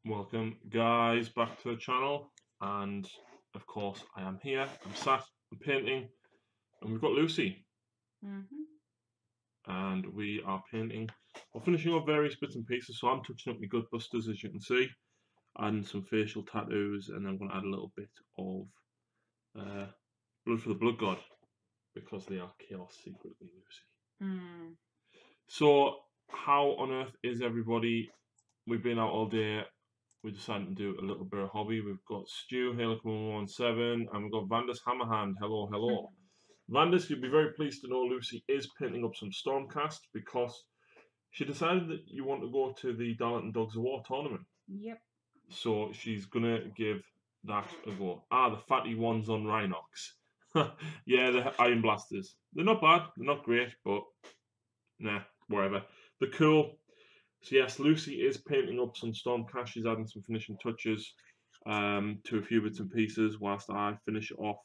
Welcome guys back to the channel, and of course I am here, I'm sat, I'm painting, and we've got Lucy, and we are painting, we're finishing off various bits and pieces. So I'm touching up my gut busters, as you can see, adding some facial tattoos, and then I'm going to add a little bit of blood for the blood god, because they are chaos secretly, Lucy. So how on earth is everybody? We've been out all day. We decided to do a little bit of hobby. We've got Stu, Helic117, and we've got Vandus Hammerhand. Hello, hello. Vandus, you'll be very pleased to know Lucy is painting up some Stormcast because she decided that you want to go to the Darlington Dogs of War tournament. Yep. So she's going to give that a go. Ah, the fatty ones on Rhinox. Yeah, the Iron Blasters. They're not bad, they're not great, but nah, whatever. They're cool. So yes, Lucy is painting up some Stormcast. She's adding some finishing touches to a few bits and pieces whilst I finish it off,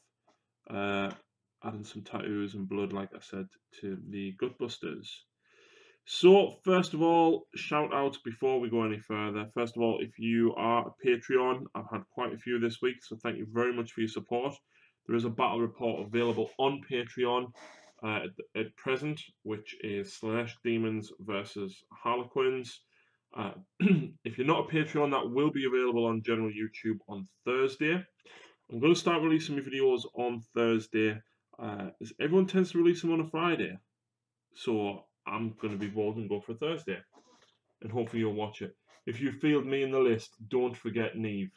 adding some tattoos and blood, like I said, to the Gutbusters. So first of all, shout outs before we go any further. First of all, if you are a Patreon, I've had quite a few this week, so thank you very much for your support. There is a battle report available on Patreon at present, which is Slash Demons versus Harlequins. If you're not a Patreon, that will be available on general YouTube on Thursday. I'm going to start releasing my videos on Thursday. As everyone tends to release them on a Friday, so I'm going to be bold and go for Thursday, and hopefully you'll watch it. If you failed me in the list, don't forget Neve.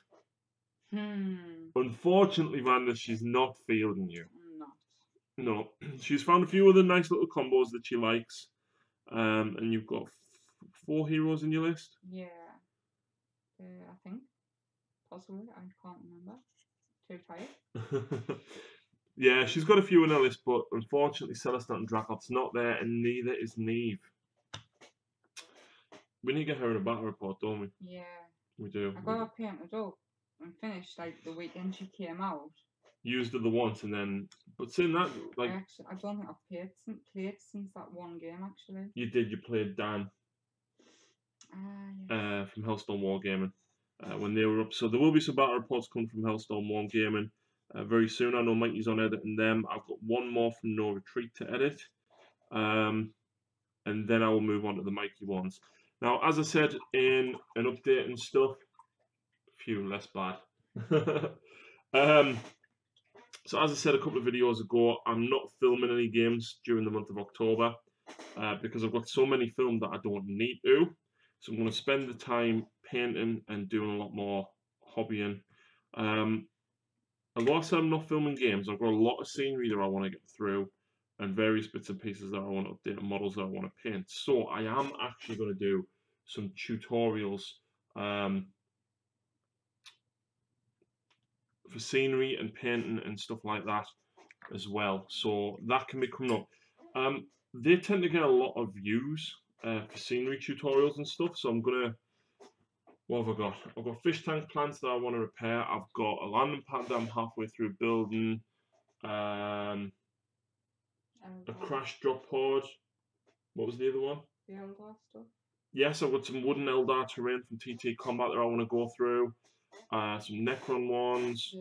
Unfortunately, Vanda, she's not fielding you. No, she's found a few other nice little combos that she likes, and you've got 4 heroes in your list. Yeah, I think possibly. I can't remember. Too tired. Yeah, she's got a few in her list, but unfortunately, Celestin and Dracot's not there, and neither is Neve. We need to get her in a battle report, don't we? Yeah, we do. I got her painted up and finished like the weekend she came out. Used her the once, and then, but saying that, like, I don't think I've played since that one game actually. You did. You played Dan. Yes. From Hellstone Wargaming when they were up. So there will be some battle reports coming from Hellstone Wargaming very soon. I know Mikey's on editing them. I've got one more from No Retreat to edit, and then I will move on to the Mikey ones. Now, as I said in an update and stuff, phew, less bad. So as I said a couple of videos ago, I'm not filming any games during the month of October because I've got so many filmed that I don't need to. So I'm going to spend the time painting and doing a lot more hobbying. And whilst I'm not filming games, I've got a lot of scenery that I want to get through and various bits and pieces that I want to update and models that I want to paint. So I am actually going to do some tutorials for scenery and painting and stuff like that as well. So that can be coming up. They tend to get a lot of views for scenery tutorials and stuff. So I'm gonna. What have I got? I've got fish tank plants that I want to repair. I've got a landing pad that I'm halfway through building. A crash drop pod. What was the other one? The Eldar stuff. Yes, I've got some wooden Eldar terrain from TT Combat that I want to go through. Some Necron ones.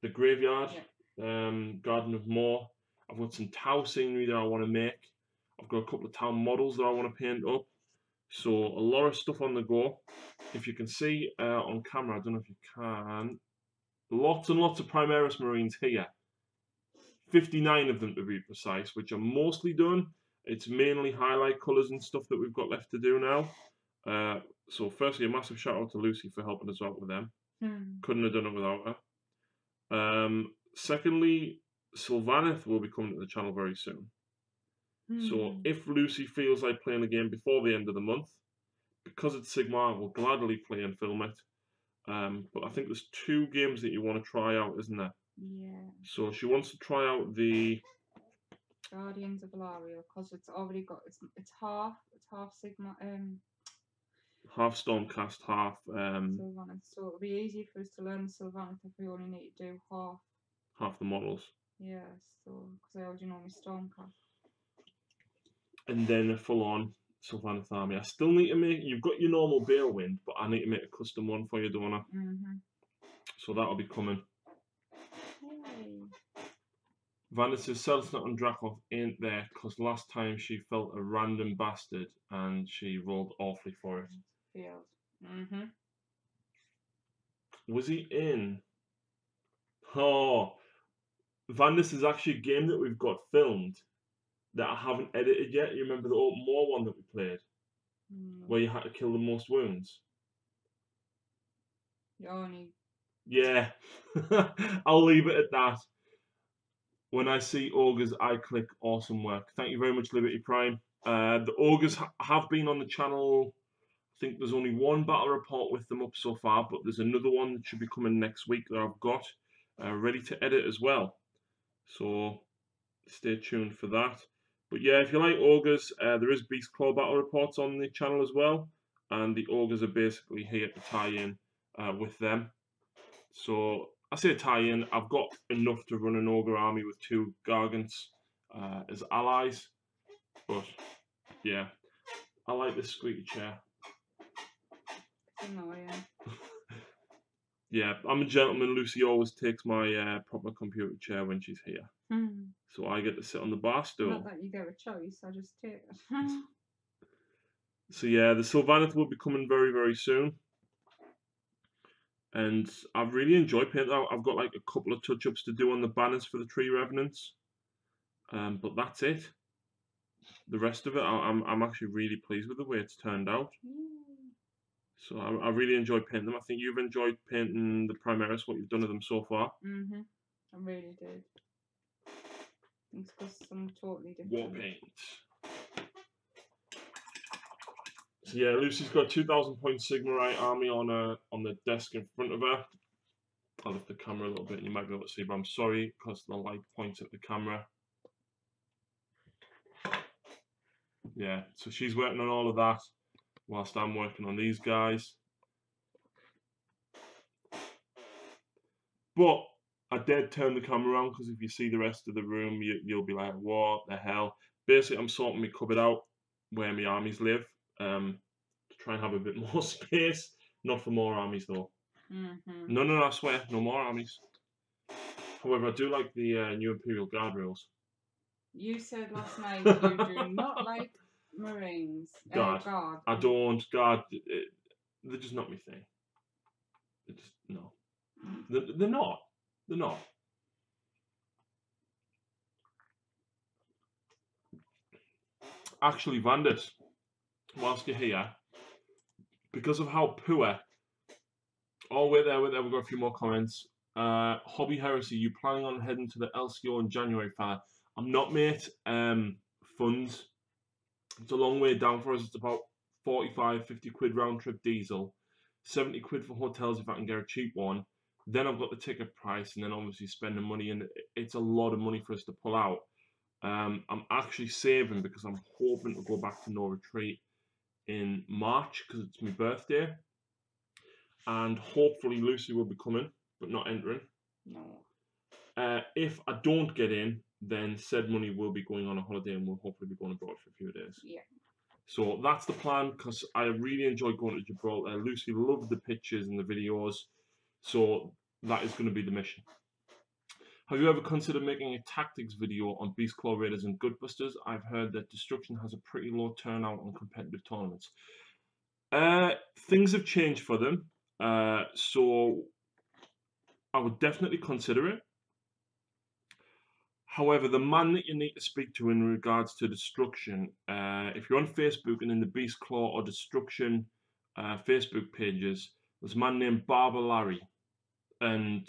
The graveyard. Yeah. Garden of Moor. I've got some Tau scenery that I want to make. I've got a couple of Tau models that I want to paint up. So a lot of stuff on the go. If you can see on camera, I don't know if you can, lots and lots of Primaris Marines here. 59 of them to be precise, which are mostly done. It's mainly highlight colours and stuff that we've got left to do now. So firstly, a massive shout out to Lucy for helping us out with them. Couldn't have done it without her. Secondly, Sylvaneth will be coming to the channel very soon. So if Lucy feels like playing a game before the end of the month, because it's Sigmar, I will gladly play and film it. But I think there's 2 games that you want to try out, isn't there? Yeah. So she wants to try out the Guardians of Valaria because it's already got it's half Sigma half Stormcast, half Sylvaneth. So it'll be easy for us to learn Sylvaneth if we only need to do half the models. Yeah, so because I already know my Stormcast. And then a full on Sylvaneth army. I still need to make. You've got your normal Balewind, but I need to make a custom one for you, don't I? So that'll be coming. Yay. Vanda says Celestinat and Dracov ain't there because last time she felt a random bastard and she rolled awfully for it. Field. Was he in? Oh, Vandus is actually a game that we've got filmed that I haven't edited yet. You remember the open war one that we played? Where you had to kill the most wounds? Yeah. I'll leave it at that. When I see ogres, I click awesome work. Thank you very much, Liberty Prime. The ogres have been on the channel. I think there's only one battle report with them up so far, but there's another one that should be coming next week that I've got ready to edit as well. So stay tuned for that. But yeah, if you like ogres, there is Beast Claw battle reports on the channel as well, and the ogres are basically here to tie in with them. So I say tie in. I've got enough to run an ogre army with 2 gargants as allies, but yeah, I like this squeaky chair. Annoying. Yeah, I'm a gentleman. Lucy always takes my proper computer chair when she's here. So I get to sit on the bar stool. Not that you get a choice, I just take it. So yeah, the Sylvaneth will be coming very, very soon. And I've really enjoyed painting. I've got like a couple of touch-ups to do on the banners for the Tree Revenants. But that's it. The rest of it, I'm actually really pleased with the way it's turned out. So I really enjoyed painting them. I think you've enjoyed painting the Primaris, what you've done of them so far. I really did. It's because some totally different. War paint. So yeah, Lucy's got 2,000 point Sigmarite army on the desk in front of her. I'll lift the camera a little bit and you might be able to see, but I'm sorry because the light points at the camera. Yeah, so she's working on all of that whilst I'm working on these guys. But I did turn the camera around because if you see the rest of the room, you'll be like, what the hell? Basically, I'm sorting my cupboard out where my armies live to try and have a bit more space. Not for more armies, though. No, I swear, no more armies. However, I do like the new Imperial Guard rules. You said last night you do not like Marines. Guard. I don't. Guard, they're just not my thing. They're just, no. They're not. They're not. Actually, Vandus, whilst you're here, because of how poor... Oh, wait there, we've got a few more comments. Hobby Heresy, you planning on heading to the LCO in January, fella? I'm not, mate. Funds. It's a long way down for us. It's about 45, 50 quid round trip diesel. 70 quid for hotels if I can get a cheap one. Then I've got the ticket price and then obviously spending money, and it's a lot of money for us to pull out. I'm actually saving because I'm hoping to go back to No Retreat in March because it's my birthday. And hopefully Lucy will be coming, but not entering. No. If I don't get in, then said money will be going on a holiday and we'll hopefully be going abroad for a few days. Yeah. So that's the plan because I really enjoyed going to Gibraltar. Lucy loved the pictures and the videos. So that is going to be the mission. Have you ever considered making a tactics video on Beast Claw Raiders and Gutbusters? I've heard that Destruction has a pretty low turnout on competitive tournaments. Things have changed for them. So I would definitely consider it. However, the man that you need to speak to in regards to Destruction, if you're on Facebook and in the Beast Claw or Destruction Facebook pages, there's a man named Barber Larry, and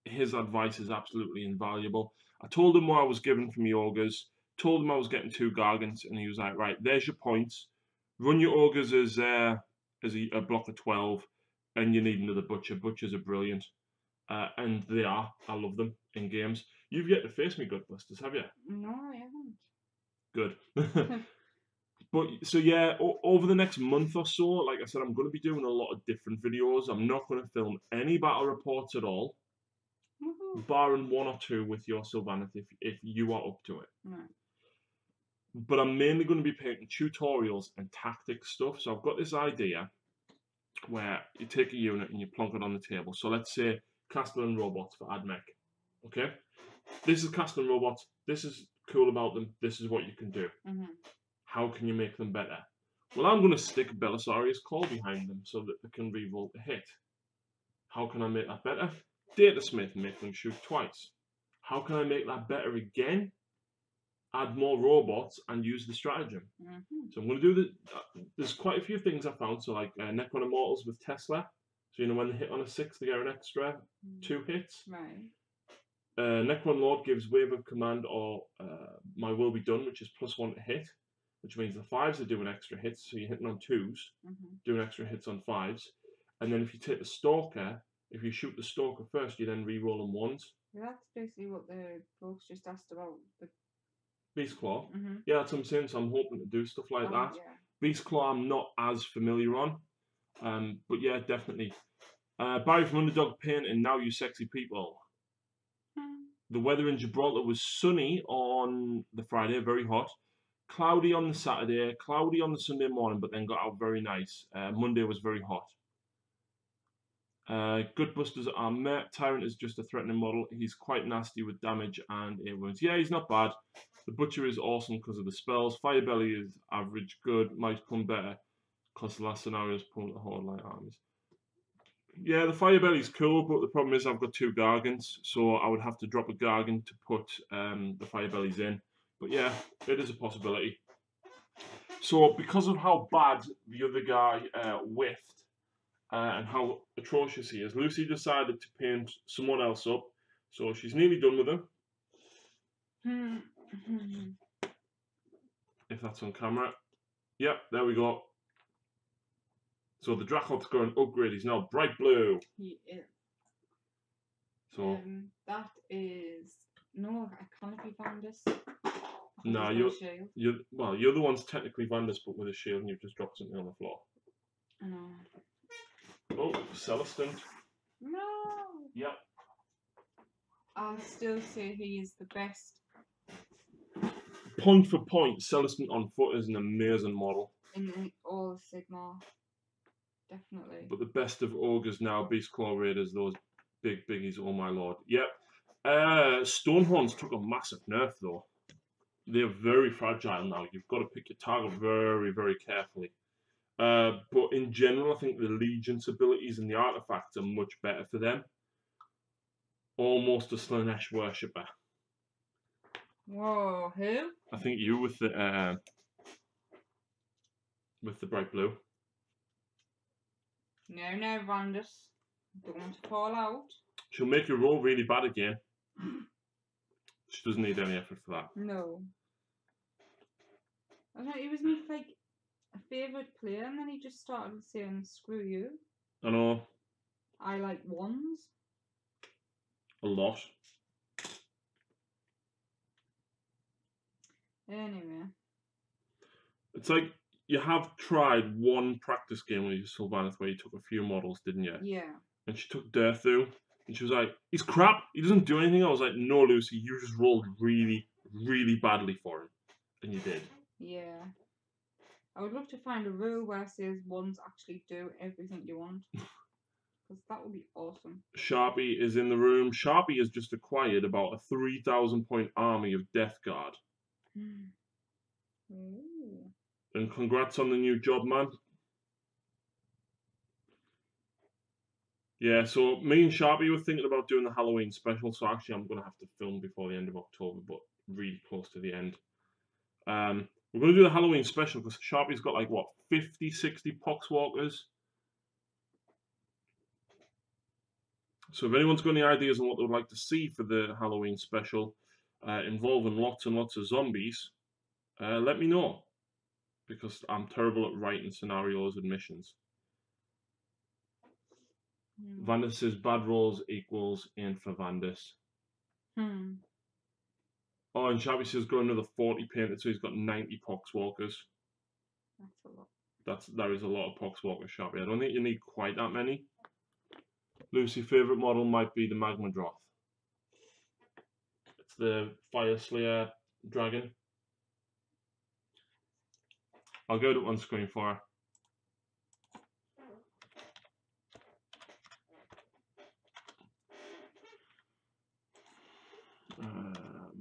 his advice is absolutely invaluable. I told him what I was given from the ogres, told him I was getting 2 gargants, and he was like, right, there's your points. Run your ogres as a block of 12, and you need another butcher. Butchers are brilliant. And they are. I love them in games. You've yet to face me, Gutbusters, have you? No, I haven't. Good. But so yeah, over the next month or so, like I said, I'm going to be doing a lot of different videos. I'm not going to film any battle reports at all, barring 1 or 2 with your Sylvaneth if you are up to it. No. but I'm mainly going to be painting tutorials and tactic stuff. So I've got this idea where you take a unit and you plonk it on the table. So let's say Castellan robots for AdMech. Okay, this is Castellan robots. This is cool about them. This is what you can do. How can you make them better? Well, I'm going to stick Belisarius Call behind them so that they can reroll the hit. How can I make that better? Datasmith, make them shoot twice. How can I make that better again? Add more robots and use the stratagem. So I'm going to do there's quite a few things I found. So like Necron Immortals with Tesla. So you know when they hit on a 6, they get an extra 2 hits. Right. Necron Lord gives Wave of Command or My Will Be Done, which is +1 to hit, which means the 5s are doing extra hits. So you're hitting on 2s, doing extra hits on 5s. And then if you take the Stalker, if you shoot the Stalker first, you then re-roll on 1s. Yeah, that's basically what the folks just asked about. The Beast Claw. Yeah, that's what I'm saying. So I'm hoping to do stuff like that. Yeah. Beast Claw, I'm not as familiar on. But yeah, definitely. Barry from Underdog Paint and Now You Sexy People. The weather in Gibraltar was sunny on the Friday, very hot. Cloudy on the Saturday, cloudy on the Sunday morning, but then got out very nice. Monday was very hot. Gutbusters are met. Tyrant is just a threatening model. He's quite nasty with damage and air wounds. Yeah, he's not bad. The Butcher is awesome because of the spells. Firebelly is average good. Might come better because the last scenario is pulling the Horde Light armies. Yeah, the Firebelly's cool, but the problem is I've got 2 Gargants, so I would have to drop a Gargant to put the Firebellies in. But yeah, it is a possibility. So because of how bad the other guy whiffed and how atrocious he is, Lucy decided to paint someone else up. So she's nearly done with him. If that's on camera. Yep, there we go. So the Dracop's got an upgrade. He's now bright blue. He is. So that is no, I can't be Vandus. No, you're the one's technically Vandus, but with a shield, and you've just dropped something on the floor. I know. Oh, Celestin. No. Yep. I'll still say he is the best. Point for point, Celestin on foot is an amazing model. In all of Sigmar. Definitely. But the best of Ogres now, Beast Claw Raiders, those big biggies, oh my lord. Yep. Stonehorns took a massive nerf though. They're very fragile now. You've got to pick your target very, very carefully. But in general, I think the Legion's abilities and the artifacts are much better for them. Almost a Slanesh worshipper. Whoa, who? I think you with the bright blue. No, Vandus. Don't want to fall out. She'll make you roll really bad again. She doesn't need any effort for that. No. I don't know, he was my like a favourite player, and then he just started saying "screw you." I know. I like ones. A lot. Anyway. It's like you have tried one practice game with Sylvaneth where you took a few models, didn't you? Yeah. And she took Durthu, and she was like, "He's crap. He doesn't do anything." I was like, "No, Lucy, you just rolled really, really badly for him," and you did. Yeah. I would love to find a rule where it says ones actually do everything you want. Because that would be awesome. Sharpie is in the room. Sharpie has just acquired about a 3,000 point army of Death Guard. Ooh. And congrats on the new job, man. Yeah, so me and Sharpie were thinking about doing the Halloween special, so actually I'm going to have to film before the end of October, but really close to the end. We're going to do the Halloween special because Sharpie's got like, what, 50, 60 Poxwalkers? So if anyone's got any ideas on what they would like to see for the Halloween special involving lots and lots of zombies, let me know. Because I'm terrible at writing scenarios and missions. Vandus says bad rolls equals in for Vandus. Oh, and Shabby says got another 40 painted, so he's got 90 Poxwalkers. That's a lot. That is a lot of Poxwalkers, Shabby. I don't think you need quite that many. Lucy, favourite model might be the Magmadroth. It's the Fire Slayer dragon. I'll go to on screen for her.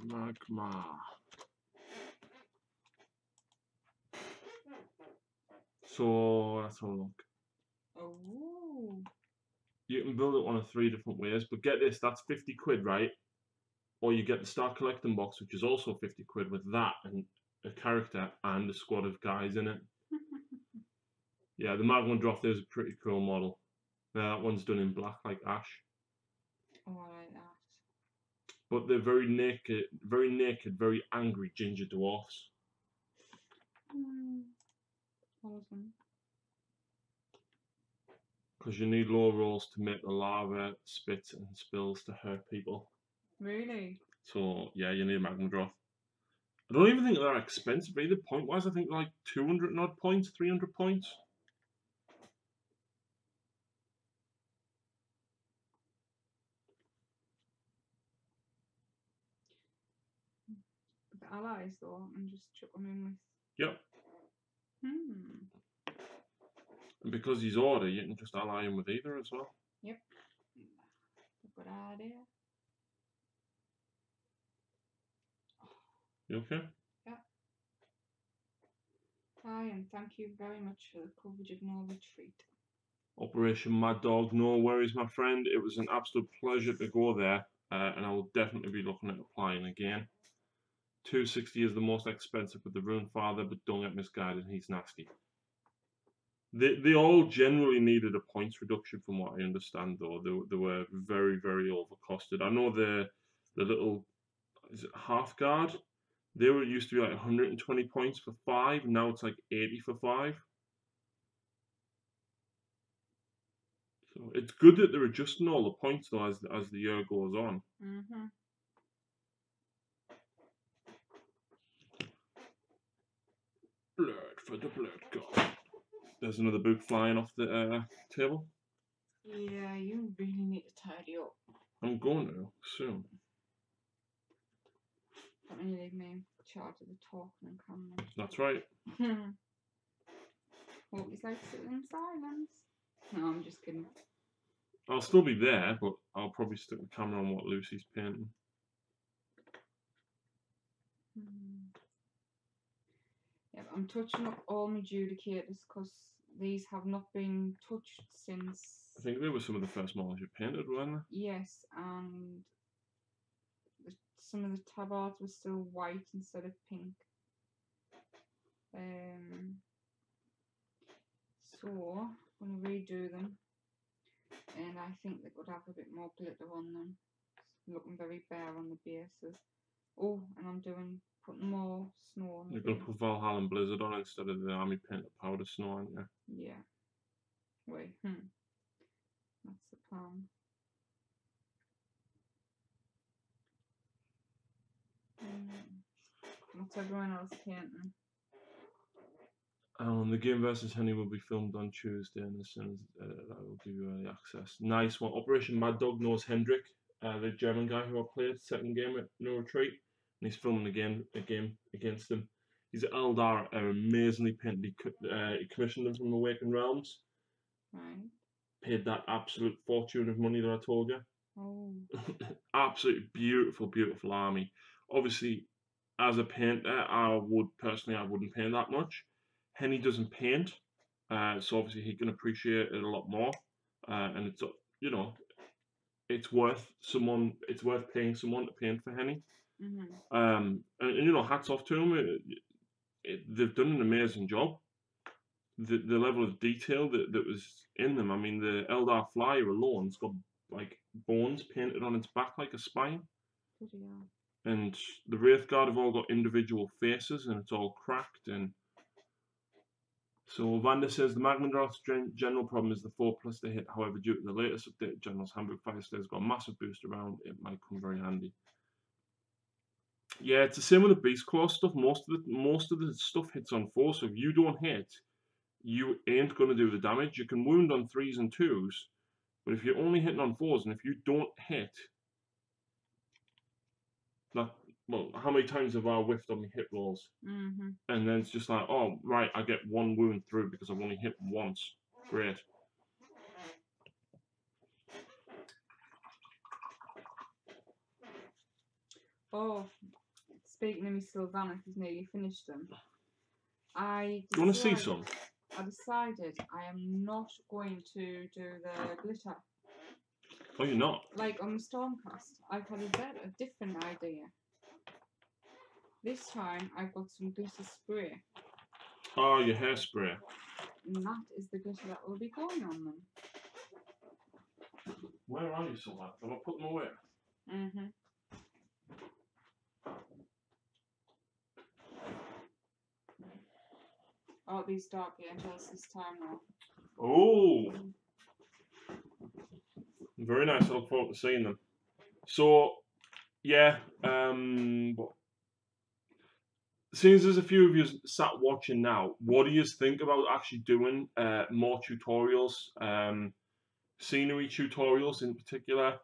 Magma. So let's have a look. Oh. You can build it one of 3 different ways, but get this, that's 50 quid, right? Or you get the Start Collecting box, which is also 50 quid with that and a character and a squad of guys in it. Yeah, the Magma Drop is a pretty cool model. That one's done in black like Ash. Oh, I like that. But they're very naked, very angry ginger dwarfs. Awesome. Because you need low rolls to make the lava spits and spills to hurt people. Really? So yeah, you need a Magma Drop. I don't even think they're expensive either. Point wise, I think they're like 200 and odd points, 300 points. The allies though, and just chuck them in with. Yep. And because he's order, you can just ally him with either as well. Yep. Good idea. You okay? Yeah. Hi, and thank you very much for the coverage of No Retreat. Operation Mad Dog, no worries, my friend. It was an absolute pleasure to go there, and I will definitely be looking at applying again. 260 is the most expensive with the Rune Father, but don't get misguided, he's nasty. They all generally needed a points reduction from what I understand, though. They were very, very overcosted. I know the little, is it half guard? They were used to be like 120 points for 5, now it's like 80 for 5. So it's good that they're adjusting all the points though as the year goes on. Blood for the blood god. There's another book flying off the table. Yeah, you really need to tidy up. I'm going to soon. Don't really leave me in charge of the talking and camera. That's right. Hope he's like sitting in silence. No, I'm just kidding. I'll still be there, but I'll probably stick the camera on what Lucy's painting. Yep, I'm touching up all my judicators because these have not been touched since. I think they were some of the first models you painted, weren't they? Yes, and some of the tabards were still white instead of pink. So I'm going to redo them, and I think they could have a bit more glitter on them. It's looking very bare on the bases. Oh, and I'm putting more snow on. You're going to put Valhalla Blizzard on instead of the Army Painted Powder Snow, aren't you? Yeah. Wait, that's the plan. What's everyone else painting? The game versus Henny will be filmed on Tuesday, and as soon as I will give you early access. Nice one. Operation Mad Dog knows Hendrik, the German guy who I played second game at No Retreat, and he's filming a game against him. These Eldar are amazingly painted. He commissioned them from Awakened Realms. Right. Paid that absolute fortune of money that I told you. Oh. Absolutely beautiful, beautiful army. Obviously, as a painter, I wouldn't paint that much. Henny doesn't paint, so obviously he can appreciate it a lot more, and it's it's worth paying someone to paint for Henny. And hats off to them. They've done an amazing job. The level of detail that was in them. I mean, the Eldar Flyer alone's got like bones painted on its back like a spine. And the Wraithguard have all got individual faces, and it's all cracked. And so Vanda says the Magmandroth's general problem is the 4+ to hit. However, due to the latest update, General's Handbook Firestay's got a massive boost around. It might come very handy. Yeah, it's the same with the Beast Claw stuff. Most of the stuff hits on 4, so if you don't hit, you ain't going to do the damage. You can wound on 3s and 2s, but if you're only hitting on 4s, and if you don't hit, well, how many times have I whiffed on my hit rolls? Mm-hmm. And then it's just like, oh, right, I get one wound through because I've only hit once. Great. Oh, speaking of my Sylvanas, he's nearly finished them. Do you want to see some? I decided I am not going to do the glitter. Oh, you're not? Like on the Stormcast, I've had a different idea. This time I've got some glitter spray. Oh, your hairspray. And that is the glitter that will be going on them. Where are you, Sylvan? Have I put them away? Mm-hmm. Oh, these Dark Angels this time now. Oh! Very nice. I look forward to seeing them. So, yeah, but since there's a few of you sat watching now, what do you think about actually doing more tutorials, scenery tutorials in particular,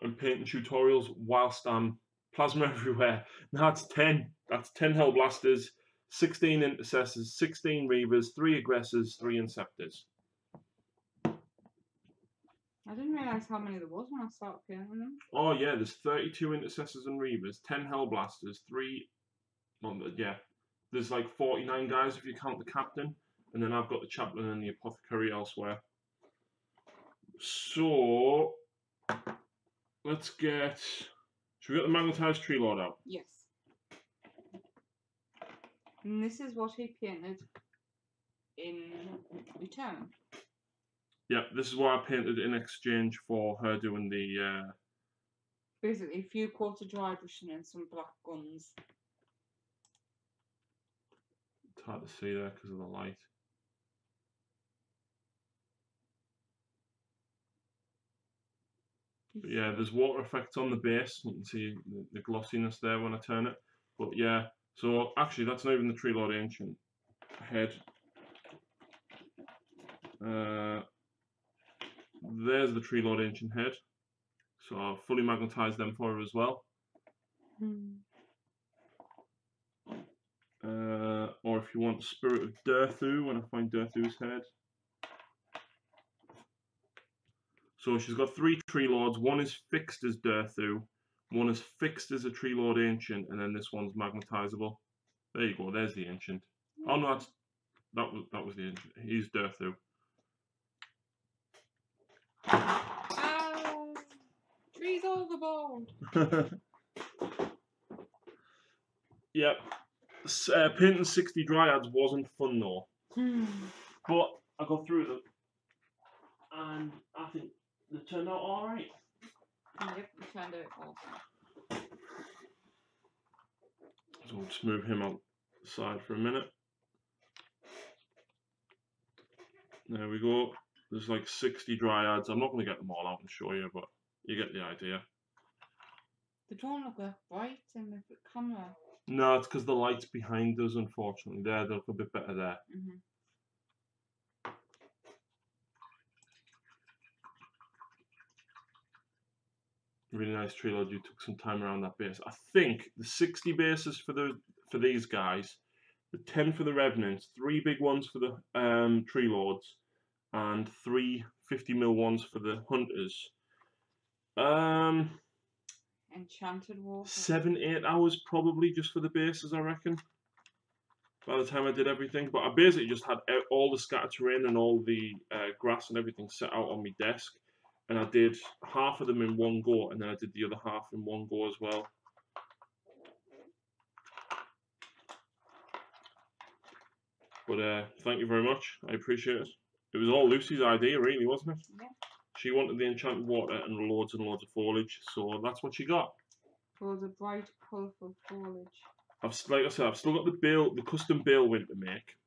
and painting tutorials whilst I'm plasma everywhere? That's 10. That's 10 Hellblasters, 16 Intercessors, 16 Reavers, 3 Aggressors, 3 Inceptors. I didn't realise how many there was when I started painting them. Oh yeah, there's 32 Intercessors and Reavers, 10 Hellblasters, 3... Well, yeah, there's like 49 guys if you count the captain, and then I've got the chaplain and the apothecary elsewhere. So, let's get... Should we get the magnetized tree lord out? Yes. And this is what he painted in return. Yeah, this is what I painted in exchange for her doing the... Basically, a few coats of dry brushing and some black guns. It's hard to see there because of the light. But yeah, there's water effects on the base. You can see the glossiness there when I turn it. But yeah, so actually that's not even the Tree Lord Ancient head. There's the Tree Lord Ancient head. So I've fully magnetized them for her as well. Or if you want Spirit of Durthu, when I find Durthu's head. So she's got 3 Tree Lords. One is fixed as Durthu, one is fixed as a Tree Lord Ancient, and then this one's magnetizable. There you go. There's the Ancient. Oh no, that was the Ancient. He's Durthu. Ow! Trees overboard! Yep. Painting 60 Dryads wasn't fun though. But I got through them. And I think they turned out alright. Yep, they turned out awesome. So we'll just move him outside for a minute. There we go. There's like 60 Dryads. I'm not going to get them all out and show you, but you get the idea. They don't look that bright in the camera. No, it's because the light's behind us, unfortunately. There, they look a bit better there. Really nice tree lord. You took some time around that base. I think the 60 bases for these guys, the 10 for the revenants, 3 big ones for the tree lords, and 3 50mm ones for the hunters. Enchanted water. 7-8 hours probably just for the bases, I reckon. By the time I did everything, but I basically just had all the scatter terrain and all the grass and everything set out on my desk, and I did half of them in one go, and then I did the other half in one go as well. But thank you very much. I appreciate it. It was all Lucy's idea, really, wasn't it? Yeah. She wanted the enchanted water and loads of foliage, so that's what she got. Loads of bright, colourful foliage. Like I said, I've still got the custom bale wind to make,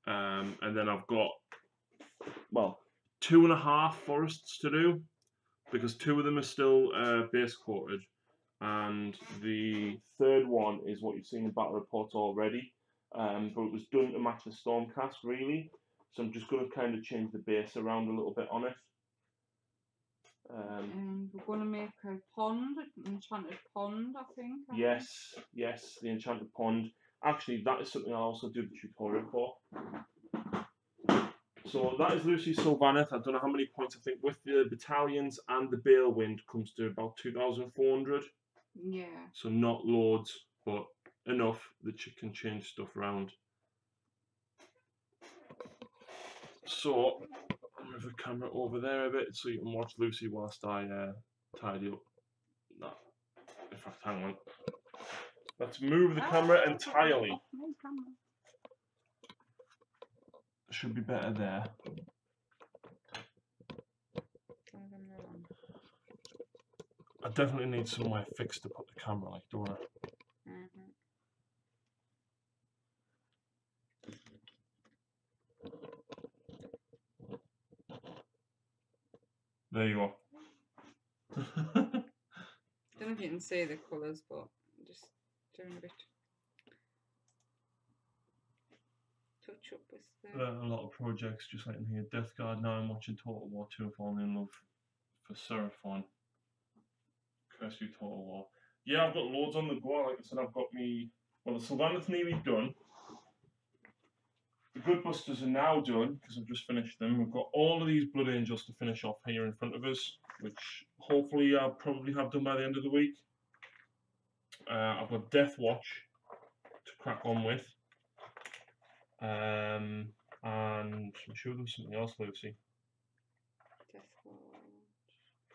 and then I've got 2.5 forests to do, because 2 of them are still base coated, and the 3rd one is what you've seen in battle reports already, but it was done to match the Stormcast really, so I'm just going to kind of change the base around a little bit on it. And we're going to make a pond, an enchanted pond, I think. Yes, yes, the enchanted pond. Actually, that is something I'll also do the tutorial for. So that is Lucy Sylvaneth. I don't know how many points. I think with the battalions and the Balewind comes to about 2,400. Yeah. So not loads, but enough that you can change stuff around. So I'll move the camera over there a bit so you can watch Lucy whilst I tidy up. No, in fact, hang on. Let's move the camera entirely. Should be better there. I definitely need somewhere fixed to put the camera, like, don't I? There you go. I don't know if you can see the colours, but I'm just doing a bit touch up with the... A lot of projects just like in here. Death Guard now. I'm watching Total War 2 and falling in love for Seraphon. Curse You Total War. Yeah, I've got loads on the go. Like I said, I've got me. Well, the Sylvaneth nearly done. The Good Busters are now done because I've just finished them. We've got all of these Blood Angels to finish off here in front of us, which hopefully I'll probably have done by the end of the week. I've got Death Watch to crack on with. And I'm sure there was something else, Lucy. Death Watch.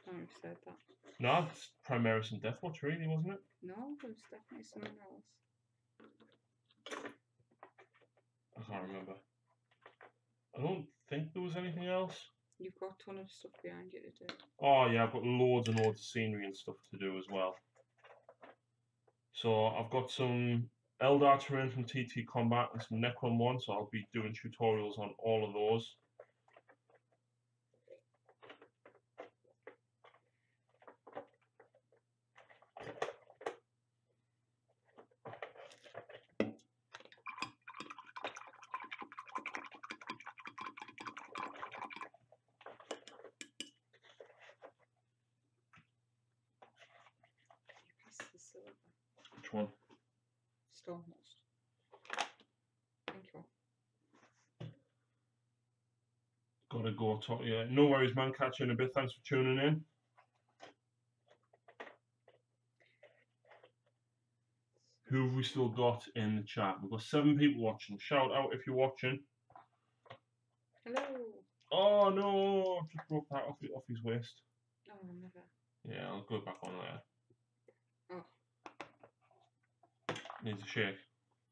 I don't know if you said that. No, it's Primaris and Death Watch, really, wasn't it? No, there was definitely something else. I can't remember. I don't think there was anything else. You've got a ton of stuff behind you to do. Oh yeah, I've got loads and loads of scenery and stuff to do as well. So I've got some Eldar terrain from TT Combat and some Necron 1, so I'll be doing tutorials on all of those. Which one? Stonehurst. Thank you. Gotta go talk. Yeah, no worries, man. Catch you in a bit. Thanks for tuning in. Who have we still got in the chat? We've got 7 people watching. Shout out if you're watching. Hello. Oh no! Just broke that off his waist. Oh, never. Yeah, I'll go back on there. Oh. Needs a shake.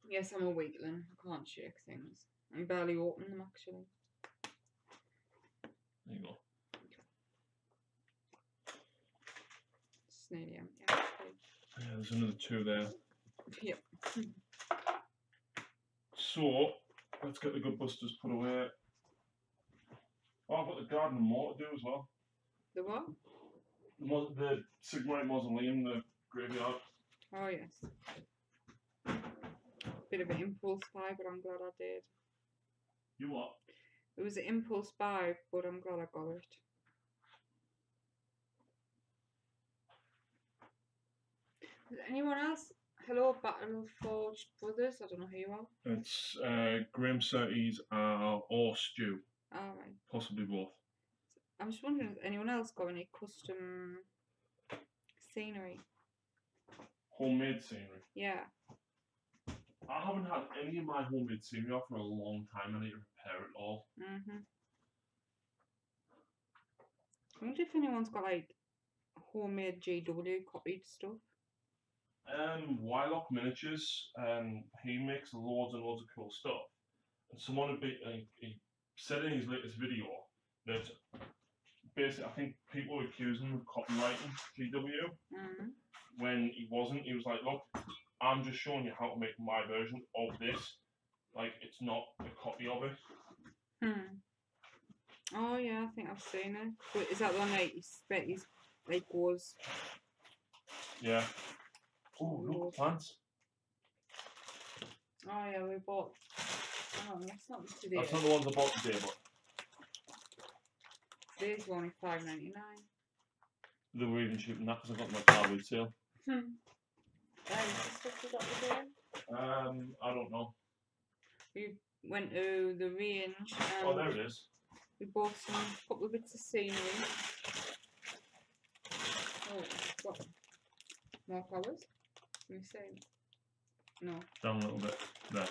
Yes, I'm a weakling. I can't shake things. I'm barely opening them actually. There you go. It's nearly empty actually. Yeah, there's another 2 there. Yep. So, let's get the Good Busters put away. Oh, I've got the Garden of More to do as well. The what? The Sigmarite Mausoleum, the graveyard. Oh yes. Bit of an impulse buy, but I'm glad I did. You what? It was an impulse buy, but I'm glad I got it. Is anyone else? Hello, Battleforged Brothers. I don't know who you are. It's Graham Surtees or Stew. Alright. Possibly both. I'm just wondering if anyone else got any custom scenery? Homemade scenery? Yeah. I haven't had any of my homemade scenery off for a long time. I need to repair it all. I wonder if anyone's got like homemade GW copied stuff. Wylock Miniatures, he makes loads and loads of cool stuff. And someone had he said in his latest video that basically, I think people were accusing him of copywriting GW when he wasn't. He was like, look, I'm just showing you how to make my version of this. Like, it's not a copy of it. Oh yeah, I think I've seen it. But is that the one that he's like was? Yeah. Oh, look, plants. Oh yeah, we bought. Oh, that's not today. That's not the ones I bought today, but today's only $5.99. They were even shooting that because I got my car with sale. The stuff you got with you? I don't know. We went to the range and Oh, there it is. we bought some couple of bits of scenery. Oh, what? More flowers? Can you see? No. Down a little bit. There.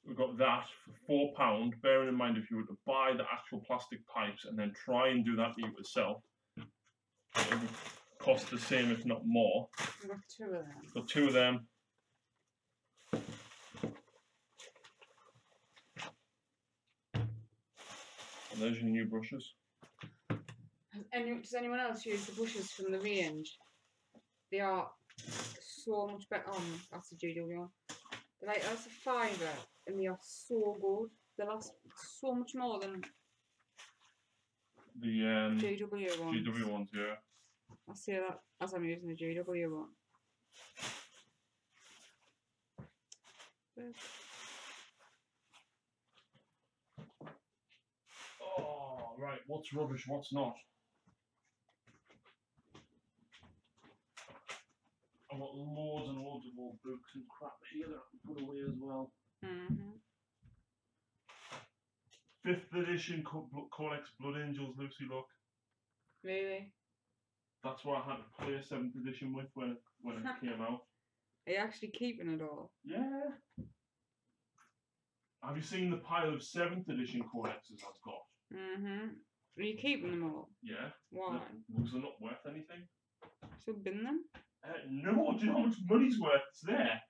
We got that for £4. Bearing in mind, if you were to buy the actual plastic pipes and then try and do that yourself, it would cost the same, if not more. We've got 2 of them. Got 2 of them. And there's your new brushes. Does anyone else use the brushes from the range? They are so much better. Oh, that's a GW one. They're like, that's a £5 and they are so good. They last so much more than The GW ones. GW ones, yeah. I say that as I'm using the GW one. Oh, right. What's rubbish? What's not? I've got loads and loads of old books and crap here that I can put away as well. 5th edition Codex Blood Angels, Lucy, look. Really? That's what I had to play 7th edition with when it came out. Are you actually keeping it all? Yeah. Have you seen the pile of 7th edition Codexes I've got? Are you keeping them all? Yeah. Why? Because they're not worth anything. So bin them? No, do you know how much money's worth? It's there.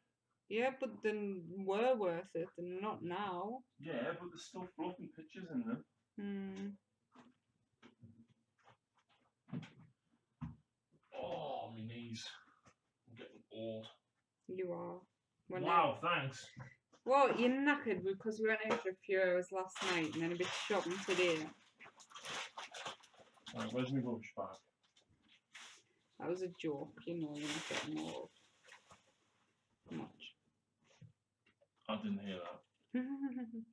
Yeah, but then were worth it and not now. Yeah, but there's still floating pictures in them. Oh, my knees. I'm getting old. You are. Wow, thanks. Well, you're knackered because we went out for a few hours last night and then a bit shopping today. Right, where's my rubbish bag? That was a joke, you know, you're not getting old. Much. I didn't hear that.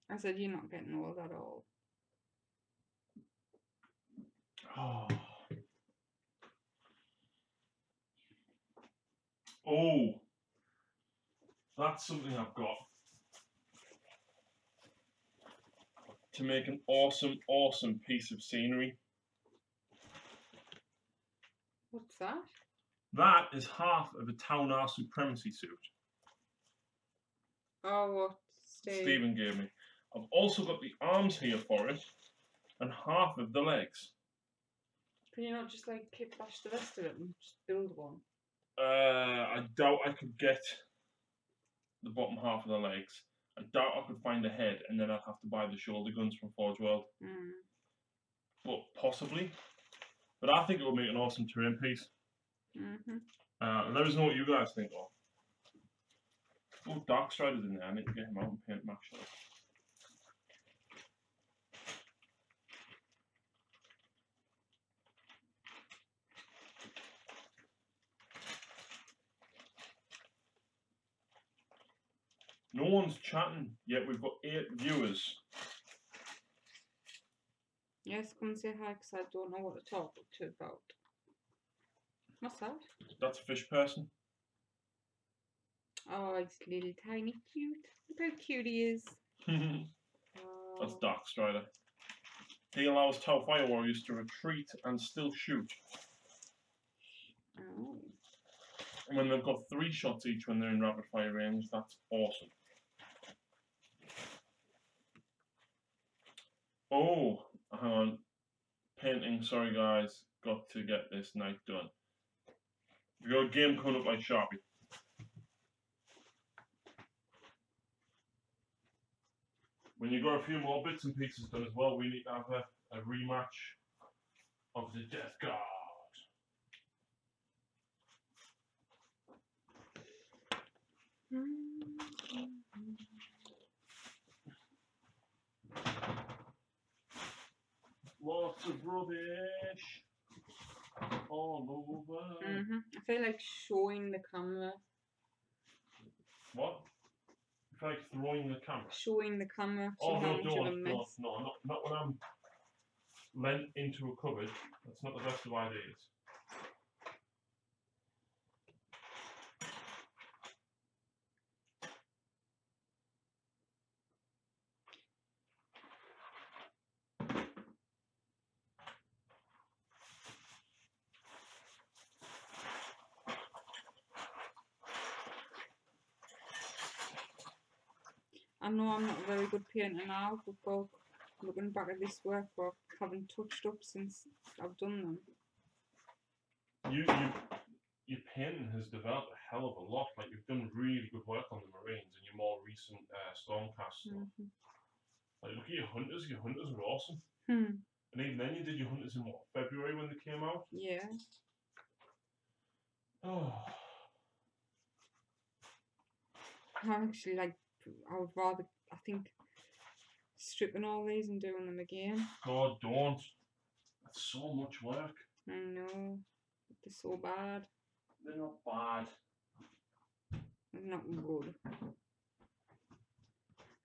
I said you're not getting old at all. Oh. Oh. That's something I've got. To make an awesome, awesome piece of scenery. What's that? That is half of a Town Our Supremacy suit. Oh, what Stephen gave me. I've also got the arms here for it, and half of the legs. Can you not just like kit bash the rest of it and just build one? I doubt I could get the bottom half of the legs. I doubt I could find the head, and then I'd have to buy the shoulder guns from Forge World. But possibly. But I think it would make an awesome terrain piece. Let us know what you guys think of. Oh, Dark Strider's in there. I need to get him out and paint him actually. No one's chatting yet. We've got 8 viewers. Yes, come and say hi because I don't know what to talk to about. What's that? That's a fish person. Oh, it's little tiny cute. Look how cute he is. That's Dark Strider. He allows Tau Fire Warriors to retreat and still shoot. Oh. And when they've got 3 shots each when they're in rapid fire range, that's awesome. Oh, hang on. Painting, sorry guys. Got to get this night done. We've got a game coming up by Sharpie. When you got a few more bits and pieces done as well, we need to have a rematch of the Death Guard. Lots of rubbish all over. I feel like showing the camera. What? feel like throwing the camera. Showing the camera to Oh how no, much of a don't, mess. no, not when I'm lent into a cupboard. That's not the best of ideas. I know I'm not a very good painter now, but looking back at this workbook, I haven't touched up since I've done them. Your painting has developed a hell of a lot. Like, you've done really good work on the Marines and your more recent Stormcast stuff. Like, look at your hunters. Your hunters are awesome. And even then, you did your hunters in what, February when they came out? Yeah. Oh. I actually I would rather, I think, stripping all these and doing them again. God, don't. That's so much work. I know. They're so bad. They're not bad. They're not good.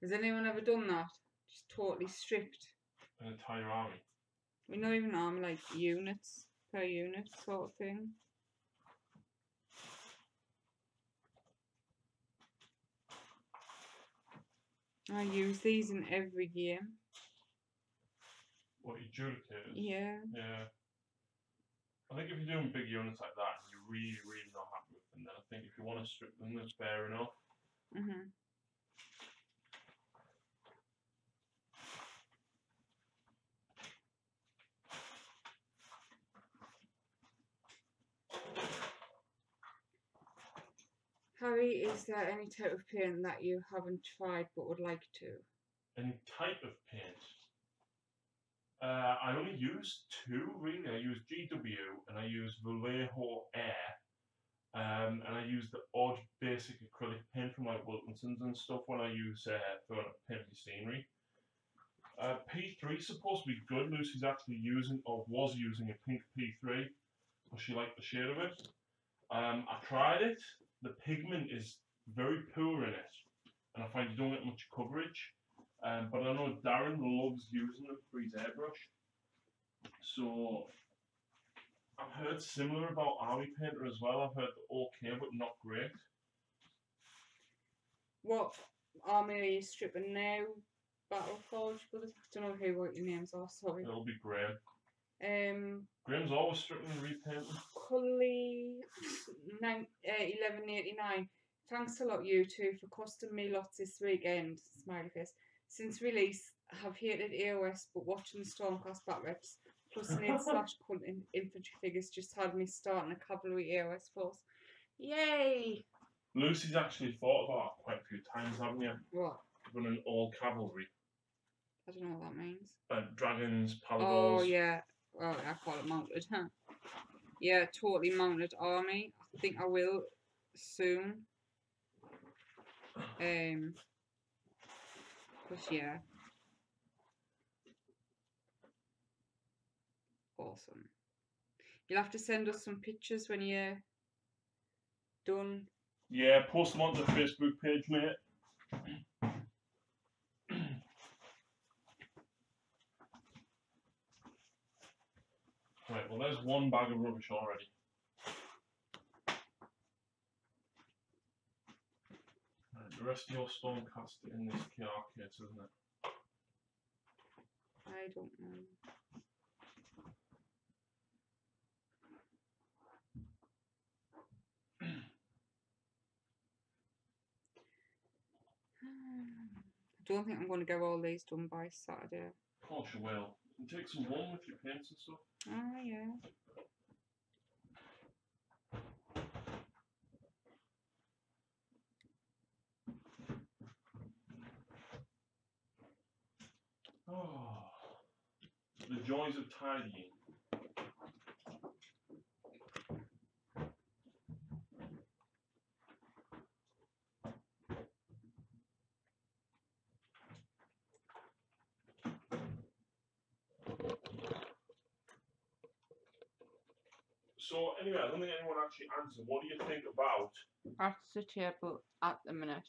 Has anyone ever done that? Just totally stripped? An entire army. We're not even army, like units per unit sort of thing. I use these in every game. What, your adjudicators? Yeah. Yeah. I think if you're doing big units like that, and you're really, really not happy with them, then I think if you want to strip them, that's fair enough. Harry, is there any type of paint that you haven't tried but would like to? Any type of paint? I only use two, really. I use GW and I use Vallejo Air. And I use the odd basic acrylic paint from like Wilkinson's and stuff when I use for painting scenery. P3 is supposed to be good. Lucy's actually using, or was using, a pink P3 because she liked the shade of it. I tried it. The pigment is very poor in it, and I find you don't get much coverage. But I know Darren loves using them for his airbrush. So I've heard similar about Army Painter as well. I've heard okay, but not great. What army are you stripping now? Battleforge Brothers? I don't know what your names are, sorry. It'll be Graham. Graham's always stripping and repainting. Cully 1189. Thanks a lot, you two, for costing me lots this weekend. Smiley face. Since release, I have hated AOS, but watching the Stormcast back reps plus Nate / cult infantry figures just had me starting a cavalry AOS force. Yay! Lucy's actually thought about it quite a few times, haven't you? What? Running all cavalry. I don't know what that means. Dragons, paladins. Oh, yeah. Well, I call it mounted, huh? Yeah, totally mounted army. I think I will soon. But yeah. Awesome. You'll have to send us some pictures when you're done. Yeah, post them on the Facebook page, mate. Right, well, there's one bag of rubbish already. Right, the rest of your Stormcast in this KR case, isn't it? I don't know. I don't think I'm going to get all these done by Saturday. Of course you will. You take some one with your paints and stuff. Ah, yeah. Oh, the joys of tidying. So anyway, I don't think anyone actually answered. What do you think about? That's the table at the minute.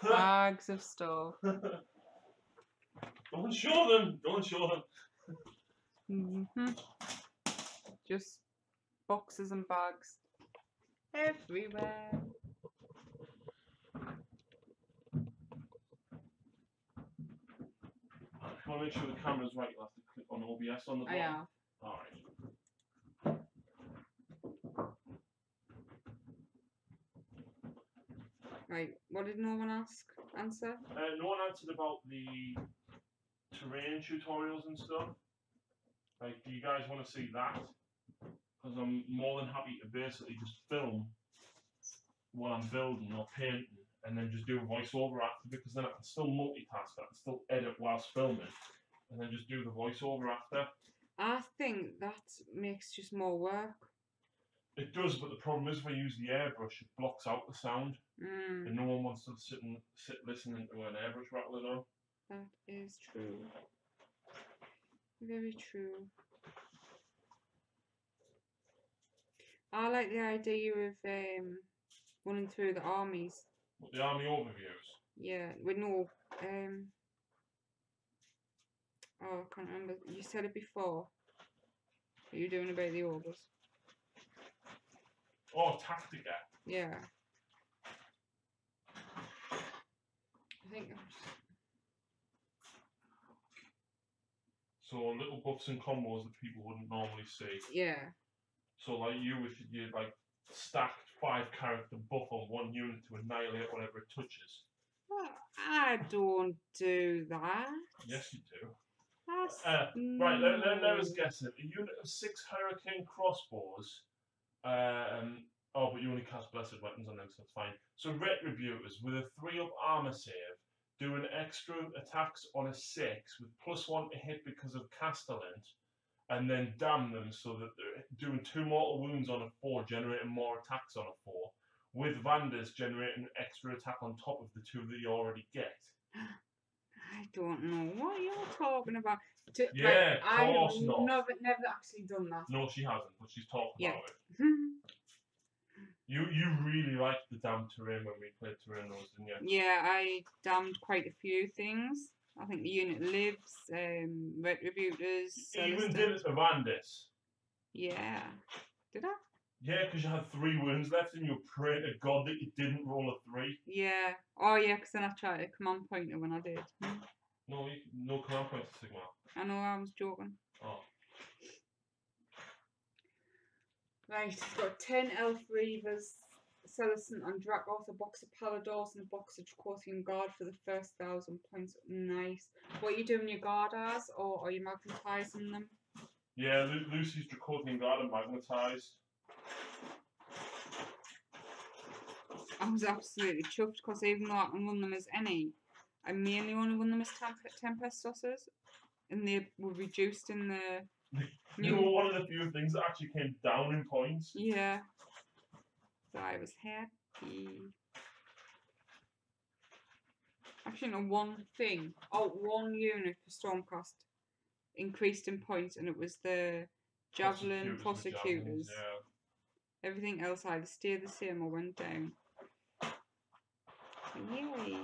Bags of stuff. Don't show them. Don't show them. Just boxes and bags everywhere. If you want to make sure the camera's right, you'll have to click on OBS on the bottom. I have. Alright. Right, what did no one answer? No one answered about the terrain tutorials and stuff. Like, do you guys want to see that? Because I'm more than happy to basically just film what I'm building or painting and then just do a voiceover after, because then I can still multitask, I can still edit whilst filming and then just do the voiceover after. I think that makes just more work. It does, but the problem is if I use the airbrush, it blocks out the sound, and no one wants to sit listening to an airbrush rattling on. That is true. Very true. I like the idea of running through the armies. What, the army overviews? Yeah, with no oh, I can't remember. You said it before. What are you doing about the ogres? Oh, Tactica. Yeah. I think. So little buffs and combos that people wouldn't normally see. Yeah. So like you, if you like stacked 5-character buff on one unit to annihilate whatever it touches. Well, I don't do that. Yes, you do. Right, let us guess it. A unit of 6 hurricane crossbows. Oh, but you only cast blessed weapons on them, so that's fine. So retributors with a 3-up armor save, doing extra attacks on a 6 with +1 to hit because of Castellant, and then damn them so that they're doing 2 mortal wounds on a 4, generating more attacks on a 4, with Vanders generating extra attack on top of the 2 that you already get. I don't know what you're talking about. Yeah, like, of course not. I've never actually done that. No, she hasn't, but she's talking about it. Hmm. You really liked the damn terrain when we played terrain those, didn't you? Yeah, I damned quite a few things. I think the unit lives, retributors. You even did it to Vandis. Yeah. Did I? Yeah, because you had 3 wounds left and you were praying to God that you didn't roll a 3. Yeah. Oh, yeah, because then I tried a command pointer when I did. No, no command points, Sigma. I know, I was joking. Oh. Right, it's got 10 Elf Reavers, Celestin and Dracoth, a box of Paladors and a box of Dracothian Guard for the first 1,000 points. Nice. What are you doing your Guard as, or are you magnetising them? Yeah, Lucy's Dracothian Guard are magnetised. I was absolutely chuffed because even though I can run them as any, I mainly only run them as Tempest Saucers, and they were reduced in the... You were one of the few things that actually came down in points. Yeah. So I was happy. Actually, no, one unit for Stormcast increased in points, and it was the Javelin Prosecutors. Yeah. Everything else either stayed the same or went down. Yay.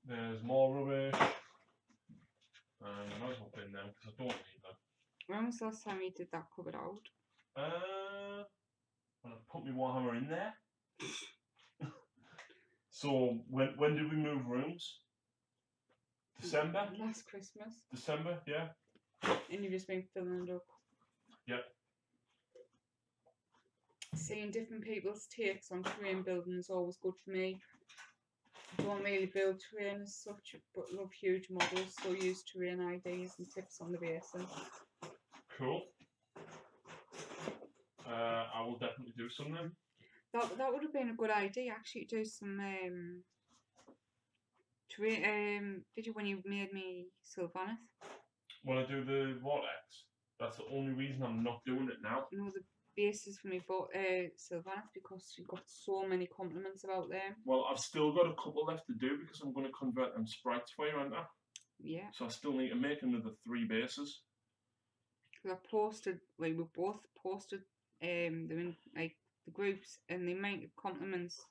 There's more rubbish. And I might as well bin them because I don't need them. When was the last time you did that covered out? When I put my Warhammer in there. So when did we move rooms? December? Last Christmas. December, yeah. And you've just been filling it up. Yep. Seeing different people's takes on terrain building is always good for me. I don't really build terrain as such, but love huge models, so use terrain ideas and tips on the basis. Cool. I will definitely do some then. That would have been a good idea, actually, to do some terrain. Did you when you made me Sylvanas? When I do the Vortex? That's the only reason I'm not doing it now. No, the basis for me for Sylvanas because you've got so many compliments about them. Well, I've still got a couple left to do because I'm going to convert them sprites for you, aren't I? Yeah. So I still need to make another 3 bases. Because I posted, we both posted them in like the groups, and the amount of compliments,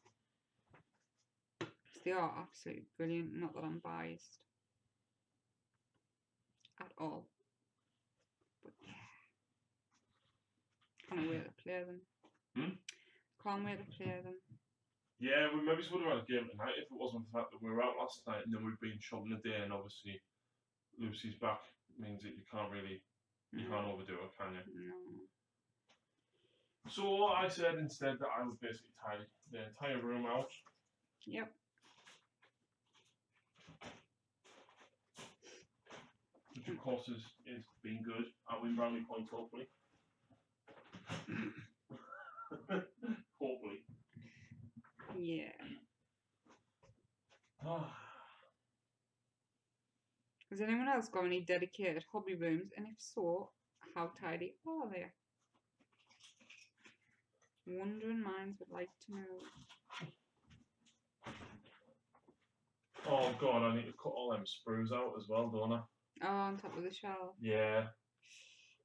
they are absolutely brilliant. Not that I'm biased at all, but yeah, can't wait to play them. Can't wait to play them. Yeah, we maybe would have had a game tonight if it wasn't for the fact that we were out last night and then we've been shopping a day, and obviously Lucy's back means that you can't overdo it, can you? No. So I said instead that I would basically tidy the entire room out. Yep. Which of course is been good. I win brownie points hopefully. Hopefully. Yeah. Has anyone else got any dedicated hobby rooms? And if so, how tidy are they? Wondering minds would like to know. Oh god, I need to cut all them sprues out as well, don't I? Oh, on top of the shelf. Yeah.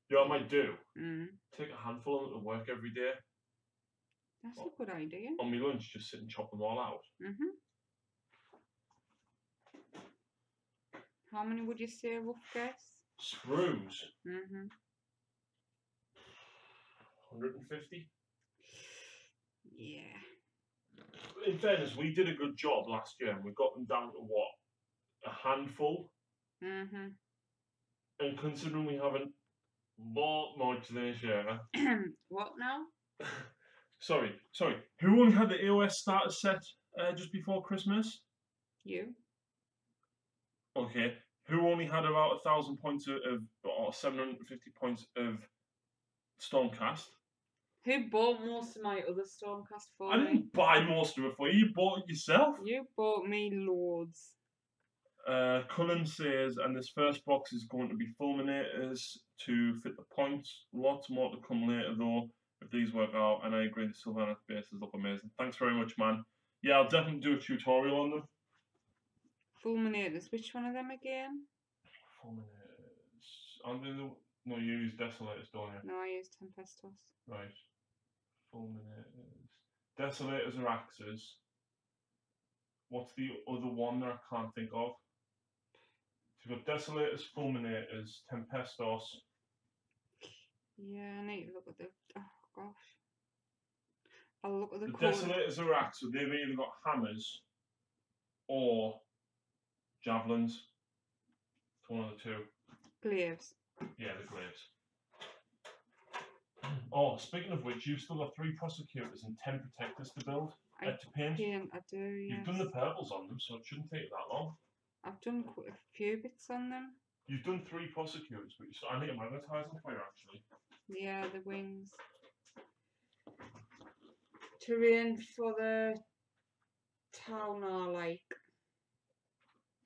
You know what I might do? Mm. Take a handful of them to work every day. That's a good idea. On my lunch, just sit and chop them all out. How many would you say, rough guess? Sprues? 150? Yeah. In fairness, we did a good job last year and we got them down to what? A handful? And considering we haven't bought much this year. What now? Sorry. Who only had the AOS starter set just before Christmas? You. Okay. Who only had about 1,000 points or 750 points of Stormcast? Who bought most of my other Stormcast for I me? didn't buy most of it for you. You bought it yourself. You bought me loads. Cullen says, and this first box is going to be fulminators to fit the points. Lots more to come later though, if these work out. And I agree, the Sylvanas bases look amazing. Thanks very much, man. Yeah, I'll definitely do a tutorial on them. Fulminators. Which one of them again? Fulminators. No, you use Desolators, don't you? No, I use Tempestos. Right. Fulminators. Desolators are axes. What's the other one that I can't think of? So you've got Desolators, Fulminators, Tempestos. Yeah, I need to look at the... Oh, gosh. I'll look at the The Desolators are axes, so they've either got hammers or javelins. It's one of the two. Glaives. Yeah, the glaives. Oh, speaking of which, you've still got 3 prosecutors and 10 protectors to build. To paint. I do, yes. You've done the purples on them, so it shouldn't take that long. I've done quite a few bits on them. You've done 3 prosecutors, but I need to magnetise them for you, actually. Yeah, the wings. Terrain for the town are like...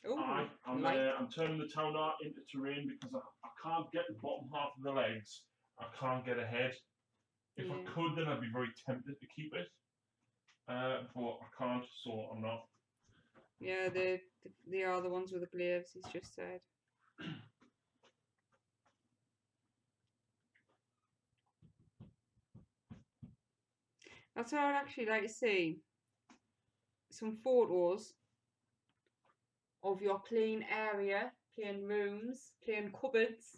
Oh, I'm turning the town art into terrain because I can't get the bottom half of the legs. I can't get ahead. If I could, then I'd be very tempted to keep it. But I can't, so I'm not. Yeah, they are the ones with the glaives, he's just said. That's what I'd actually like to see. Some photos of your clean area, clean rooms, clean cupboards.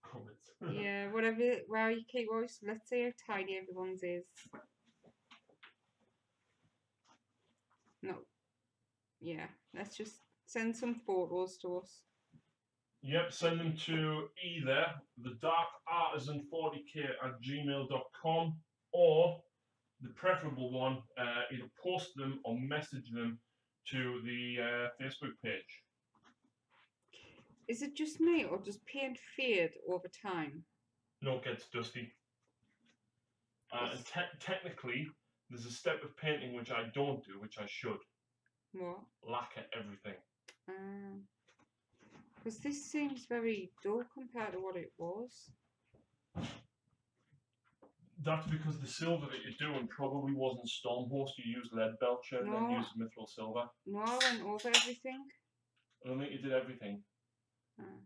Cupboards. Yeah, whatever, where you keep yours. Let's see how tidy everyone's is. No. Yeah, let's just send some photos to us. Yep, send them to either the Dark Artisan 40k at gmail.com or the preferable one, either post them or message them to the Facebook page. Is it just me, or does paint fade over time? No, it gets dusty. Technically, there's a step of painting which I don't do, which I should. What? Lacquer everything. Because this seems very dull compared to what it was. That's because the silver that you're doing probably wasn't Stormhorse. You used Lead Belcher and then No. used Mithril Silver. No, I went over everything. I don't think you did everything. Oh.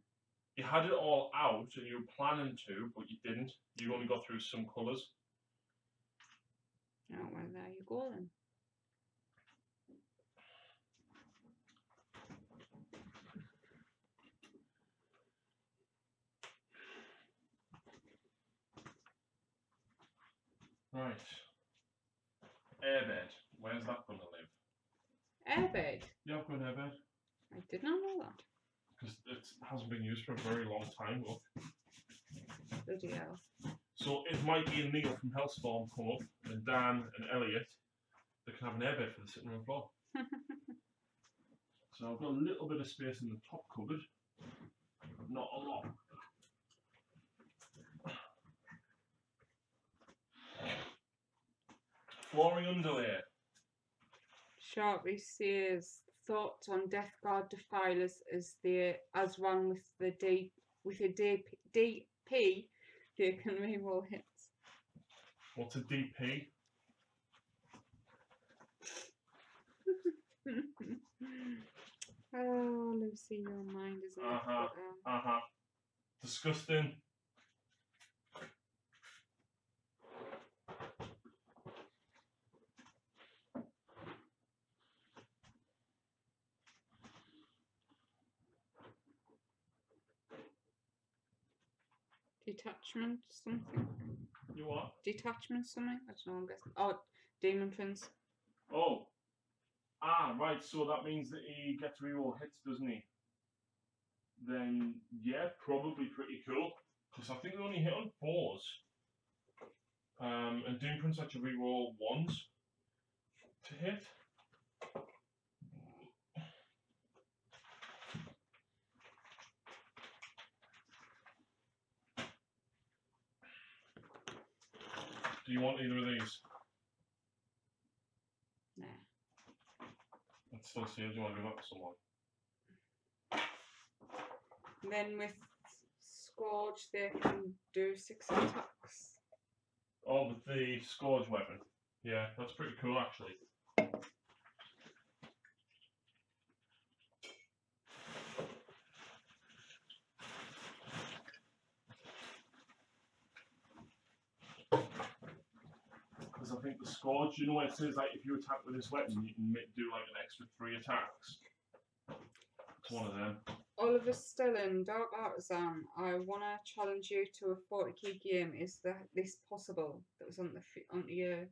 You had it all out and you were planning to, but you didn't. You only got through some colours. Oh, well, there you go then. Right. Airbed. Where's that going to live? Airbed? Yeah, I've got an airbed. I did not know that. Because it hasn't been used for a very long time, look. Bloody hell. So if Mikey and Neil from Hellstorm come up, and Dan and Elliot, they can have an airbed for the sitting room floor. So I've got a little bit of space in the top cupboard, but not a lot. Flooring underlay. Sharply says thoughts on Death Guard Defilers as one with the DP they can reroll hits. What's a DP? Oh, Lucy, your mind isn't it? Disgusting. Detachment something. You what? Detachment something? I don't know, I'm guessing. Oh, Demon Prince. Oh. Ah, right, so that means that he gets reroll hits, doesn't he? Then, yeah, probably pretty cool. Because I think they only hit on 4s. And Doom Prince had to reroll 1s to hit. Do you want either of these? Nah. Let's still see. Do you want to give up to someone? Then with Scourge, they can do 6 attacks. Oh, with the Scourge weapon. Yeah, that's pretty cool, actually. Because I think the Scourge, you know what it says, like, if you attack with this weapon, you can do, like, an extra 3 attacks. It's one of them. Oliver Stellan, Dark Artisan, I want to challenge you to a 40k game. Is this possible? That was on your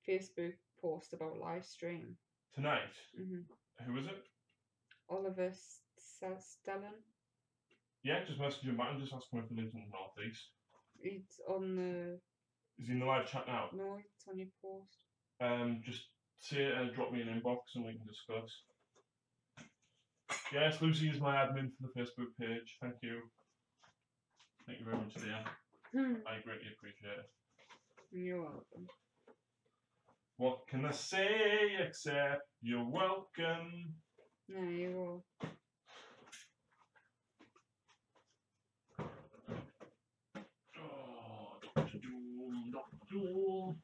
Facebook post about live stream. Tonight? Mm-hmm. Who is it? Oliver Stellan. Yeah, just message him back and just ask him if he lives in the northeast. It's on the... Is he in the live chat now? No, it's on your post. Just say drop me an inbox and we can discuss. Yes, Lucy is my admin for the Facebook page. Thank you. Thank you very much, dear. I greatly appreciate it. You're welcome. What can I say except you're welcome? No, you will. Oh, Dr. Doom, Dr. Doom.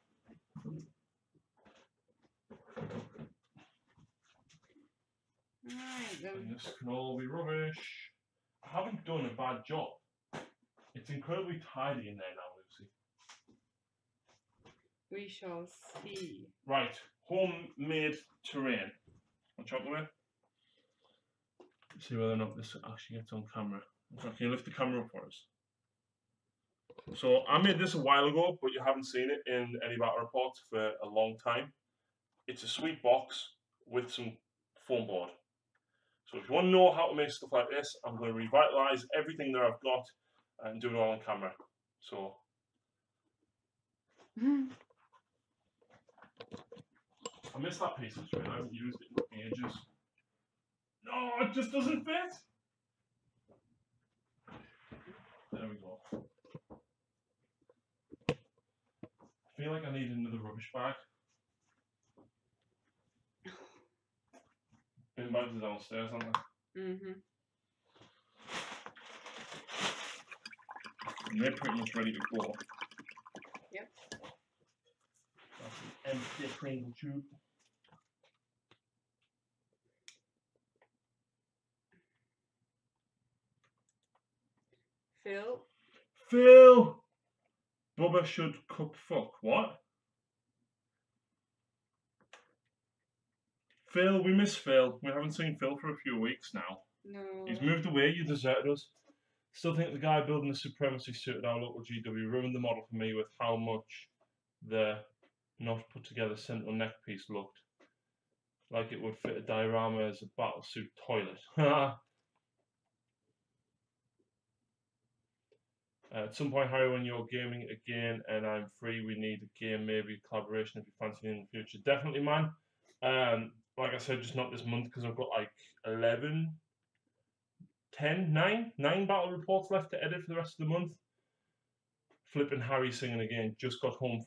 Right then. And this can all be rubbish. I haven't done a bad job. It's incredibly tidy in there now, Lucy. We shall see. Right, homemade terrain. On top of it. See whether or not this actually gets on camera. Can you lift the camera up for us? So I made this a while ago, but you haven't seen it in any battle reports for a long time. It's a sweet box with some foam board. So if you want to know how to make stuff like this, I'm going to revitalise everything that I've got and do it all on camera. So I missed that piece of string. I haven't used it in ages. No, it just doesn't fit. There we go. I feel like I need another rubbish bag. Bin bags are downstairs, aren't they? Mhm. And they're pretty much ready to go. Yep. That's an empty Pringle tube. Phil. Phil! Bubba should cup fuck. What? Phil, we miss Phil. We haven't seen Phil for a few weeks now. No. He's moved away, you deserted us. Still think the guy building the supremacy suit at our local GW ruined the model for me with how much the not put together central neck piece looked. Like it would fit a diorama as a battlesuit toilet. At some point, Harry, when you're gaming again and I'm free, we need a game, maybe collaboration if you fancy it in the future. Definitely, man. Like I said, just not this month because I've got like 11, 10, 9 battle reports left to edit for the rest of the month. Flipping Harry singing again. Just got home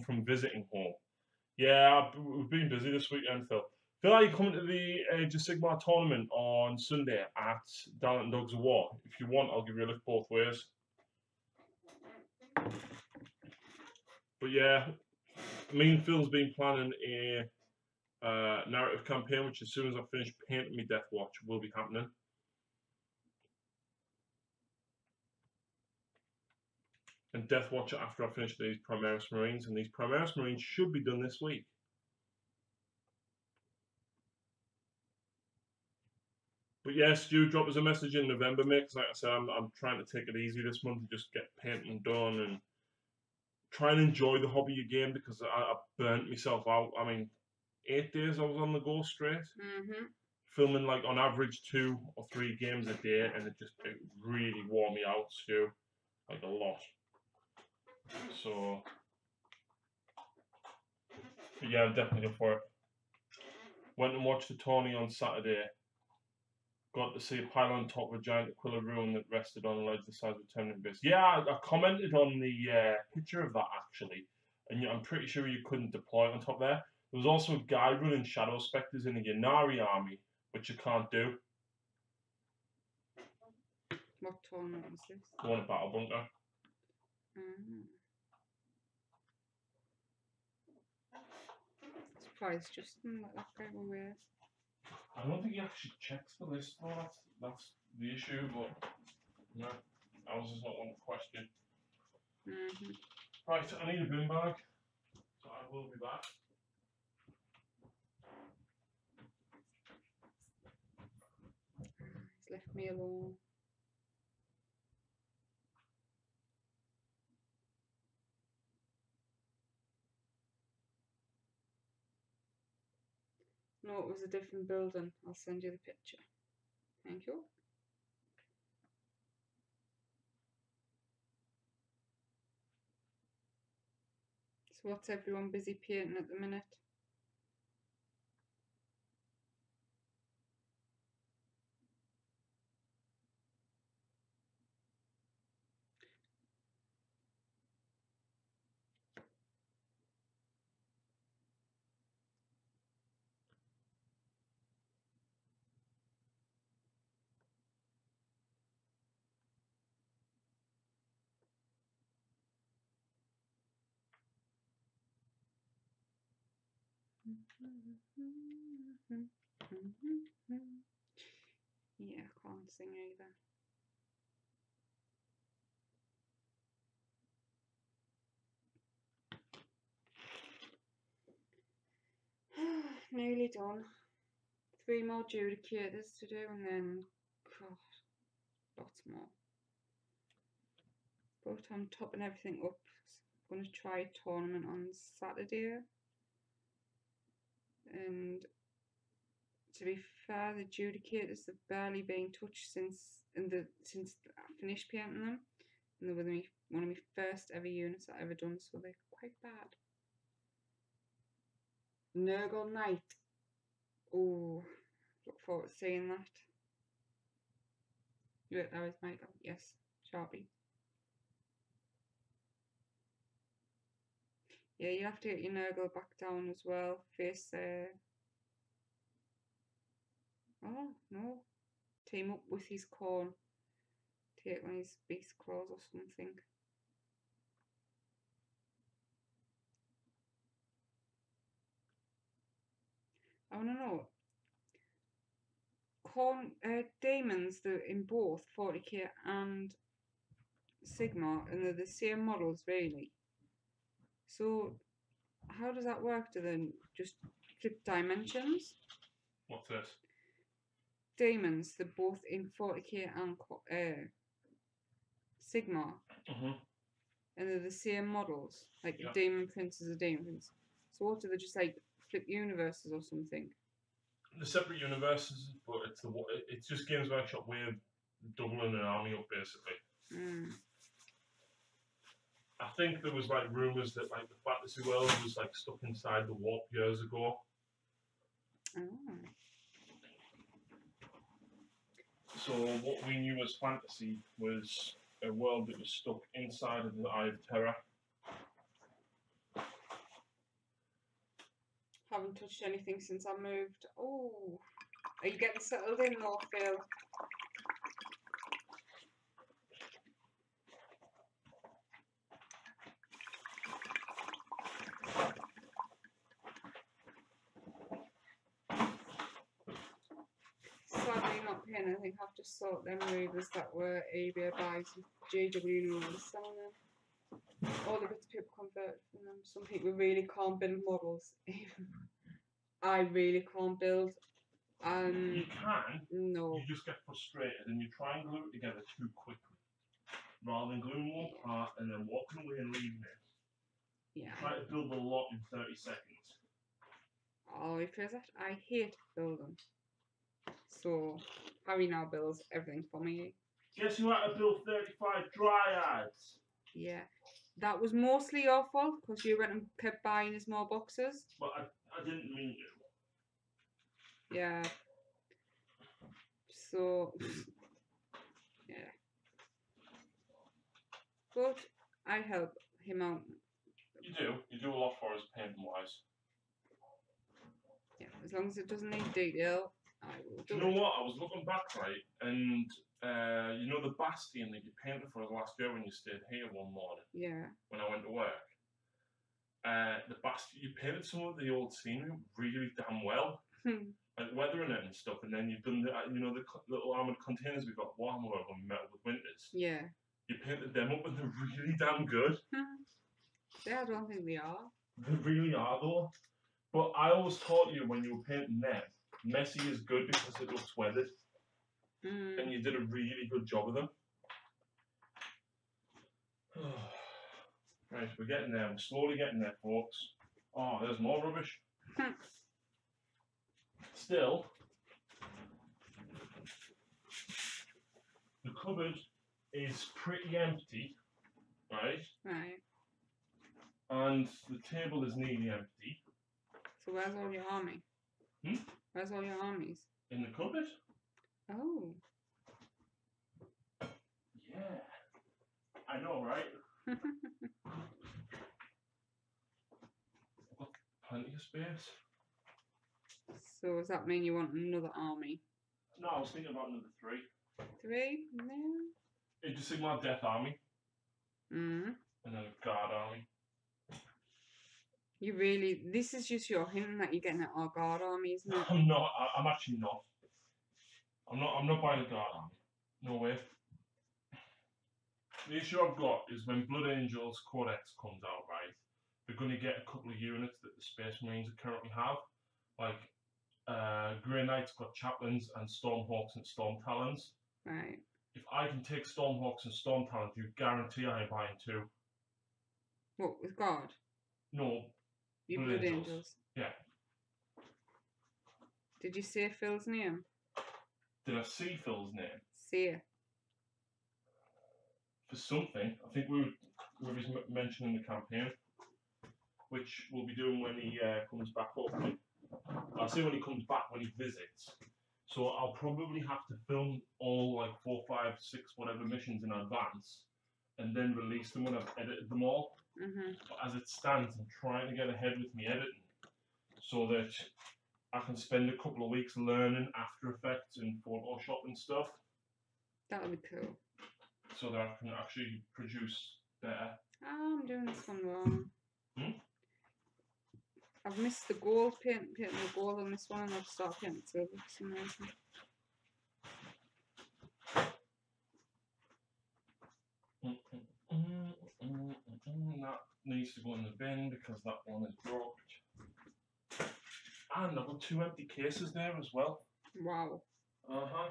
from visiting home. Yeah, we've been busy this weekend, Phil. Phil, are you coming to the Age of Sigmar tournament on Sunday at Darlington Dogs of War? If you want, I'll give you a lift both ways. But yeah, me and Phil's been planning a narrative campaign, which as soon as I finish painting my Death Watch will be happening. And Death Watch after I finish these Primaris Marines, and these Primaris Marines should be done this week. But yeah, Stu, drop us a message in November, mate. Cause like I said, I'm trying to take it easy this month and just get painting done and try and enjoy the hobby again because I burnt myself out. I mean, 8 days I was on the go straight, filming like on average 2 or 3 games a day, and it really wore me out, Stu, like a lot. So, but yeah, I'm definitely up for it. Went and watched the tourney on Saturday. Got to see a pile on top of a giant Aquila ruin that rested on a ledge the size of a tenement base. Yeah, I commented on the picture of that actually, and I'm pretty sure you couldn't deploy it on top there. There was also a guy running Shadow Spectres in the Yanari army, which you can't do. What tournament was this? The one at Battle Bunker. Surprised Justin let that go away. I don't think he actually checks the list though, that's the issue, but no, ours is not one to question. Right, I need a bin bag, so I will be back. He's left me alone. No, it was a different building. I'll send you the picture. Thank you. So what's everyone busy painting at the minute? Yeah, I can't sing either. Nearly done. 3 more judicators to do and then, God, lots more. But I'm topping everything up. I'm going to try a tournament on Saturday. And to be fair, the judicators have barely been touched since I finished painting them. And they were one of my first ever units I ever done, so they're quite bad. Nurgle Knight. Oh, look forward to seeing that. Yeah, that was Michael. Yes, Sharpie. Yeah, you have to get your Nurgle back down as well. Face Oh, no. Team up with his corn. Take on his beast claws or something. I want to know. Corn, Daemons, they're in both 40k and Sigma, and they're the same models, really. So, how does that work? Do they just flip dimensions? What's this? Daemons, they're both in 40k and Sigma, Mm-hmm. and they're the same models. Like Yeah. a Daemon Prince is a Daemon Prince. So what, do they just like flip universes or something? The separate universes, but it's just Games Workshop way of doubling an army up, basically. I think there was like rumours that like the fantasy world was like stuck inside the warp years ago. Oh. So what we knew as fantasy was a world that was stuck inside of the Eye of Terror. Haven't touched anything since I moved. Oh, are you getting settled in though, Phil? Sadly not paying anything. Have to sort them movers that were eBay buys and JW knows selling them. All the bits people convert from them. Some people really can't build models. I really can't build. You can. No. You just get frustrated and you try and glue it together too quickly, rather than gluing one part and then walking away and leaving it. Yeah. Try to build a lot in 30 seconds. Oh, if there's that, I hate building. So Harry now builds everything for me. Guess who had to build 35 dryads? Yeah. That was mostly your fault because you went and kept buying us more boxes. But I didn't mean to. Yeah. So, yeah. But I help him out. You do. You do a lot for us painting wise. Yeah, as long as it doesn't need detail, I will do You know what? I was looking back, right, and you know the bastion that you painted for us last year when you stayed here one morning? Yeah. When I went to work. The bastion, you painted some of the old scenery really damn well. Like weathering it and stuff, and then you've done the, you know, the little armoured containers we got warm over when we met with Winters. Yeah. You painted them up and they're really damn good. Yeah, I don't think they are. They really are though. But I always taught you when you were painting them, messy is good because it looks weathered. And you did a really good job of them. Right, we're getting there. We're slowly getting there, folks. Oh, there's more rubbish. Still, the cupboard is pretty empty, right? Right. And the table is nearly empty. So where's all your army? Where's all your armies? In the cupboard? Oh. Yeah. I know, right? I've got plenty of space. So does that mean you want another army? No, I was thinking about another 3. 3? No. Age of Sigmar Death Army. And then a Guard Army. You really, this is just your hinting that you're getting our guard army, isn't it? I'm not. I'm actually not. I'm not buying a Guard Army. No way. The issue I've got is when Blood Angels Codex comes out, right? They're going to get a couple of units that the Space Marines currently have, like Grey Knight's got Chaplains and Stormhawks and Storm Talons. Right. If I can take Stormhawks and Storm Talons, you guarantee I am buying 2. What, with God? No. You Blood Angels? Yeah. Did you say Phil's name? Did I see Phil's name? See it. For something. I think we were mentioning the campaign, which we'll be doing when he comes back, hopefully. I'll say when he comes back, when he visits. So I'll probably have to film all like 4, 5, 6, whatever missions in advance, and then release them when I've edited them all. But as it stands, I'm trying to get ahead with me editing, so that I can spend a couple of weeks learning After Effects and Photoshop and stuff, That'll be cool. so that I can actually produce better. Oh, I'm doing this one wrong. Hmm? I've missed the gold, painting the gold on this one, and I've started painting silver for some reason. That needs to go in the bin because that one is broke. And I've got 2 empty cases there as well. Wow. Uh-huh.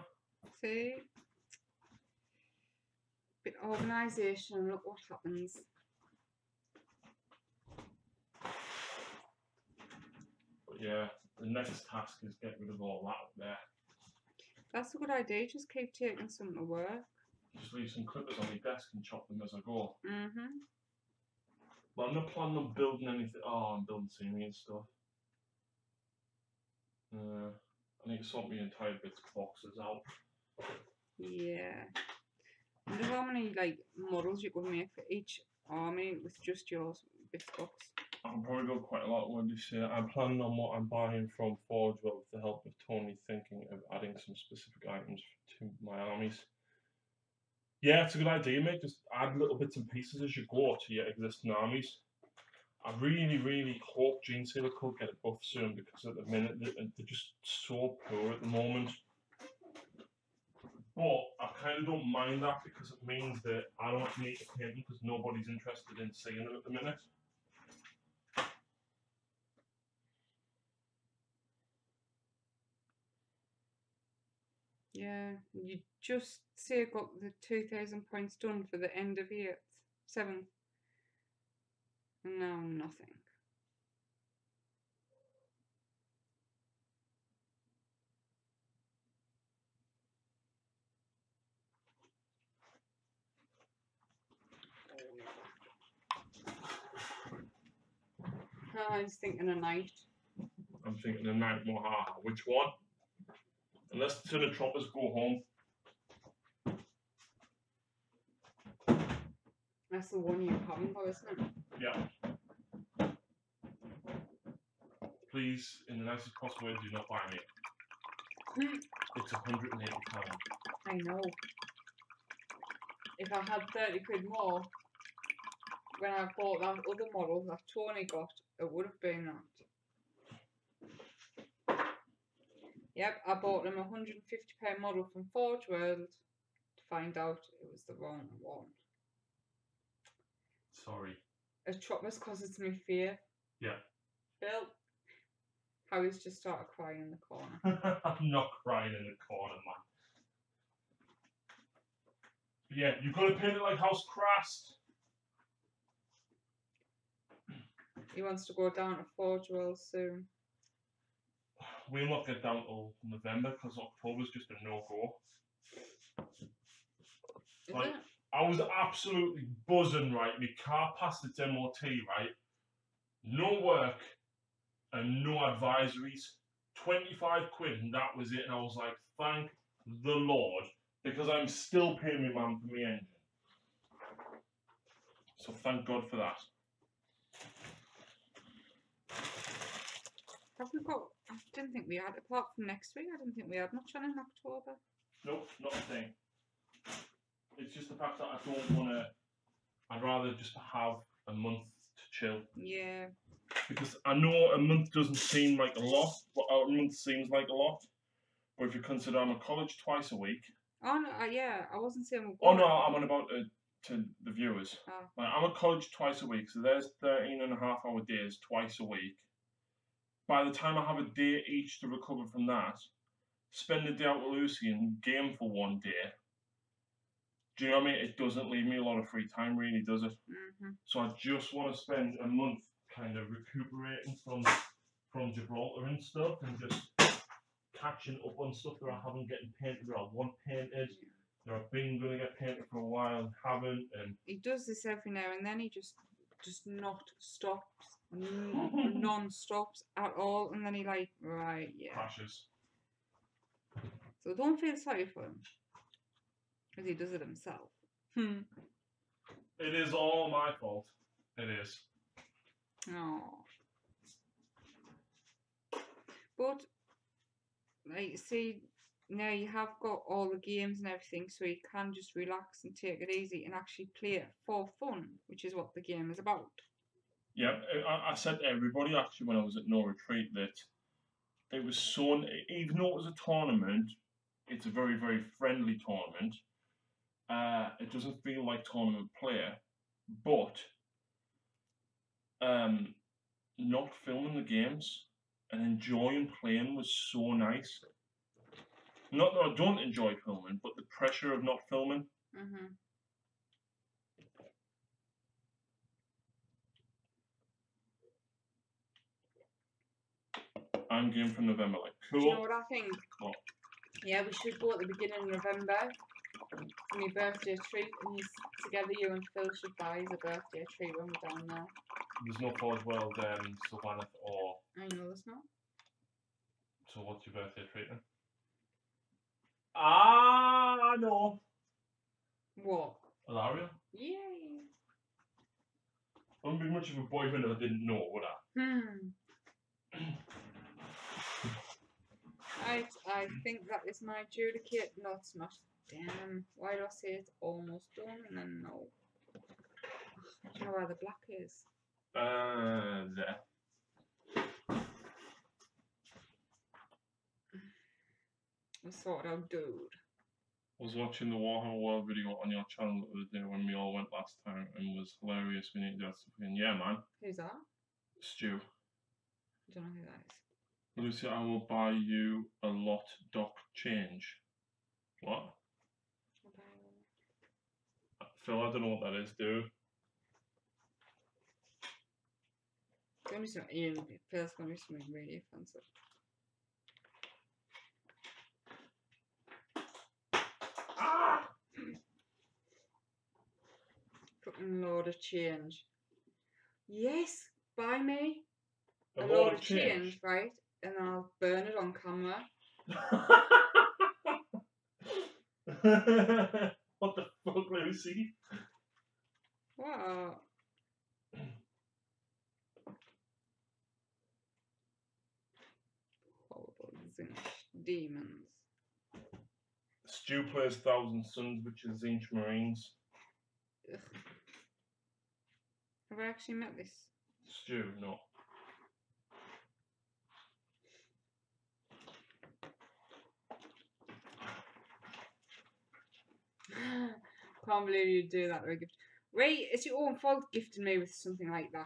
See? Bit of organisation, and look what happens. But yeah, the next task is get rid of all that up there. That's a good idea, just keep taking some to work. Just leave some clippers on my desk and chop them as I go. Mm-hmm. But I'm not planning on building anything. Oh, I'm building scenery and stuff. I need to sort my entire bits boxes out. Yeah. I wonder how many like models you could make for each army with just your bits box. I'll probably go quite a lot when you say I'm planning on what I'm buying from Forge with the help of Tony, thinking of adding some specific items to my armies. Yeah, it's a good idea, mate. Just add little bits and pieces as you go to your existing armies. I really, really hope Gene Sailor could get a buff soon, because at the minute they're just so poor at the moment. But I kind of don't mind that, because it means that I don't need to paint them because nobody's interested in seeing them at the minute. Yeah, you just say got the 2,000 points done for the end of 7th. And now nothing. I was thinking a night. I'm thinking a night more. Which one? Unless the Troppers go home. That's the one you haven't got, isn't it? Yeah. Please, in the nicest possible way, do not buy me. It's £180. I know. If I had 30 quid more when I bought that other model that Tony got, it would have been that. Yep, I bought him a £150 model from Forge World to find out it was the wrong one. Sorry. A Troppers causes me fear. Yeah. Phil. Harry's just started crying in the corner. I'm not crying in the corner, man. But yeah, you've got to paint it like House Crest. He wants to go down to Forge World soon. We'll not get down till November because October's just a no-go. Is like, it? I was absolutely buzzing, right? My car passed its MOT, right? No work and no advisories. 25 quid and that was it. And I was like, thank the Lord, because I'm still paying my man for my engine. So thank God for that. Have we got? I didn't think we had, apart from next week, I didn't think we had much on in October. Nope, not a thing. It's just the fact that I don't want to. I'd rather just have a month to chill. Yeah. Because I know a month doesn't seem like a lot, but a month seems like a lot. But if you consider I'm at college twice a week. Oh no, yeah, I wasn't saying. Oh no, I'm on about to the viewers. Oh. Like, I'm at college twice a week, so there's 13.5-hour days twice a week. By the time I have a day each to recover from that, spend a day out with Lucy and game for one day. Do you know what I mean? It doesn't leave me a lot of free time, really, does it? Mm-hmm. So I just want to spend a month kind of recuperating from Gibraltar and stuff, and just catching up on stuff that I haven't getting painted, that I want painted, that I've been going to get painted for a while and haven't. And he does this every now and then. He just not stops, non-stops at all, and then he like, right, yeah. Crashes. So don't feel sorry for him, because he does it himself. It is all my fault. It is. Oh. But like, see, now you have got all the games and everything, so you can just relax and take it easy and actually play it for fun, which is what the game is about. Yeah, I said to everybody actually when I was at No Retreat that it was so, even though it was a tournament, it's a very, very friendly tournament. It doesn't feel like tournament play, but not filming the games and enjoying playing was so nice. Not that I don't enjoy filming, but the pressure of not filming. Mhm. I'm game for November. Like, cool. Do you know what I think? What? Yeah, we should go at the beginning of November for my birthday treat, and together you and Phil should buy us a birthday treat when we're down there. There's no Forge World, Savannah, or. I know there's not. So, what's your birthday treat then? Ah, no. What? Alaria? Yay! I wouldn't be much of a boyfriend if I didn't know, would I? I think that is my adjudicate. No, it's not. Damn. Why do I say it's almost done and then no? I don't know where the black is. There. I sorted out, dude. I was watching the Warhammer World video on your channel the other day when we all went last time and was hilarious. We need to do stuff again. Yeah, man. Who's that? Stu. I don't know who that is. Lucy, I will buy you a lot doc change. What? Phil, I don't know what that is, dude. It's gonna be something. Ian, Phil's gonna be something really offensive. Ah! Fucking load of change. Yes, buy me A load lot of change, right? And I'll burn it on camera. What the fuck, Lucy? What? Horrible Zinch demons. Stu plays Thousand Suns, which is Zinch Marines. Ugh. Have I actually met this? Stu, no. Can't believe you'd do that to a gift. Ray, it's your own fault gifting me with something like that.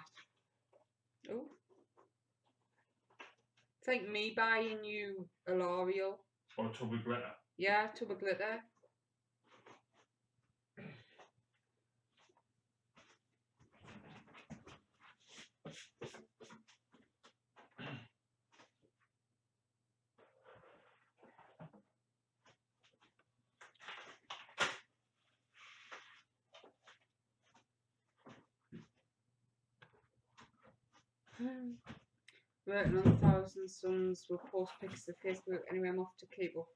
Oh. It's like me buying you a L'Oreal. Or a tub of glitter. Yeah, tub of glitter. Working on 1,000 Suns, we'll post pictures to Facebook. Anyway, I'm off to keep up.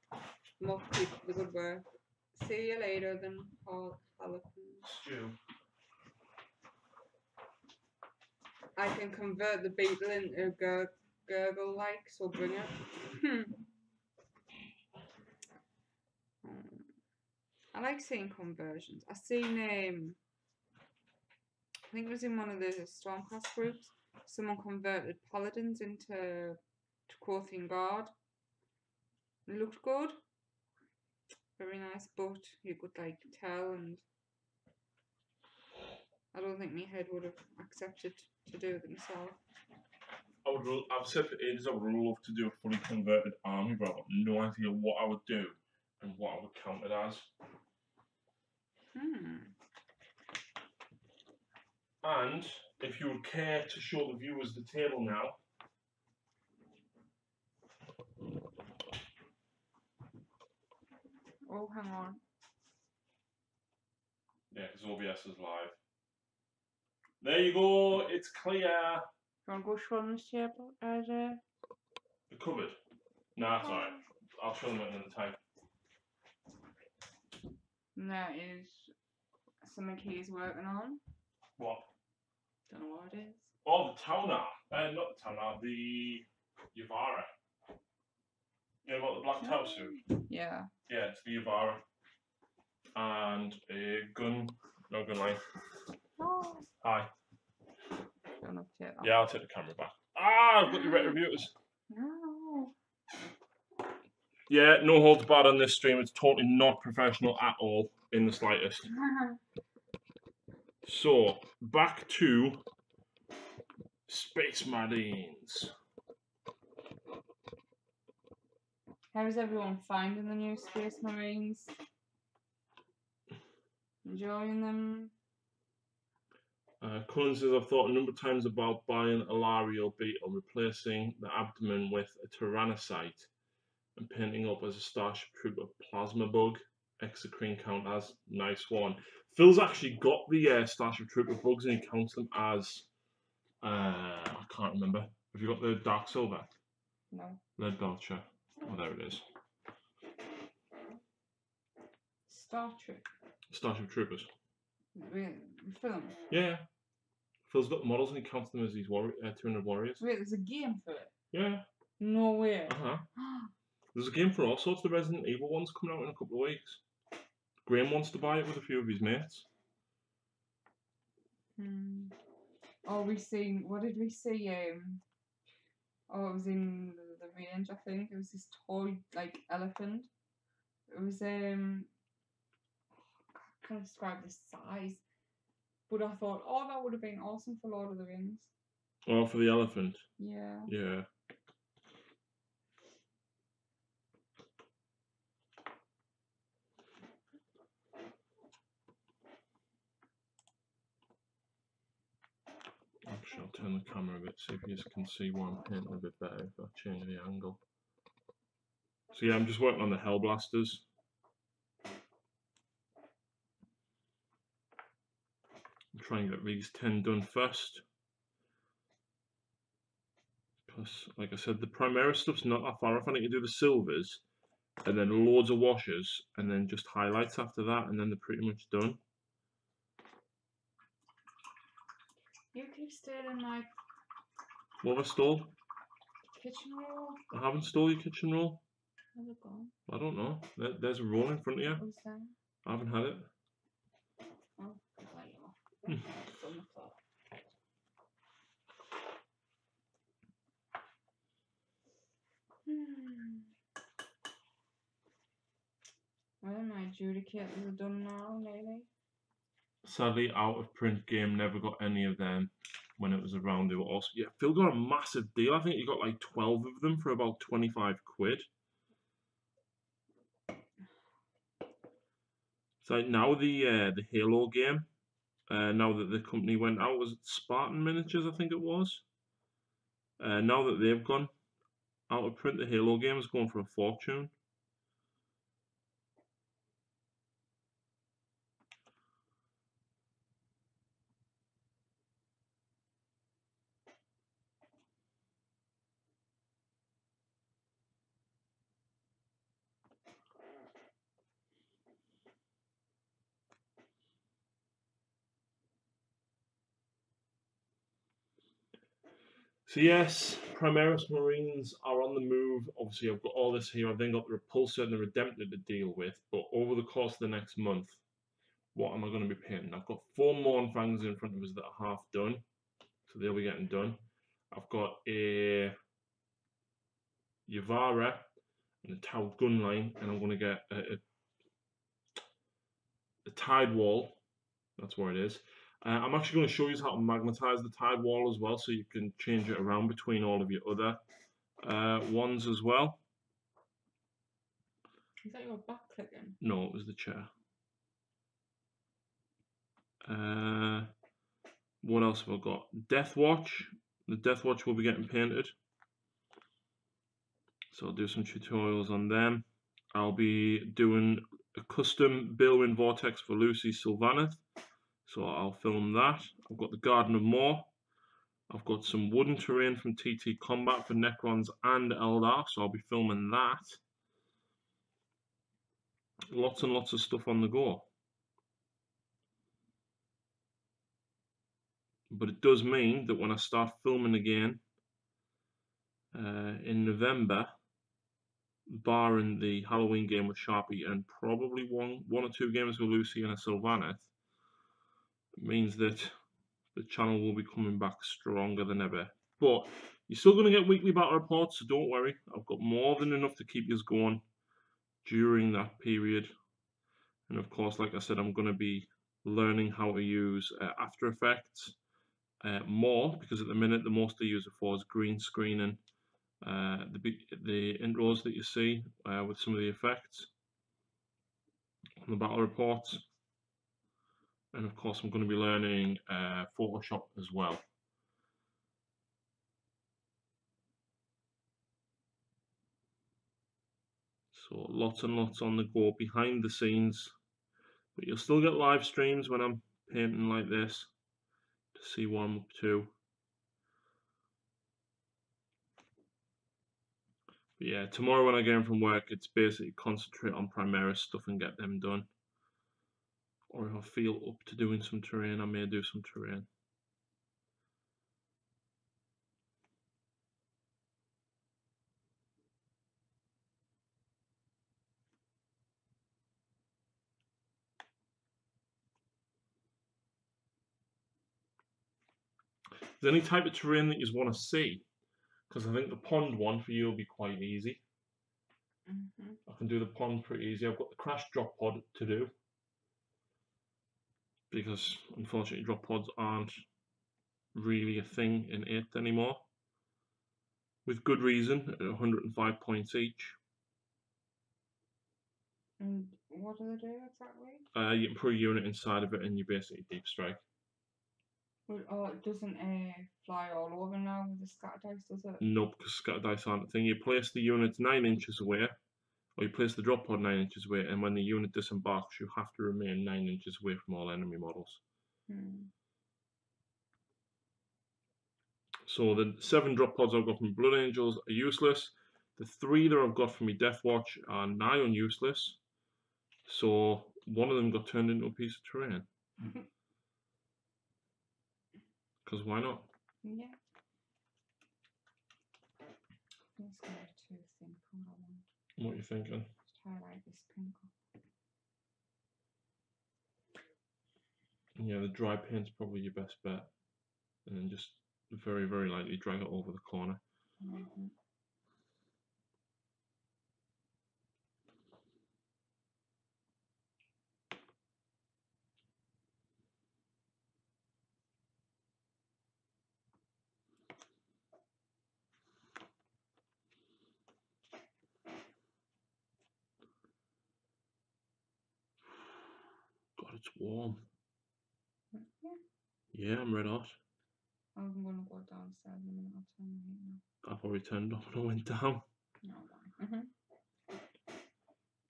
I'm off to keep up the good work. See you later then, Harlequin. Stu. I can convert the beetle into a gurgle like, so bring it. I like seeing conversions. I seen I think it was in one of the Stormcast groups. Someone converted paladins into Quothian Guard. It looked good. Very nice, but you could like tell, and I don't think my head would have accepted to do it myself. I've said for ages I would love to do a fully converted army, but I've got no idea what I would do and what I would count it as. And if you would care to show the viewers the table now. Oh, hang on. Yeah, because OBS is live. There you go, it's clear. You want to go show them this table? The cupboard. Nah, it's alright. I'll show them at another time. And that is something he's working on. What? Don't know what it is. Oh, the Taunar. Not the Taunar, the Yavara. Yeah, about the black tau suit. Yeah. Yeah, it's the Yavara. And a gun. No gun line. Oh. Hi. Don't have to take that. Yeah, I'll take the camera back. Ah, I've got your reviews. No. Yeah, no holds barred on this stream. It's totally not professional at all, in the slightest. So, back to Space Marines. How's everyone finding the new Space Marines? Enjoying them? Cullen says, I've thought a number of times about buying a Lariel Beetle, replacing the abdomen with a Tyrannocyte, and painting up as a Starship Trooper Plasma Bug. Exocrine count as. Nice one. Phil's actually got the Starship Trooper bugs and he counts them as. I can't remember. Have you got the Dark Silver? No. Lead Belcher. Oh, there it is. Star Trek. Starship Troopers. Really? Film? Yeah. Phil's got the models and he counts them as these 200 warriors. Wait, there's a game for it? Yeah. No way. Uh-huh. There's a game for all sorts of Resident Evil ones coming out in a couple of weeks. Graham wants to buy it with a few of his mates. Oh, we seen. What did we see? Oh, it was in the range. I think it was this toy like elephant. It was I can't describe the size, but I thought, oh, that would have been awesome for Lord of the Rings. Oh, for the elephant. Yeah. Yeah. Actually, I'll turn the camera a bit, see if you can see where I'm painting a bit better if I change the angle. So yeah, I'm just working on the Hellblasters. I'm trying to get these 10 done first. Plus, like I said, the Primera stuff's not that far off. I need to do the silvers, and then loads of washes, and then just highlights after that, and then they're pretty much done. You keep stealing my What have I stole? kitchen roll. I haven't stole your kitchen roll. Where's it gone? I don't know. There's a roll in front of you. What was that? I haven't had it. Oh, there you are. It's on the floor. Well, my adjudicators are done now, maybe. Sadly, out of print game never got any of them when it was around. They were also, yeah, Phil got a massive deal. I think he got like 12 of them for about 25 quid. It's like now the Halo game, now that the company went out, was it Spartan Miniatures, I think it was. Now that they've gone out of print, the Halo game is going for a fortune. So yes, Primaris Marines are on the move. Obviously, I've got all this here. I've then got the Repulsor and the Redemptor to deal with. But over the course of the next month, what am I going to be painting? I've got 4 Mournfangs in front of us that are half done. So they'll be getting done. I've got a Yavara and a Tau gun line. And I'm going to get a Tide Wall. That's where it is. I'm actually going to show you how to magnetize the Tide Wall as well, so you can change it around between all of your other ones as well. Is that your back clicking? No, it was the chair. What else have I got? Death Watch. The Death Watch will be getting painted. So I'll do some tutorials on them. I'll be doing a custom Billwind Vortex for Lucy Sylvaneth. So I'll film that. I've got the Garden of Moor. I've got some wooden terrain from TT Combat for Necrons and Eldar, so I'll be filming that. Lots and lots of stuff on the go. But it does mean that when I start filming again in November, barring the Halloween game with Sharpie and probably one or two games with Lucy and a Sylvaneth, it means that the channel will be coming back stronger than ever. But you're still going to get weekly battle reports, so don't worry. I've got more than enough to keep you going during that period. And of course, like I said, I'm going to be learning how to use After Effects more, because at the minute the most I use it for is green screening the intros that you see with some of the effects on the battle reports. And of course, I'm going to be learning Photoshop as well. So lots and lots on the go behind the scenes, but you'll still get live streams when I'm painting like this to see what I'm up to. But yeah, tomorrow when I get in from work, it's basically concentrate on Primaris stuff and get them done. Or if I feel up to doing some terrain, I may do some terrain. Is there any type of terrain that you want to see? Because I think the pond one for you will be quite easy. I can do the pond pretty easy. I've got the crash drop pod to do, because unfortunately drop pods aren't really a thing in 8th anymore. With good reason, at 105 points each. And what do they do exactly? You can put a unit inside of it and you basically deep strike. Well, oh, it doesn't fly all over now with the scatter dice, does it? Nope, because scatter dice aren't a thing. You place the unit 9 inches away, or you place the drop pod 9 inches away, and when the unit disembarks, you have to remain 9 inches away from all enemy models. So the 7 drop pods I've got from Blood Angels are useless. The 3 that I've got from my Death Watch are nigh on useless. So one of them got turned into a piece of terrain. Because why not? Yeah. Let's go to think what I want. What are you thinking? Just highlight this pink up. Yeah, the dry paint's probably your best bet. And then just very, very lightly drag it over the corner. God, it's warm. Yeah, I'm red hot. I'm going to go downstairs in a minute. I'll turn the heat now. I probably turned up when I went down. No, why?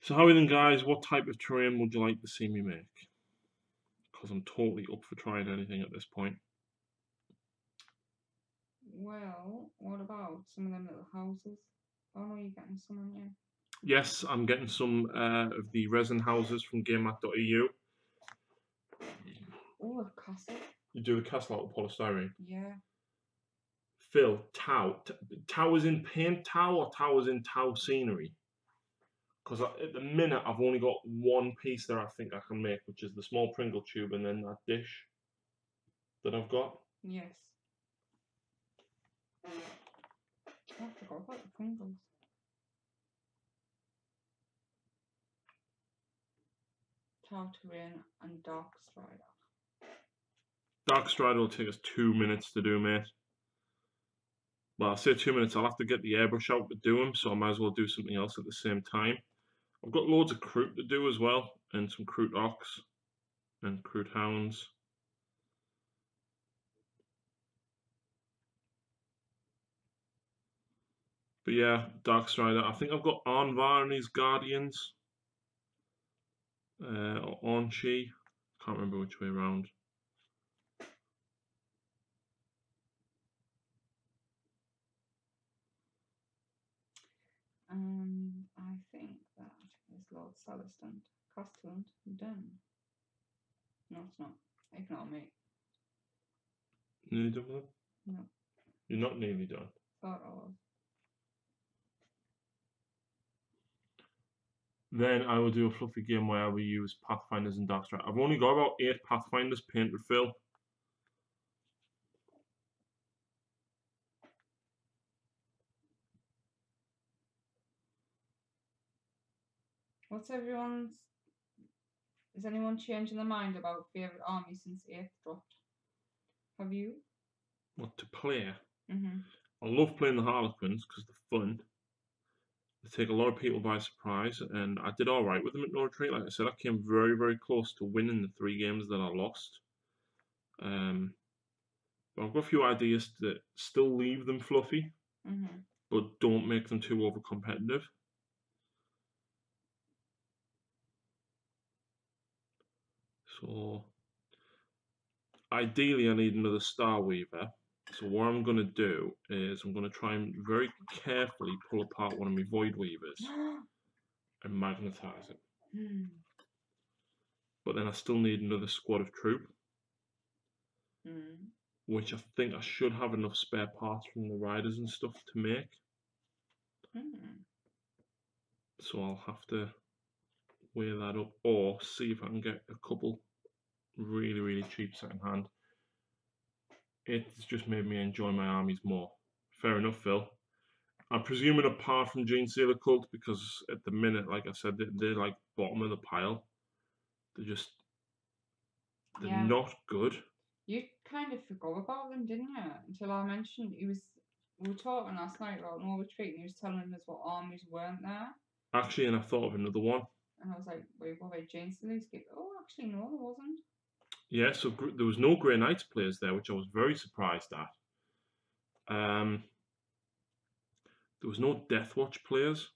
So how are you then, guys? What type of terrain would you like to see me make? Because I'm totally up for trying anything at this point. Well, what about some of them little houses? Oh no, you're getting some, aren't you? Yes, I'm getting some of the resin houses from GameMat.eu. Oh, a castle. You do the castle out of polystyrene? Yeah. Phil, towers in paint towel or towers in towel scenery? Because at the minute I've only got one piece there I think I can make, which is the small Pringle tube and then that dish that I've got. Yes. I forgot about the Pringles. Tower terrain and Dark Strider. Dark Strider will take us 2 minutes to do, mate. Well, I say 2 minutes, I'll have to get the airbrush out to do them, so I might as well do something else at the same time. I've got loads of Kroot to do as well, and some Kroot Ox and Kroot Hounds. But yeah, Dark Strider. I think I've got Arnvar and his Guardians. Or Ornshi. Can't remember which way around. And I think that is Lord Celestant. Castellan done. No, it's not. Ignore me. Nearly done with them? No. You're not nearly done. Thought I was. Then I will do a fluffy game where we use Pathfinders and Dark Strike. I've only got about 8 Pathfinders painted, Phil. What's everyone's? Is anyone changing their mind about favourite army since 8th dropped? Have you? What to play? Mhm. I love playing the Harlequins because they're fun. They take a lot of people by surprise, and I did all right with them at no retreat. Like I said, I came very, very close to winning the 3 games that I lost. But I've got a few ideas to still leave them fluffy, but don't make them too over competitive. So ideally, I need another Star Weaver. So what I'm going to do is I'm going to try and very carefully pull apart one of my Void Weavers and magnetize it. But then I still need another squad of troop, which I think I should have enough spare parts from the riders and stuff to make. So I'll have to weigh that up or see if I can get a couple really, really cheap second hand. It's just made me enjoy my armies more. Fair enough, Phil. I'm presuming apart from Gene Sealer Cult, because at the minute, like I said, they're like bottom of the pile. They're not good. You kind of forgot about them, didn't you? Until I mentioned we were talking last night about no retreat, and he was telling us what armies weren't there. Actually, and I thought of another one. And I was like, wait, what about Jane Sealer's? Oh, actually, no, there wasn't. Yeah, so there was no Grey Knights players there, which I was very surprised at. There was no Deathwatch players,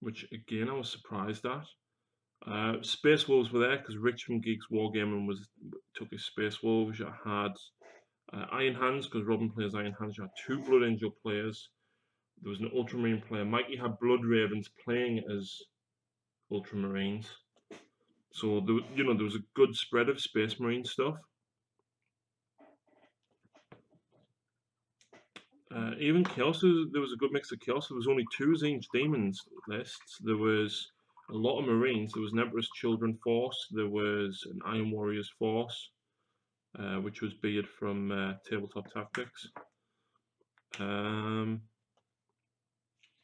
which again I was surprised at. Space Wolves were there because Rich from Geeks Wargaming took his Space Wolves. I had Iron Hands because Robin plays Iron Hands. You had 2 Blood Angel players. There was an Ultramarine player. Mikey had Blood Ravens playing as Ultramarines. So there was a good spread of Space Marine stuff. Even Chaos, there was a good mix of Chaos. There was only 2 Zinj Demons lists. There was a lot of Marines. There was an Emperor's Children force. There was an Iron Warriors force, which was Beard from Tabletop Tactics.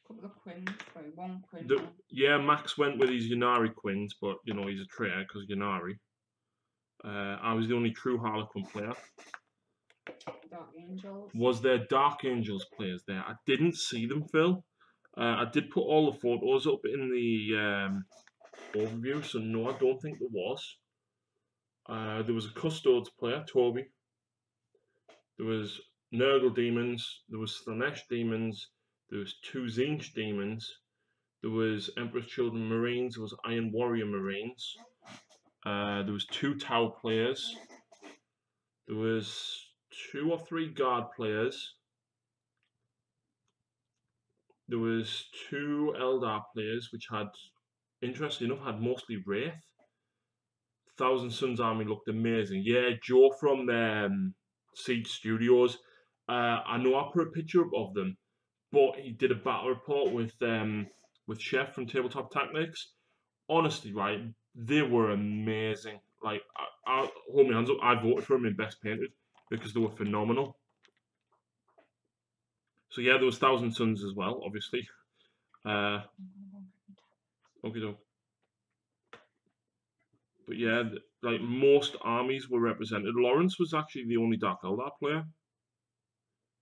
Couple of Quins, sorry, 1 Quinn. Yeah, Max went with his Ynnari Quins, but he's a traitor because Ynnari. I was the only true Harlequin player. Dark Angels. Was there Dark Angels players there? I didn't see them, Phil. I did put all the photos up in the overview, so no, I don't think there was. There was a Custodes player, Toby. There was Nurgle Demons. There was Slanesh Demons. There was 2 Zinj Demons. There was Emperor's Children Marines. There was Iron Warrior Marines. There was 2 Tau players. There was 2 or 3 Guard players. There was 2 Eldar players, which had, interestingly enough, had mostly Wraith. Thousand Suns army looked amazing. Yeah, Joe from Siege Studios. I know I put a picture up of them, but he did a battle report with Chef from Tabletop Tactics. Honestly, right, they were amazing. Like, I hold my hands up. I voted for them in Best Painted because they were phenomenal. So yeah, there was Thousand Suns as well, obviously. Okay, doke. But yeah, like most armies were represented. Lawrence was actually the only Dark Eldar player,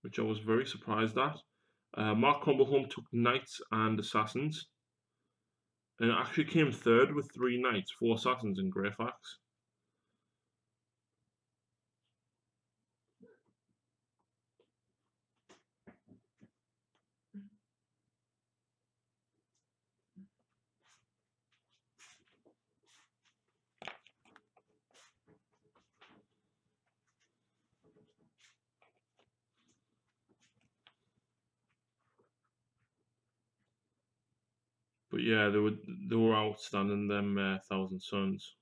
which I was very surprised at. Mark Crumbleholm took Knights and Assassins, and actually came third with 3 Knights, 4 Assassins, and Greyfax. But yeah, they were outstanding, them Thousand Suns.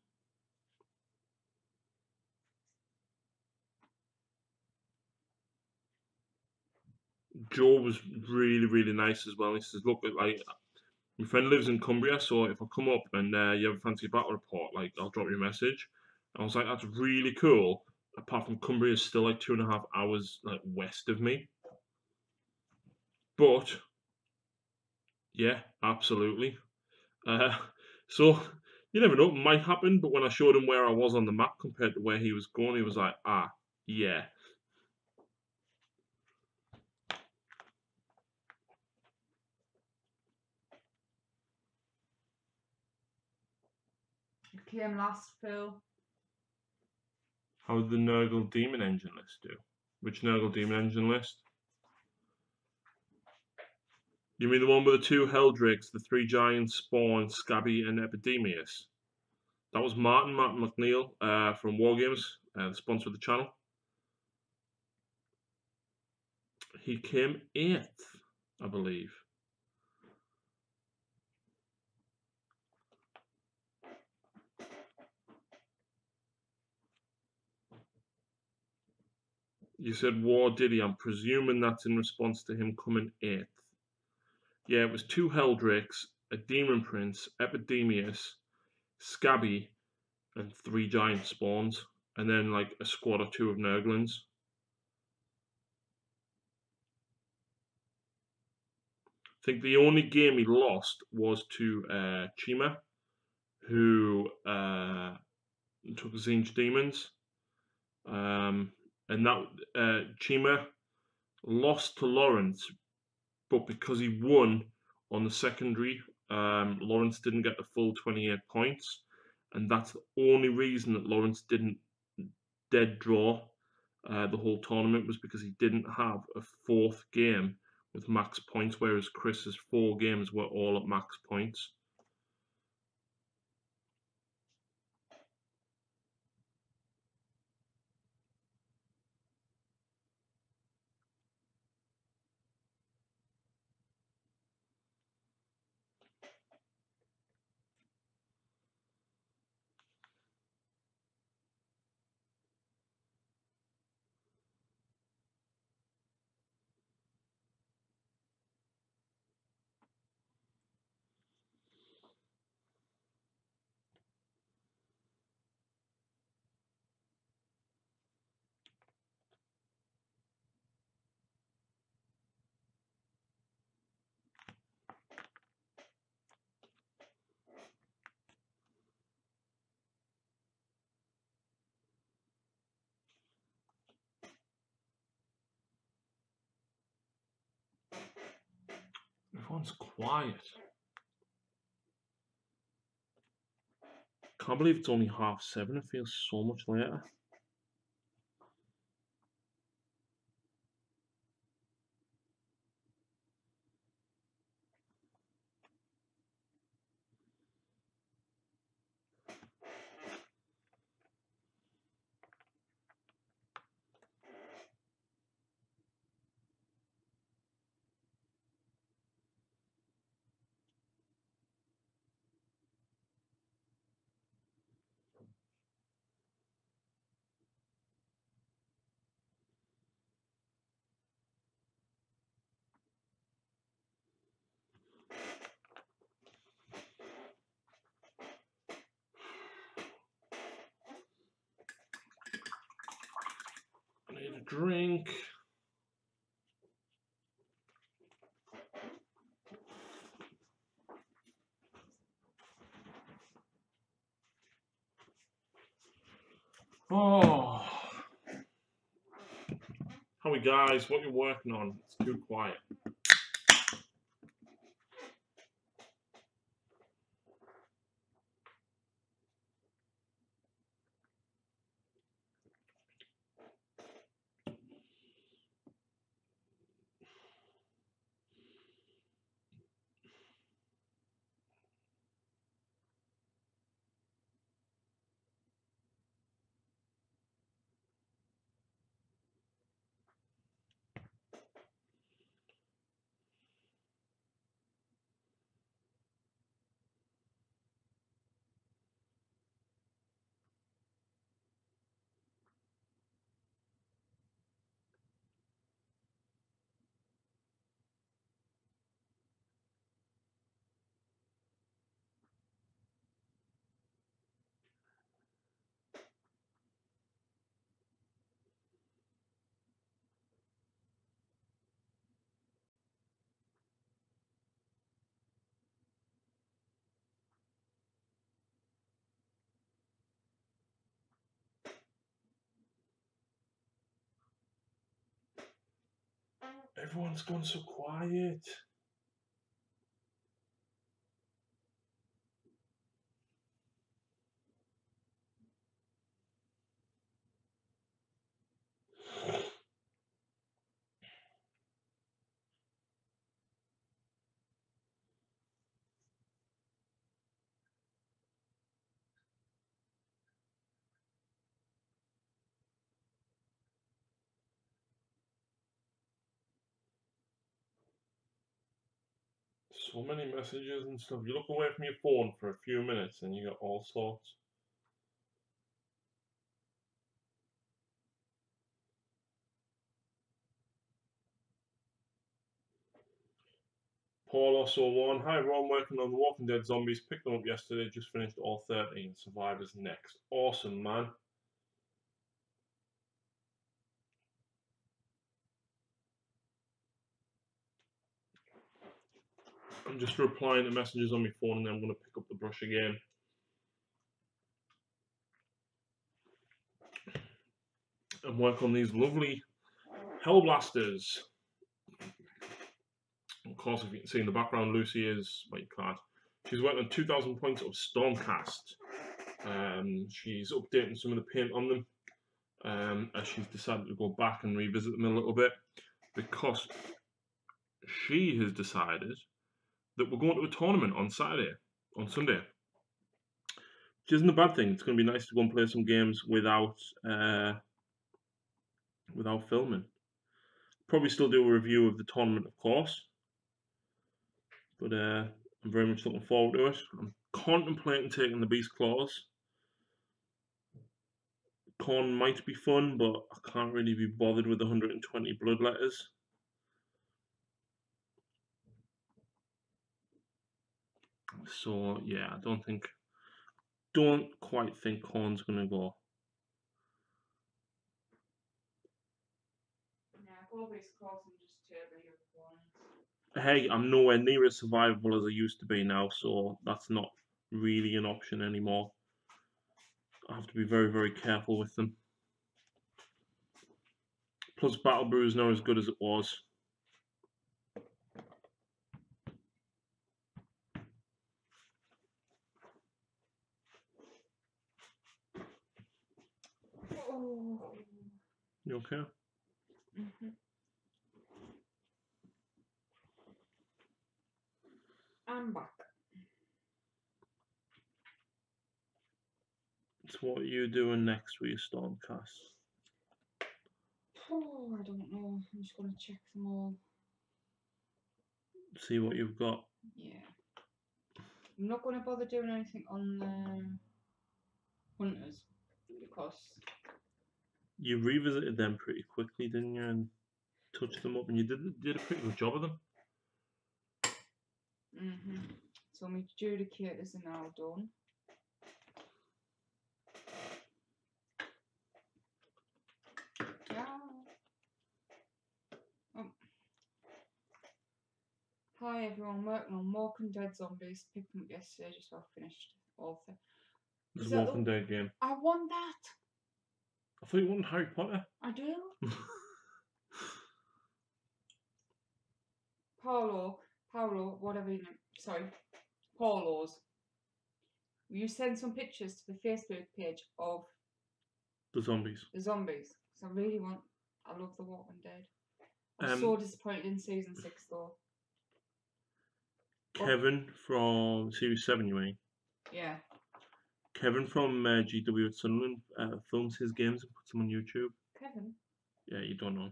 Joe was really, really nice as well. He says, look, like, My friend lives in Cumbria, so if I come up and you have a fancy battle report, like I'll drop you a message. I was like, that's really cool. Apart from Cumbria is still like 2.5 hours like west of me. But yeah, absolutely. So you never know, it might happen. But when I showed him where I was on the map compared to where he was going, he was like, ah, yeah. It came last, Phil. How did the Nurgle Demon Engine list do? Which Nurgle Demon Engine list? You mean the one with the 2 Helldrakes, the 3 Giants, Spawn, Scabby, and Epidemius? That was Martin McNeil from Wargames, the sponsor of the channel. He came 8th, I believe. You said War Diddy. I'm presuming that's in response to him coming 8th. Yeah, it was 2 Helldrakes, a Demon Prince, Epidemius, Scabby, and 3 Giant Spawns. And then like a squad or 2 of Nurglings. I think the only game he lost was to Chima, who took Zinj Demons. And that Chima lost to Lawrence, but because he won on the secondary, Lawrence didn't get the full 28 points, and that's the only reason that Lawrence didn't dead draw the whole tournament, was because he didn't have a 4th game with max points, whereas Chris's 4 games were all at max points. Everyone's quiet. Can't believe it's only 7:30. It feels so much later. I need a drink. Oh. How are we, guys? What you working on? It's too quiet. Everyone's gone so quiet. So many messages and stuff. You look away from your phone for a few minutes and you got all sorts. Paul also won. Hi, everyone. Working on The Walking Dead Zombies. Picked them up yesterday. Just finished all 13. Survivors next. Awesome, man. I'm just replying to messages on my phone and then I'm going to pick up the brush again. And work on these lovely Hellblasters. Of course, if you can see in the background, Lucy is, well, you can't. She's working on 2,000 points of Stormcast. She's updating some of the paint on them as she's decided to go back and revisit them a little bit because she has decided that we're going to a tournament on Sunday, which isn't a bad thing. It's going to be nice to go and play some games without filming. Probably still do a review of the tournament, of course, but I'm very much looking forward to it. I'm contemplating taking the Beast Claws. Con might be fun, but I can't really be bothered with 120 bloodletters. So yeah, I don't quite think Corn's gonna go. Hey, I'm nowhere near as survivable as I used to be now, so that's not really an option anymore. I have to be very, very careful with them. Plus, Battle Brew is not as good as it was. Oh. You okay? Mm-hmm. I'm back. So what are you doing next with your Stormcast? Oh, I don't know. I'm just going to check them all. See what you've got. Yeah. I'm not going to bother doing anything on the hunters because you revisited them pretty quickly, didn't you? And touched them up, and you did a pretty good job of them. So my adjudicators are now done. Yeah. Hi everyone, working on Walking Dead Zombies. Picked them up yesterday, just about finished all of This Walking Dead game. I want that. I thought you wanted Harry Potter. I do. Paolo, whatever your name. Sorry, Paulo's. Will you send some pictures to the Facebook page of the zombies? The zombies. Because I love The Walking Dead. I'm so disappointed in season 6 though. Kevin from Series 7, you mean? Yeah. Kevin from GW at Sunderland films his games and puts them on YouTube. Kevin? Yeah, you don't know.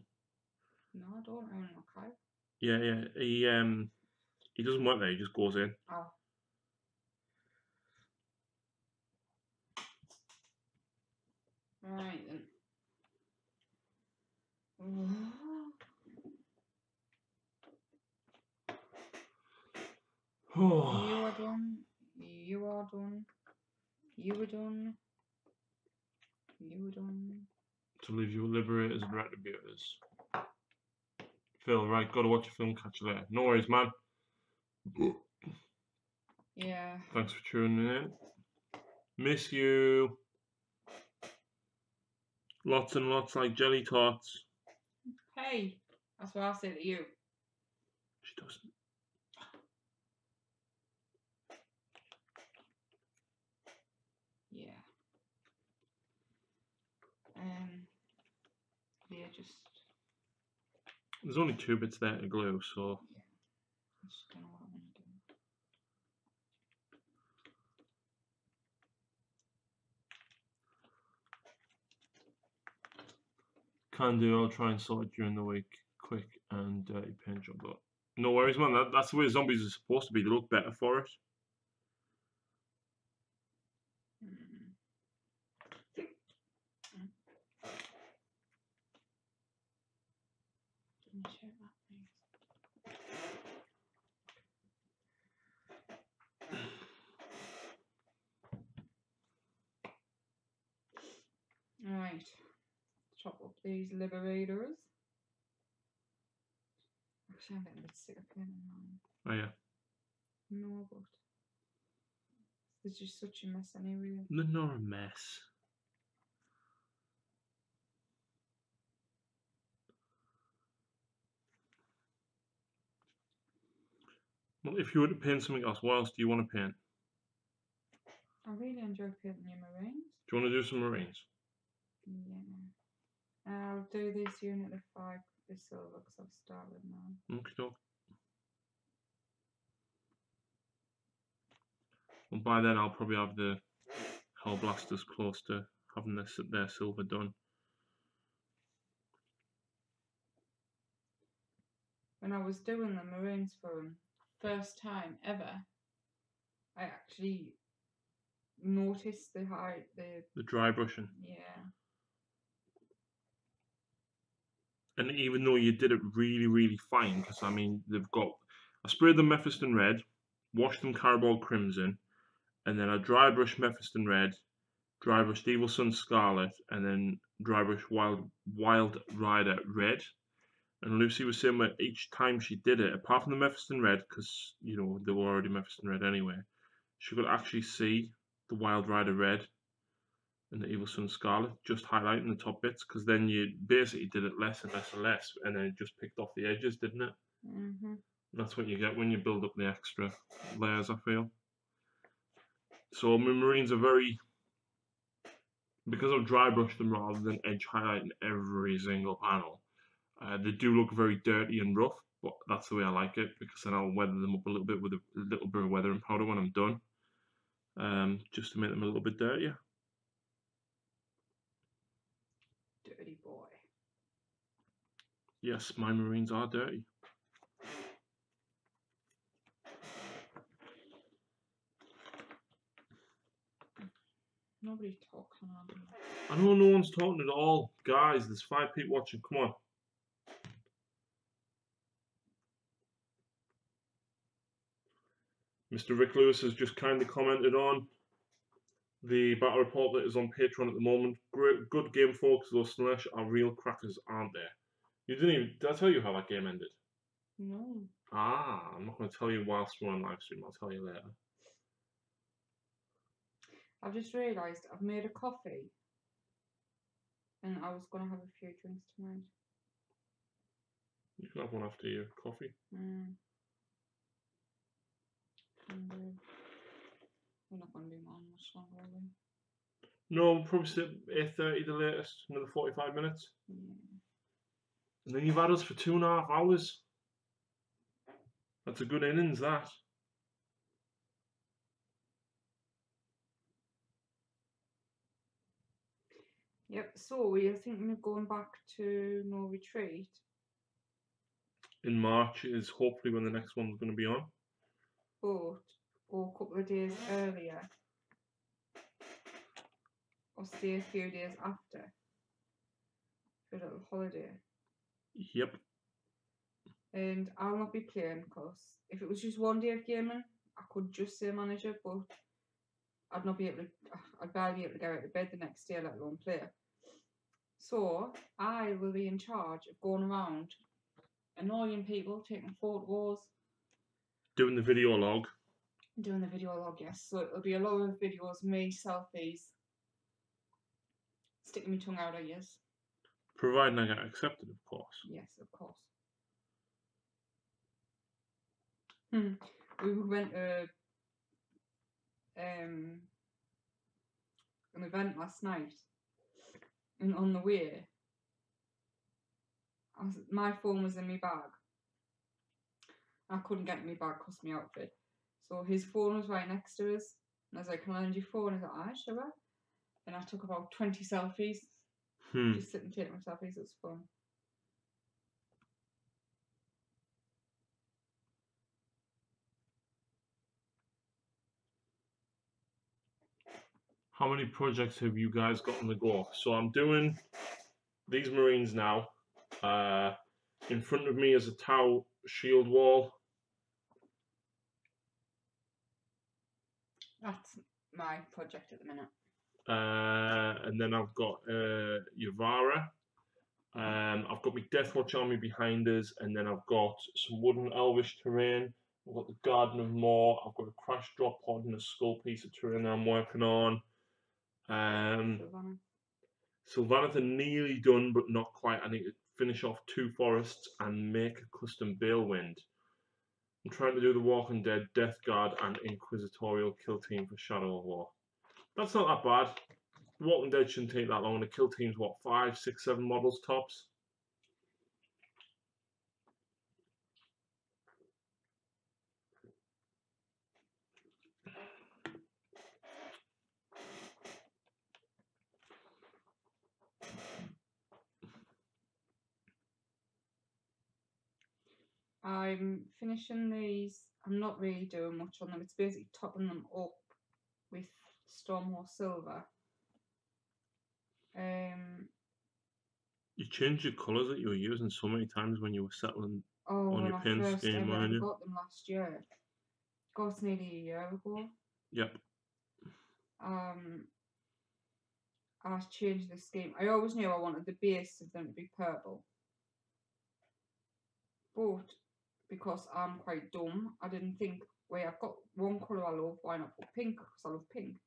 No, I don't own an archive. Yeah. He doesn't work there, he just goes in. Oh. Right then. You are done. You are done. You were done. You were done. To leave you liberators and retributors. Phil, right, gotta watch a film, catch you later. No worries, man. Yeah. Thanks for tuning in. Miss you. Lots and lots like jelly tots. Hey. That's what I say to you. She doesn't. Yeah. Yeah, just. There's only 2 bits there to glue, so. Yeah. I just don't know what I want to do. Can do. I'll try and sort it during the week. Quick and dirty paint job, but no worries, man. That's the way zombies are supposed to be. They look better for it. Right. Chop up these liberators. Actually, I'm getting a bit sick of painting mine. Oh yeah. No, but it's just such a mess anyway. They're not a mess. Well, if you were to paint something else, what else do you want to paint? I really enjoy painting your marines. Do you want to do some marines? Yeah. I'll do this unit of 5, this silver, because I've started now. Okay. Well, by then I'll probably have the Hellblasters close to having their silver done. When I was doing the marines for them, first time ever, I actually noticed the dry brushing. Yeah. And even though you did it really, really fine, because I mean, I sprayed them Mephiston Red, washed them Carabao Crimson, and then I dry brushed Mephiston Red, dry brushed Evil Sun Scarlet, and then dry brushed Wild Rider Red. And Lucy was saying that each time she did it, apart from the Mephiston Red, because, you know, they were already Mephiston Red anyway, she could actually see the Wild Rider Red and the Evil Sun Scarlet just highlighting the top bits, because then you basically did it less and less and less, and then it just picked off the edges, didn't it? Mm-hmm. That's what you get when you build up the extra layers, I feel. So my marines are very, because I've dry brushed them rather than edge highlighting every single panel, they do look very dirty and rough, but that's the way I like it, because then I'll weather them up a little bit with a little bit of weathering powder when I'm done, just to make them a little bit dirtier. Dirty boy. Yes, my marines are dirty. Nobody's talking on me. I know no one's talking at all. Guys, there's 5 people watching. Come on. Mr. Rick Lewis has just kindly commented on the battle report that is on Patreon at the moment. Great, good game, folks. Those Slash are real crackers, aren't they? You didn't even. Did I tell you how that game ended? No. I'm not going to tell you whilst we're on live stream. I'll tell you later. I've just realised I've made a coffee, and I was going to have a few drinks tonight. You can have one after your coffee. And, we're not going to be on much longer, are we? No, we'll probably sit 8:30 the latest. Another 45 minutes. Yeah. And then you've had us for 2.5 hours. That's a good innings, that. Yep, so we are thinking of going back to No Retreat. In March is hopefully when the next one's going to be on. But go a couple of days earlier. Or stay a few days after. For a little holiday. Yep. And I'll not be playing, because if it was just one day of gaming, I could just say manager, but I'd not be able to, I'd barely be able to get out of bed the next day, let alone play. So I will be in charge of going around annoying people, taking photos, Doing the video log. doing the video log, yes. So it'll be a lot of videos, me, selfies, sticking my tongue out, I guess. Providing I get accepted, of course. Yes, of course. We went to an event last night, and on the way, my phone was in my bag. I couldn't get my bag because of my outfit. So his phone was right next to us. And I was like, can I lend your phone? He's like, aye, sure. And I took about 20 selfies. Just sit and take my selfies. It was fun. How many projects have you guys got on the go? So I'm doing these Marines now. In front of me is a Tau shield wall. That's my project at the minute. And then I've got Yavara. I've got my Deathwatch army behind us, and then I've got some wooden elvish terrain. I've got the Garden of Moor. I've got a crash drop pod and a skull piece of terrain that I'm working on. Sylvaneth are nearly done, but not quite. I need to finish off 2 forests and make a custom Balewind. I'm trying to do the Walking Dead, Death Guard, and Inquisitorial kill team for Shadow of War. That's not that bad. The Walking Dead shouldn't take that long. The kill team's what, 5, 6, 7 models tops? I'm finishing these. I'm not really doing much on them. It's basically topping them up with Stormhorse Silver. You changed your colours that you were using so many times when you were settling on your paint scheme, weren't you? I got them last year. God, it's nearly a year ago. Yep. I changed the scheme. I always knew I wanted the base of them to be purple. But because I'm quite dumb, I didn't think, wait, I've got one colour I love, why not put pink? Because I love pink.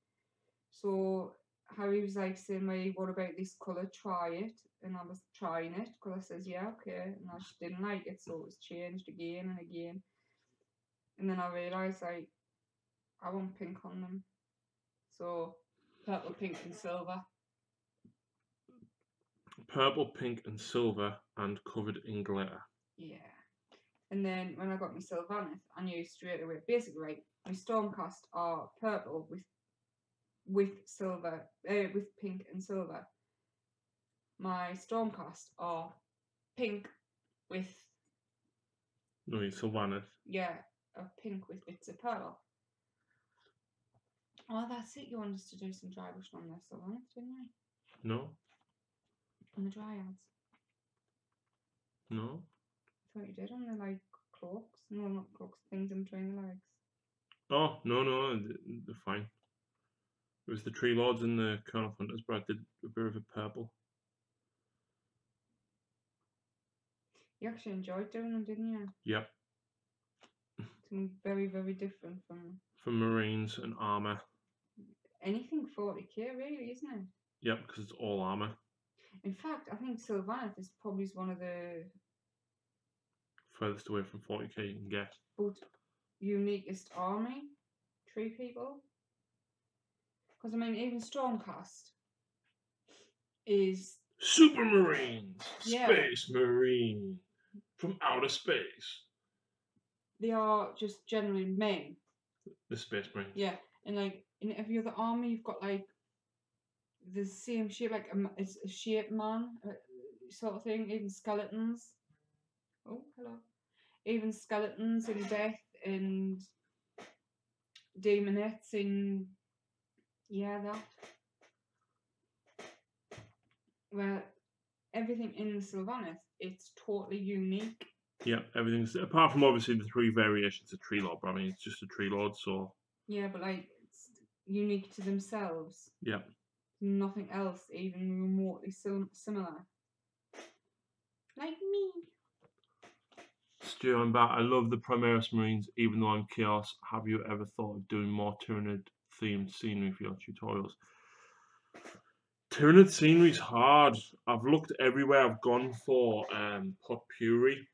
So Harry was like saying, well, what about this colour? Try it. And I was trying it because I says, yeah, okay. And I just didn't like it, so it was changed again and again. And then I realised, like, I want pink on them. So purple, pink and silver. Purple, pink and silver and covered in glitter. Yeah. And then when I got my Sylvaneth, I knew straight away, basically, right, my Stormcast are purple with silver, with pink and silver. My Stormcast are pink with... No, your Sylvaneth. Yeah, a pink with bits of purple. Oh, that's it. You wanted us to do some dry brush on this Sylvaneth, didn't you? No. On the dryads. No. I thought you did on the, like, cloaks. No, not cloaks, things in between the legs. Oh, no, they're fine. It was the Tree Lords and the Colonel Hunters, but I did a bit of a purple. You actually enjoyed doing them, didn't you? Yep. Something very, very different from Marines and armour. Anything 40k, really, isn't it? Yep, because it's all armour. In fact, I think Sylvaneth is probably one of the furthest away from 40k you can get. But uniquest army, tree people. Because I mean, even Stormcast is Super Marines, yeah. Space Marine from outer space. They are just generally men. The Space Marines. Yeah, and like in every other army, you've got like the same shape, like it's a shape man sort of thing. Even skeletons. Oh, hello. Even skeletons in Death and Demonettes in that. Well, everything in the Sylvaneth, it's totally unique. Yeah, everything's apart from obviously the 3 variations of Tree Lord, but I mean it's just a Tree Lord, so yeah, but like it's unique to themselves. Yeah. Nothing else even remotely similar. Like me. Stu, I'm back. I love the Primaris Marines, even though I'm Chaos. Have you ever thought of doing more Tyranid themed scenery for your tutorials? Tyranid scenery's hard. I've looked everywhere. I've gone for potpourri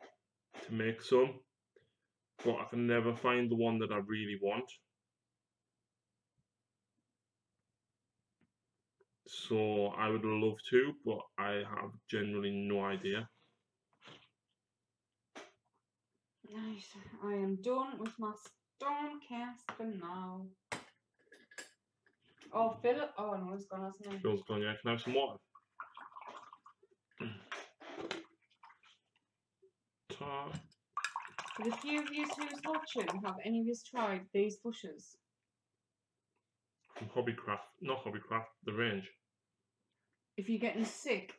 to make some. but I can never find the one that I really want. So I would love to, but I have generally no idea. Nice. I am done with my stone cast for now. Oh, Phil. Oh no, he's gone, hasn't he? Phil's gone. Yeah, can I have some water? For the few of you who's watching, have any of you tried these bushes? From Hobbycraft, not Hobbycraft, the range. If you're getting sick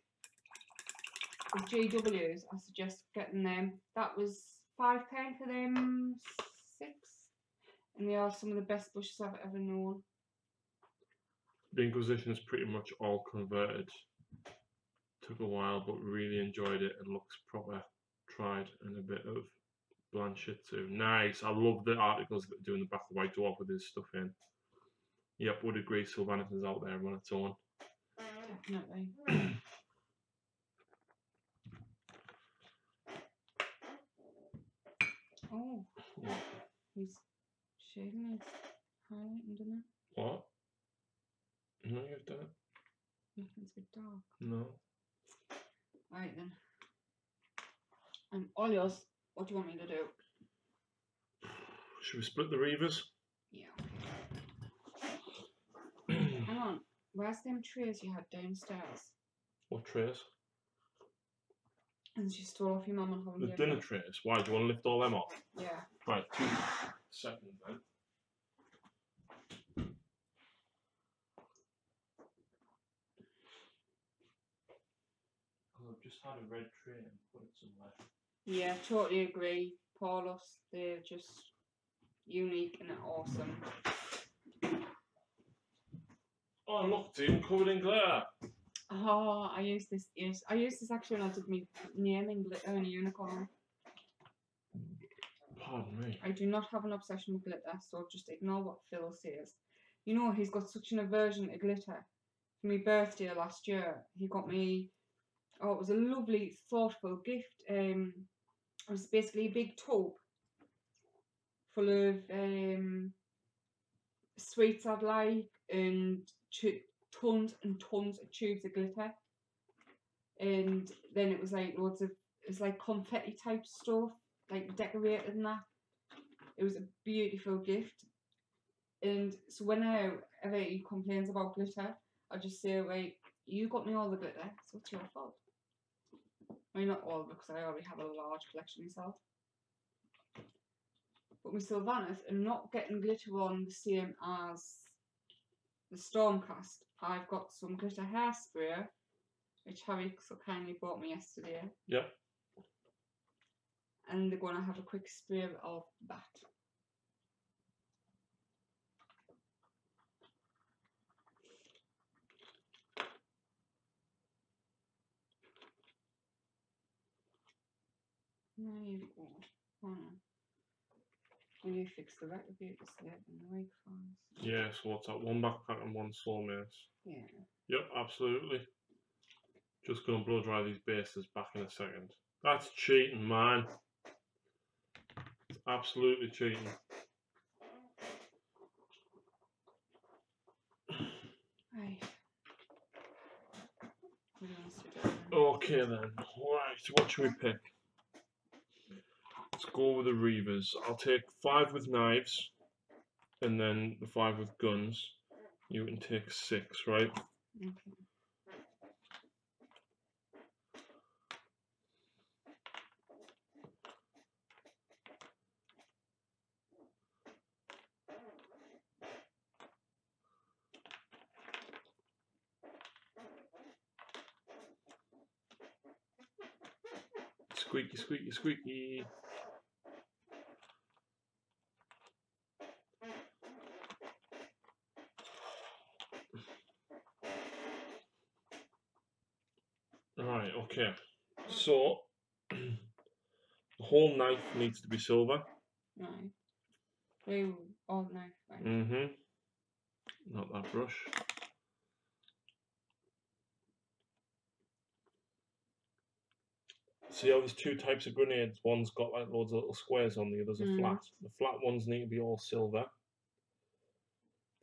of GWs, I suggest getting them. That was £5 for them 6, and they are some of the best bushes I've ever known. The Inquisition is pretty much all converted. Took a while, but really enjoyed it and looks proper tried, and a bit of Blanchett too. Nice. I love the articles that do in the back of White Dwarf with this stuff in. Yep, would agree. Sylvanas out there on its own. Definitely. Oh, What? he's shading his highlighting, didn't it? What? No, you've done it. Nothing's a bit dark. No. Right then. I'm all yours. What do you want me to do? Should we split the Reavers? Yeah. Hang on. Where's them trays you had downstairs? What trays? And she stole off your mum and The dinner trays. Why? Do you want to lift all them off? Yeah. Right, 2 seconds then. I've just had a red tray and put it somewhere. Yeah, totally agree. Paulus, they're just unique and awesome. Oh look, it's even covered in glitter. Oh, I used this. Yes, I used this actually when I did my naming glitter and a unicorn. Pardon me. I do not have an obsession with glitter, so just ignore what Phil says. You know, he's got such an aversion to glitter. For my birthday last year, he got me. Oh, it was a lovely, thoughtful gift. It was basically a big tub full of sweets I'd like and tons and tons of tubes of glitter. And then it was like loads of, it's like confetti type stuff, like decorated and that. It was a beautiful gift. And so whenever he complains about glitter, I just say, right, you got me all the glitter, so it's your fault. I mean, not all, because I already have a large collection myself. But my Sylvanas are not getting glitter on the same as the Stormcast. I've got some glitter hairspray, which Harry so kindly bought me yesterday. Yep. And they're going to have a quick spray of that. There you go. Oh no. Will you fix the retribute just there in the wake files? Yeah, so what's that? 1 backpack and 1 soulmates. Yeah. Yep, absolutely. Just gonna blow dry these bases back in a second. That's cheating, man. It's absolutely cheating. Right. What do you want us to do then? Okay then. Right, what should we pick? Let's go with the Reavers. I'll take 5 with knives, and then the 5 with guns. You can take 6, right? Okay. Squeaky, squeaky, squeaky. Right, okay. So, the whole knife needs to be silver. Right. Blue or knife, right? Mm-hmm. Not that brush. See how there's two types of grenades? One's got like loads of little squares on, the others are flat. The flat ones need to be all silver.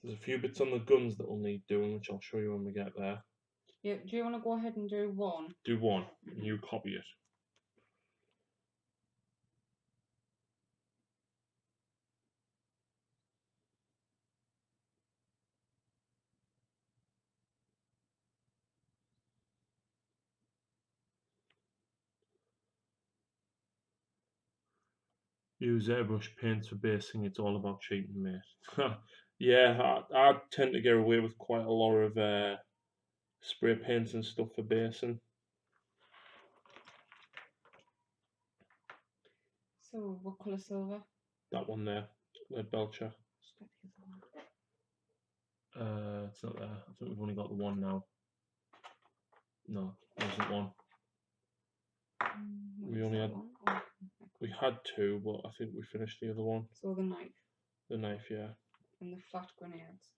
There's a few bits on the guns that will need doing, which I'll show you when we get there. Yeah, do you want to go ahead and do one? Do one, and you copy it. Use airbrush paints for basing, it's all about cheating, mate. Yeah, I tend to get away with quite a lot of spray paints and stuff for basing. So, what colour silver? That one there, Lead Belcher. Just get the other one. It's not there. I think we've only got the one now. No, there isn't one. We only had. Oh, We had two, but I think we finished the other one. so the knife. The knife, yeah. And the flat grenades.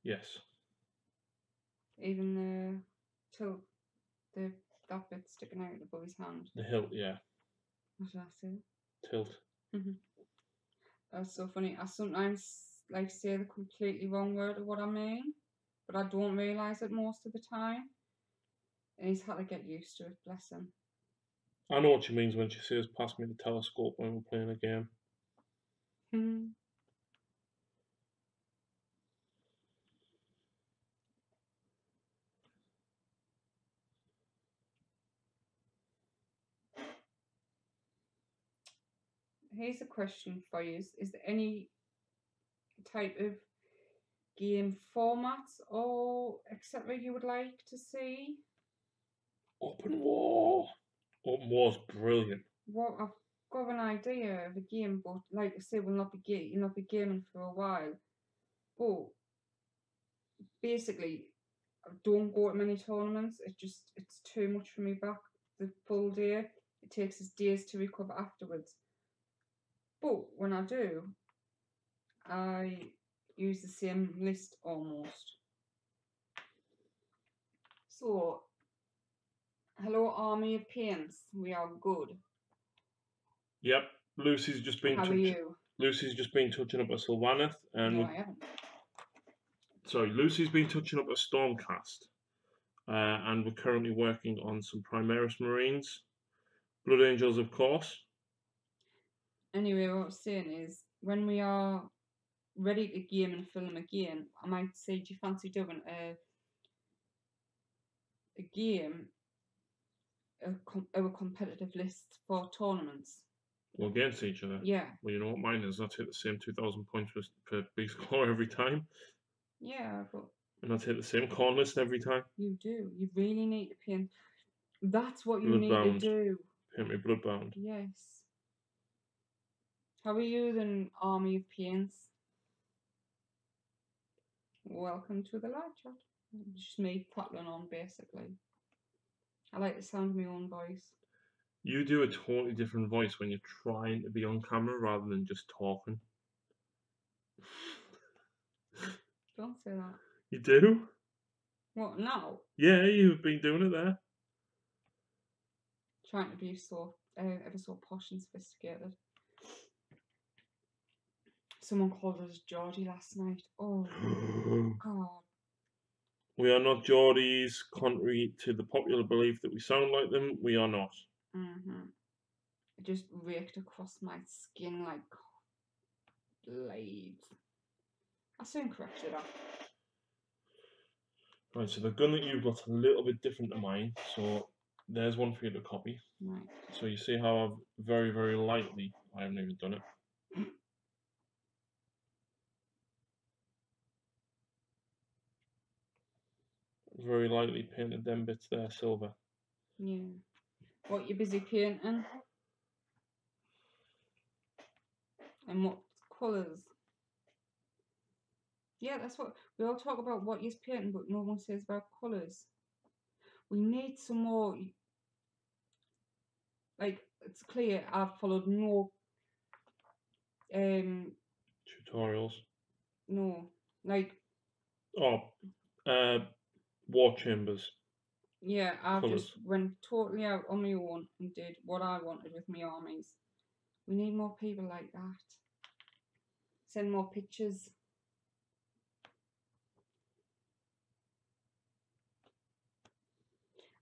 Yes. Even the tilt, that bit sticking out above his hand. The hilt, yeah. What did I say? Tilt. That's so funny. I sometimes like say the completely wrong word of what I mean, but I don't realise it most of the time. And he's had to get used to it, bless him. I know what she means when she says pass me the telescope when we're playing a game. Here's a question for you. Is there any type of game formats or etc. you would like to see? Open War. Open War's brilliant. Well, I've got an idea of a game, but like I say, you'll not be gaming for a while. But basically, I don't go to many tournaments. It's too much for me back the full day. It takes us days to recover afterwards. But when I do, I use the same list almost. So, hello Army of Paints, we are good. Yep, Lucy's just been. How are you? Lucy's just been touching up a Sylvaneth, and no, I haven't. Sorry, Lucy's been touching up a Stormcast, and we're currently working on some Primaris Marines, Blood Angels, of course. Anyway, what I was saying is, when we are ready to game and film again, I might say, do you fancy doing a game, a competitive list for tournaments? Well, against each other. Yeah. Well, you know what mine is? I take the same 2,000 points per big score every time. Yeah, but. And I take the same corn list every time. You do. You really need to paint. That's what you need to do. Paint me Bloodbound. Yes. How are you then, Army of Paints? Welcome to the live chat. Just me prattling on, basically. I like the sound of my own voice. You do a totally different voice when you're trying to be on camera rather than just talking. Don't say that. You do? What, now? Yeah, you've been doing it there. Trying to be so, ever so posh and sophisticated. Someone called us Geordie last night. Oh, God. We are not Geordies, contrary to the popular belief that we sound like them. We are not. It just raked across my skin like blades. I soon corrected that. Right, so the gun that you've got's a little bit different to mine. So there's one for you to copy. Right. So you see how I've very, very lightly, I haven't even done it. Very lightly painted them bits there silver. Yeah. What you busy painting? And what colours? Yeah, that's what we all talk about. What you're painting, but no one says about colours. We need some more. Like, it's clear I've followed no tutorials. No, like war chambers. Yeah, I colours. just went totally out on my own and did what I wanted with my armies. We need more people like that. Send more pictures.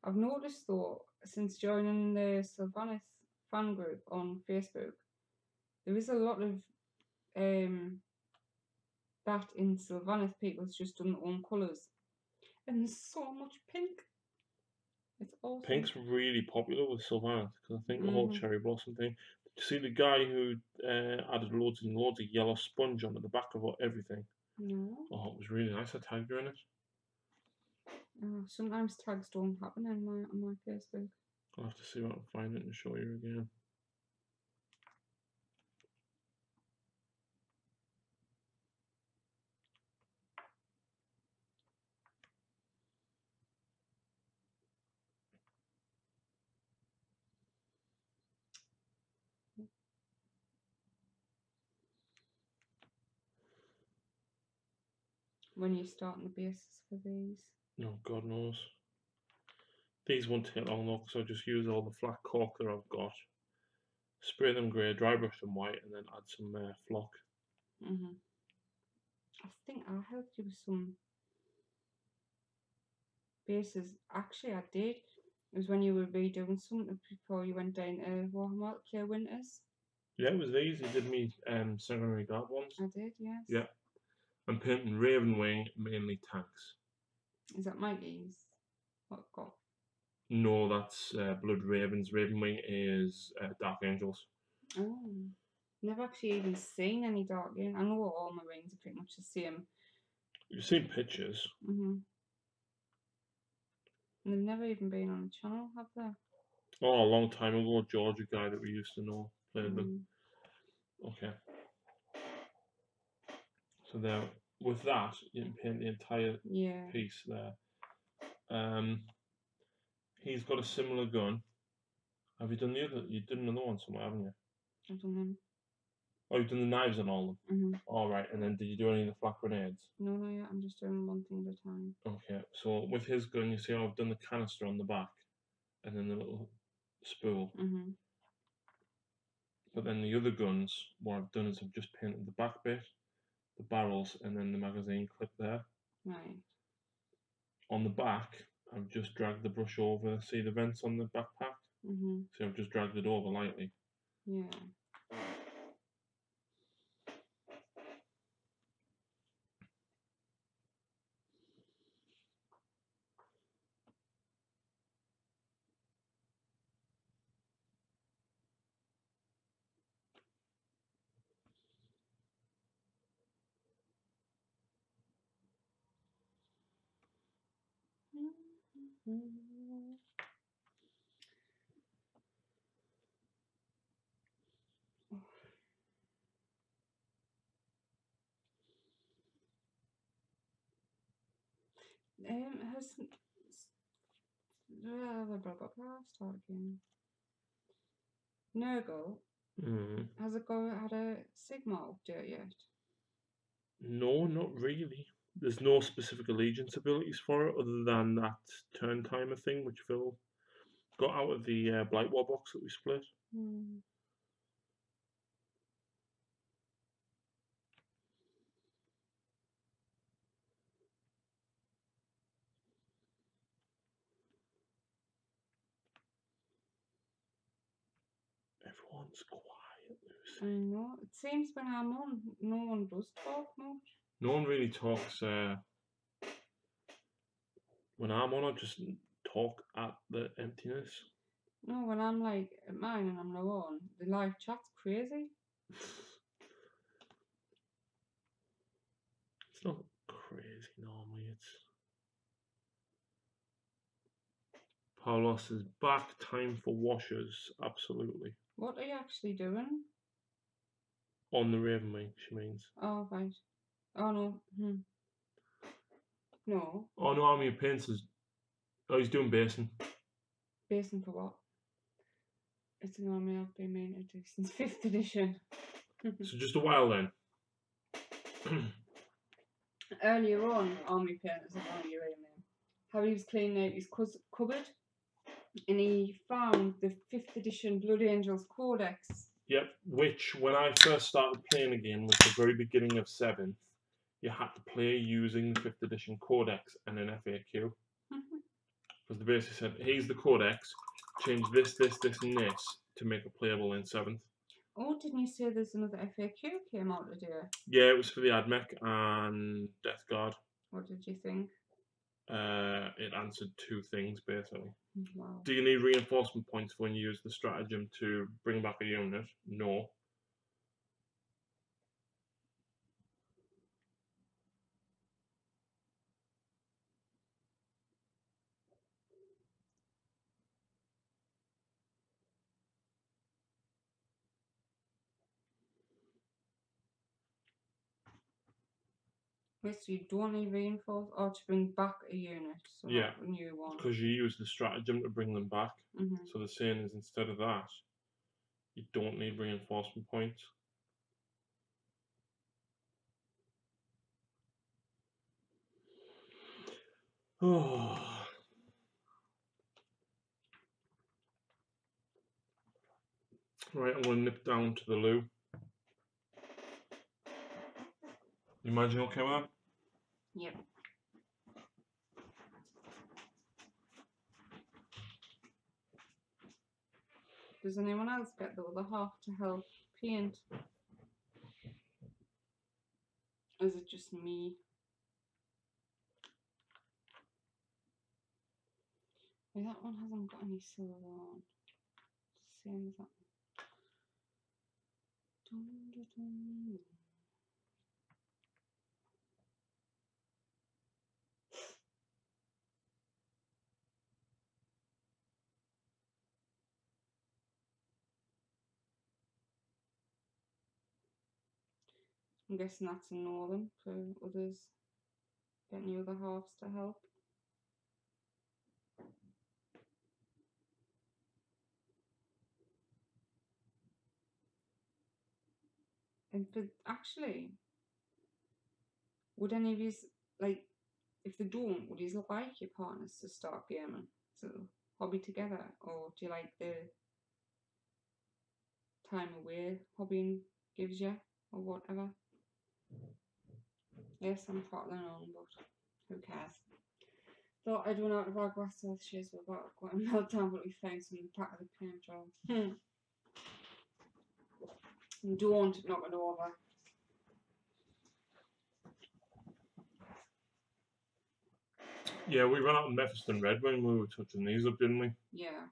I've noticed though, since joining the Sylvanas fan group on Facebook, there is a lot of that in Sylvanas people's just done their own colours. And there's so much pink. It's awesome. Pink's really popular with Sylvanas because I think the whole cherry blossom thing. Did you see the guy who added loads and loads of yellow sponge onto the back of everything? No. Oh, it was really nice. I tagged her in it. Sometimes tags don't happen on my Facebook. I'll have to see if I can find it and show you again. When you're starting the bases for these. No, God knows. These won't take long though, because I just use all the flat cork that I've got. Spray them grey, dry brush them white, and then add some flock. I think I helped you with some bases. Actually, I did. It was when you were redoing something before you went down to Warhammer Clear Winters. Yeah, it was these. You did me secondary guard ones. I did, yes. Yeah. I'm painting Raven Wing, mainly tanks. Is that Mikey's? What I've got? No, that's Blood Ravens. Raven Wing is Dark Angels. Oh. Never actually even seen any Dark Angels. I know all my rings are pretty much the same. You've seen pictures. And they've never even been on the channel, have they? Oh, a long time ago, George, a guy that we used to know, played them. Okay. So there, with that, you can paint the entire piece there. He's got a similar gun. Have you done the other? You did another one somewhere, haven't you? I've done them. Oh, you've done the knives on all of them? All right, and then did you do any of the flak grenades? No, not yet. I'm just doing one thing at a time. Okay, so with his gun, you see how I've done the canister on the back, and then the little spool. But then the other guns, what I've done is I've just painted the back bit, the barrels, and then the magazine clip there. Right. On the back, I've just dragged the brush over. See the vents on the backpack? See, I've just dragged it over lightly. Yeah. Start again. Nurgle. Has it had a Sigma update yet? No, not really. There's no specific allegiance abilities for it other than that turn timer thing which Phil got out of the Blight War box that we split. Everyone's quiet, Lucy. I know. It seems when I'm on, no one does talk much. No one really talks. When I'm on, I just talk at the emptiness. No, when I'm like at mine and I'm not on, the live chat's crazy. It's not crazy normally. It's Paulos is back. Time for washers. Absolutely. What are you actually doing? On the Raven Wing, she means. Oh, right. Oh, no. No. Oh, no, I mean, paints is... Oh, he's doing basin. Basin for what? It's an army I've been mainly to since 5th edition. So just a while then. Earlier on, army painters have only Harry was cleaning out his cupboard, and he found the 5th edition Blood Angels Codex. Yep, which when I first started playing again was the very beginning of 7th. You had to play using the 5th edition Codex and an FAQ. Because they basically said, here's the Codex, change this, this, this, and this to make it playable in 7th. Oh, didn't you say there's another FAQ came out today? Yeah, it was for the AdMech and Death Guard. What did you think? It answered 2 things, basically. Wow. Do you need reinforcement points when you use the stratagem to bring back a unit? No. Wait, so you don't need reinforce or to bring back a unit? So Yeah, a new one. because you use the stratagem to bring them back. So the saying is, instead of that, you don't need reinforcement points. Oh. Right, I'm going to nip down to the loo. You imagine okay with that? Yep. Does anyone else get the other half to help paint? Or is it just me? Well, that one hasn't got any silver on. Same as that one. Dun, dun, dun. I'm guessing that's a no then for others getting the other halves to help. And for actually, would any of you like, if they don't, would you like your partners to start gaming, so hobby together, or do you like the time away hobbying gives you, or whatever? Yes, I'm prattling on, but who cares? Thought I'd run out of our grass earth shears without going meltdown, but we found some in the back of the paint job. And don't knock it over. Yeah, we ran out of Mephiston Red when we were touching these up, didn't we? Yeah.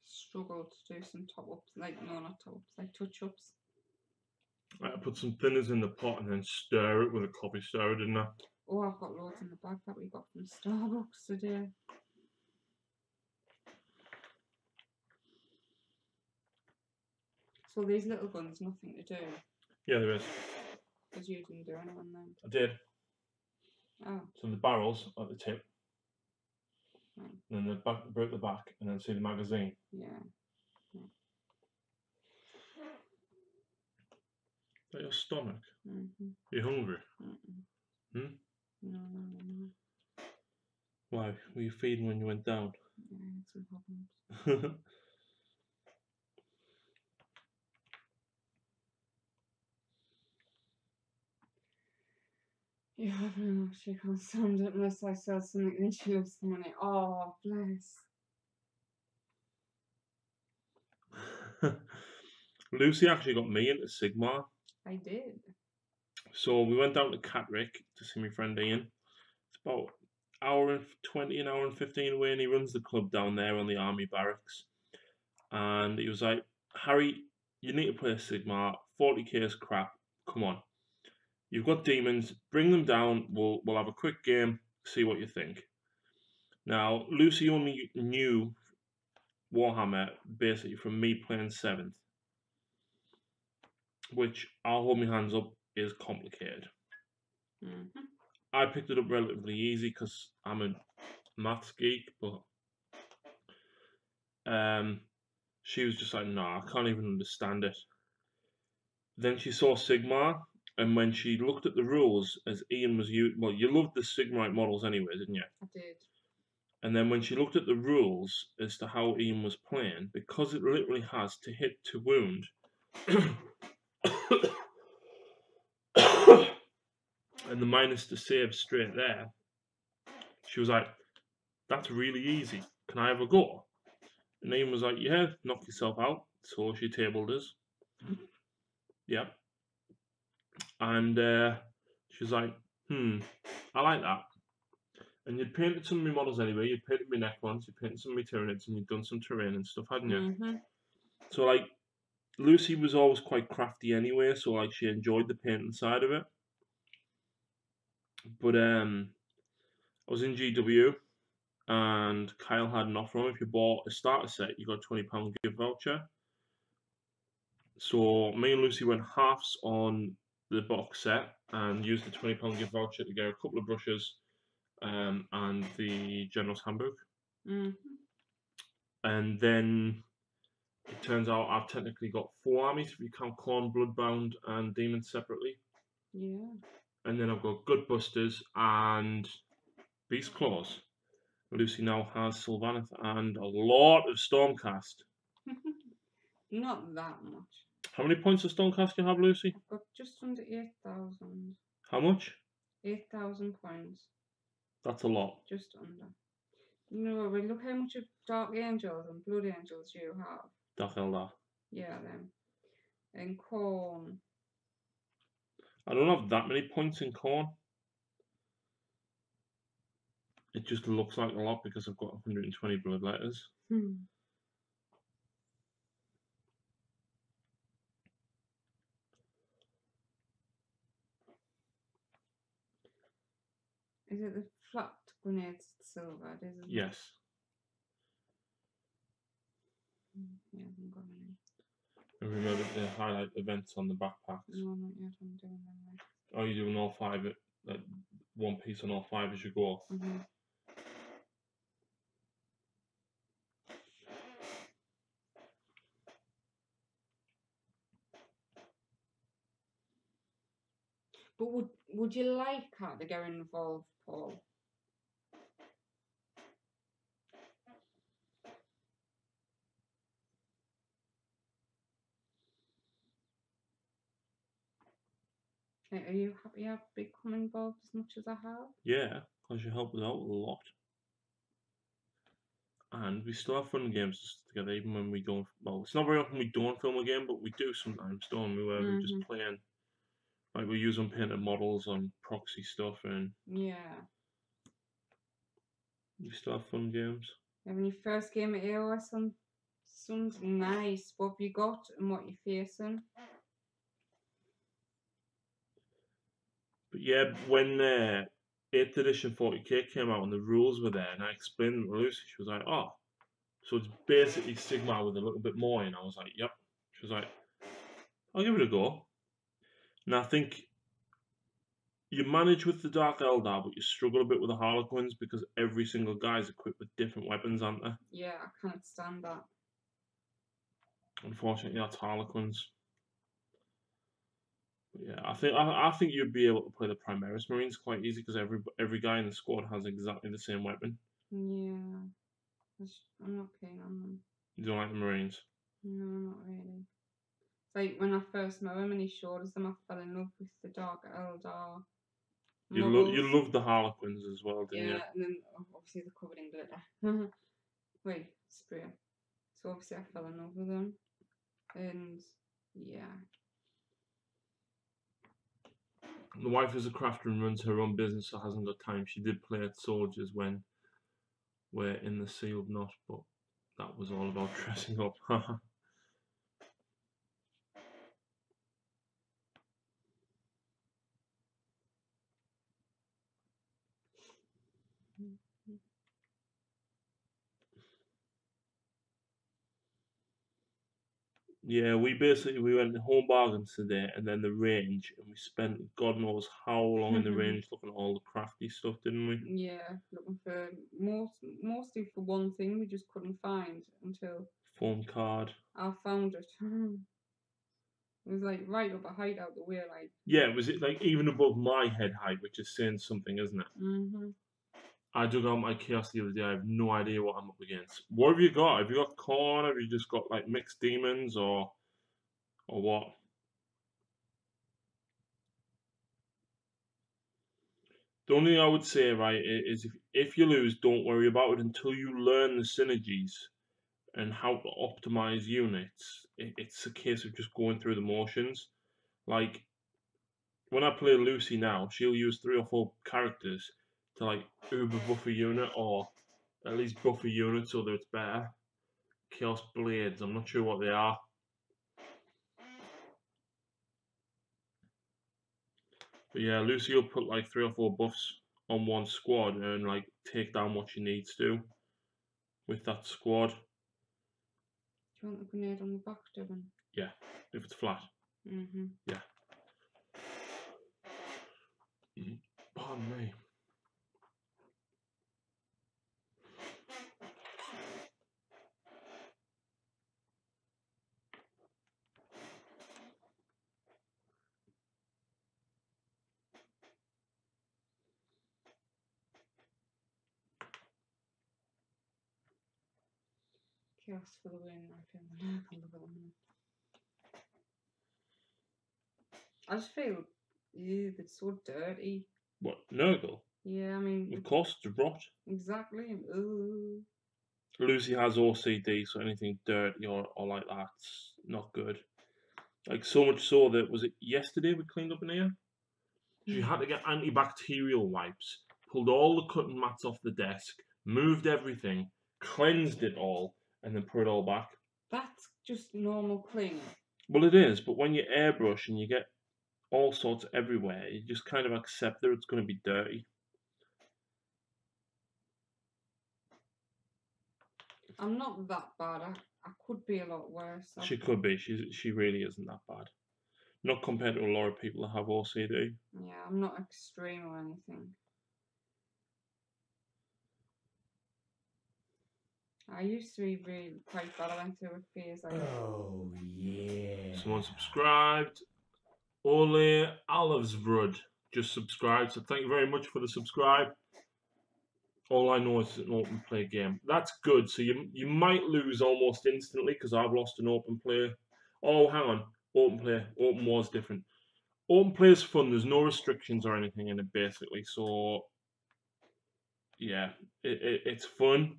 Struggled to do some top ups, like, no, not top ups, like touch ups. I put some thinners in the pot and then stir it with a coffee stirrer, didn't I? Oh, I've got loads in the bag that we got from Starbucks today. So these little guns, nothing to do. Yeah, there is. Because you didn't do anyone then. I did. Oh. So the barrels at the tip. Right. And then the back, break the back, and then see the magazine. Yeah. Is that your stomach? Mm-hmm. Are you hungry? Mm-mm. Hmm? No. Why? Were you feeding when you went down? Yeah, I had some problems. Yeah, pretty much. She can't stand it unless I sell something and she loves the money. Oh, bless. Lucy actually got me into Sigmar. I did. So we went down to Catterick to see my friend Ian. It's about an hour and 20, an hour and 15 away, and he runs the club down there on the army barracks. And he was like, Harry, you need to play a Sigmar. 40k is crap. Come on. You've got demons. Bring them down. We'll have a quick game. See what you think. Now, Lucy only knew Warhammer basically from me playing 7th, which I'll hold my hands up is complicated. Mm-hmm. I picked it up relatively easy because I'm a maths geek, but she was just like, nah, I can't even understand it. Then she saw Sigmar, And when she looked at the rules, as Ian was well, you loved the Sigmarite models anyway, didn't you? I did. And then when she looked at the rules as to how Ian was playing, because it literally has to hit to wound, and the minus to save straight there, she was like, "That's really easy. Can I have a go?" And Ian was like, "Yeah, knock yourself out." So she tabled us. Yep. And she was like, I like that. And you'd painted some of my models anyway. You'd painted my neck ones, you'd painted some of my Tyranids, and you'd done some terrain and stuff, hadn't you? Mm-hmm. So, like, Lucy was always quite crafty anyway, so, like, she enjoyed the painting side of it. But I was in GW, and Kyle had an offer on. If you bought a starter set, you got a £20 gift voucher. So me and Lucy went halves on the box set and used the £20 gift voucher to get a couple of brushes and the General's Handbook. Mm-hmm. And then it turns out I've technically got 4 armies if you count Khorne, Bloodbound, and Demons separately. Yeah. And then I've got Gut Busters and Beast Claws. Lucy now has Sylvaneth and a lot of Stormcast. Not that much. How many points of Stormcast do you have, Lucy? I've got just under 8,000. How much? 8,000 points. That's a lot. Just under. No, but look how much of Dark Angels and Blood Angels you have. Dark Eldar. Yeah, them. And Khorne. I don't have that many points in Khorne. It just looks like a lot because I've got 120 blood letters. Is it the flat grenades silver? It is, isn't Yes. it? Yeah, I haven't got any. And remember to highlight events on the backpacks. No, not yet. I'm doing them next. Oh, you're doing all 5, like one piece on all 5 as you go. Mm-hmm. But would you like her to get involved, Paul? Are you happy I've become involved as much as I have? Yeah, because you help us out a lot. And we still have fun games together, even when we don't. Well, it's not very often we don't film a game, but we do sometimes, don't we? Where we're just playing. Like, we use unpainted models on proxy stuff, and Yeah. we still have fun games. When your first game at AOS sounds nice. What have you got and what you're facing? But yeah, when 8th edition 40k came out and the rules were there, and I explained them to Lucy, she was like, "Oh, so it's basically Sigmar with a little bit more." And I was like, "Yep." She was like, "I'll give it a go." And I think you manage with the Dark Eldar, but you struggle a bit with the Harlequins because every single guy is equipped with different weapons, aren't they? Yeah, I can't stand that. Unfortunately, that's Harlequins. But yeah, I think you'd be able to play the Primaris Marines quite easy because every guy in the squad has exactly the same weapon. Yeah, I'm not keen on them. You don't like the Marines? No, not really. It's like when I first met him and he showed us them, I fell in love with the Dark Eldar. You love the Harlequins as well, didn't you? Yeah, and then obviously they're covered in glitter. Wait, spray. So obviously I fell in love with them. And yeah. The wife is a crafter and runs her own business, so hasn't got time. She did play at Soldiers when we're in the sealed knot, but that was all about dressing up. Yeah, we went home bargains today, and then the range, and we spent God knows how long in the range looking at all the crafty stuff, didn't we? Yeah, looking for mostly for one thing we just couldn't find until Foam card. I found it. It was like right up a height out the way, like. Yeah, was it like even above my head height, which is saying something, isn't it? Mm-hmm. I dug out my chaos the other day. I have no idea what I'm up against. What have you got? Have you got corn? Have you just got like mixed demons or what? The only thing I would say, right, is if you lose, don't worry about it until you learn the synergies and how to optimize units. It's a case of just going through the motions. Like when I play Lucy now, she'll use 3 or 4 characters to like uber buff a unit or at least buff a unit so that it's better. Chaos Blades, I'm not sure what they are. But yeah, Lucy will put like 3 or 4 buffs on one squad and like take down what she needs to with that squad. Do you want the grenade on the back, Devon? Yeah, if it's flat. Mm-hmm. Yeah. Pardon me. Chaos for the win, I feel. I can look at them. I just feel, ew, it's so dirty. What, Nurgle? Yeah, I mean. Of course, it's rot. Exactly. Ooh. Lucy has OCD, so anything dirty or like that's not good. Like so much so that, was it yesterday we cleaned up in here? She had to get antibacterial wipes, pulled all the cutting mats off the desk, moved everything, cleansed it all, and then put it all back. That's just normal cleaning. Well, it is, but when you airbrush and you get all sorts everywhere, you just kind of accept that it's going to be dirty. I'm not that bad. I could be a lot worse. She could be. She really isn't that bad. Not compared to a lot of people that have OCD. Yeah, I'm not extreme or anything. I used to be really quite bad. I went through a phase like. Oh yeah. Someone subscribed. Ole Alivsvrud just subscribed, so thank you very much for the subscribe. All I know is it's an open play game. That's good. So you might lose almost instantly because I've lost an open play. Oh, hang on. Open play. Open was different. Open play is fun. There's no restrictions or anything in it, basically. So, yeah, it's fun.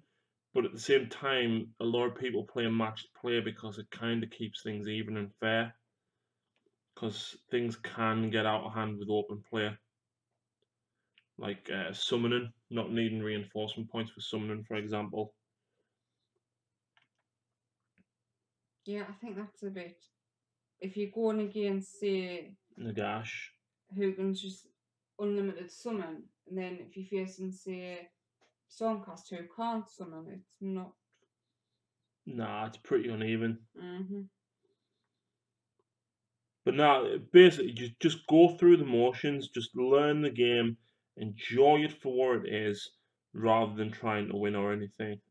But at the same time, a lot of people play matched play because it kind of keeps things even and fair. Because things can get out of hand with open play. Like summoning, not needing reinforcement points for summoning, for example. Yeah, I think that's a bit. If you're going against, say, Nagash, who can just unlimited summon, and then if you're facing, say, Stormcast who can't summon, it's not. Nah, it's pretty uneven. Mm-hmm. But now, basically, just go through the motions, just learn the game, enjoy it for what it is, rather than trying to win or anything.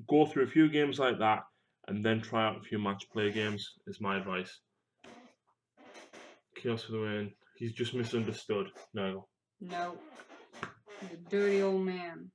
Go through a few games like that, and then try out a few match play games, is my advice. Chaos for the win. He's just misunderstood. No. No. He's a dirty old man.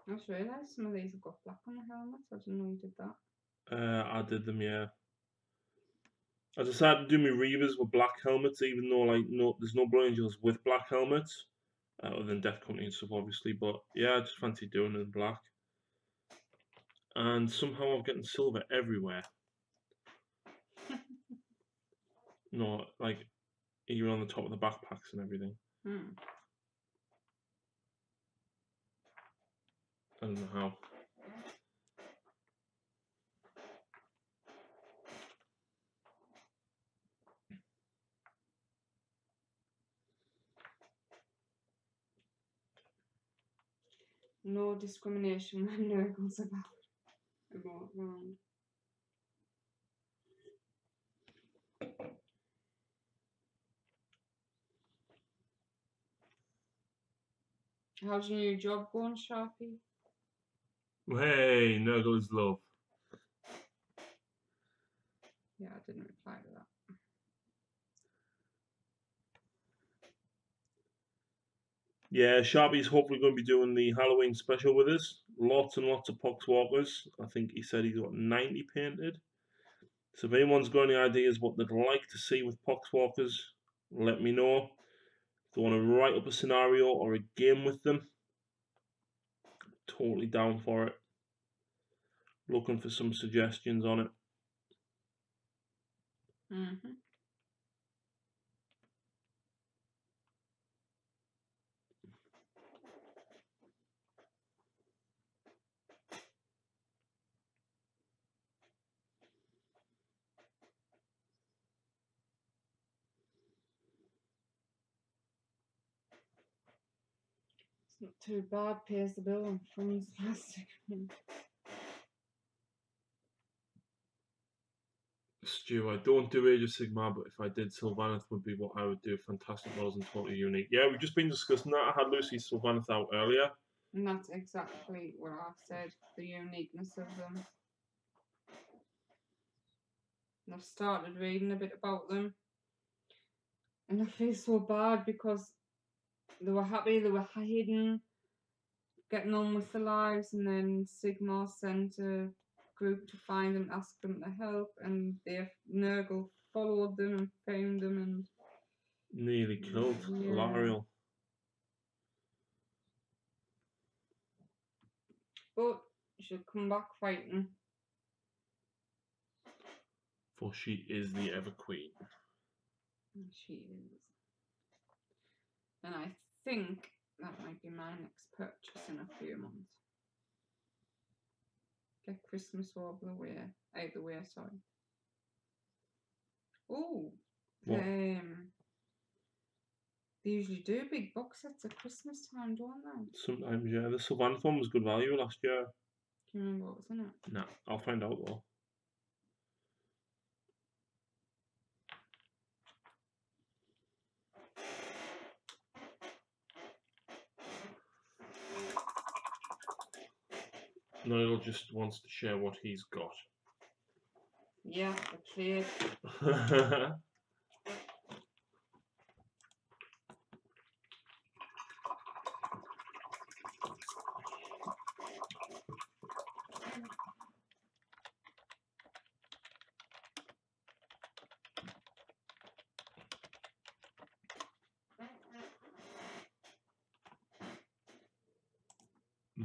I just realised some of these have got black on the helmets. I didn't know you did that. I did them, yeah. I decided to do my Reavers with black helmets, even though there's no Blood Angels with black helmets, other than Death Company and stuff, obviously. But yeah, I just fancy doing it in black. And somehow I'm getting silver everywhere. No, like even on the top of the backpacks and everything. I don't know how. No discrimination when Nurgle's around. How's your new job going, Sharpie? Hey, Nurgle's love. Yeah, I didn't reply to that. Yeah, Sharpie's hopefully going to be doing the Halloween special with us. Lots and lots of Poxwalkers. I think he said he's got 90 painted. So if anyone's got any ideas what they'd like to see with Poxwalkers, let me know. If they want to write up a scenario or a game with them, totally down for it. Looking for some suggestions on it. Mm-hmm. It's not too bad, pays the bill and funds plastic. Stu, I don't do Age of Sigmar, but if I did, Sylvaneth would be what I would do. Fantastic models and totally unique. Yeah, we've just been discussing that. I had Lucy's Sylvaneth out earlier. And that's exactly what I said, the uniqueness of them. And I've started reading a bit about them. And I feel so bad because they were happy, they were hidden, getting on with their lives, and then Sigmar sent a group to find them, ask them to help, and Nurgle followed them and found them, and Nearly killed yeah. Alariel. But she'll come back fighting. For she is the Ever Queen. She is. And I think that might be my next purchase in a few months. Get Christmas over the way. Out the way, sorry. Oh, What? they usually do big box sets at Christmas time, don't they? Sometimes, yeah. The Sylvaneth one was good value last year. Do you remember what was in it? Nah, I'll find out though. Niall just wants to share what he's got. Yeah, the plate.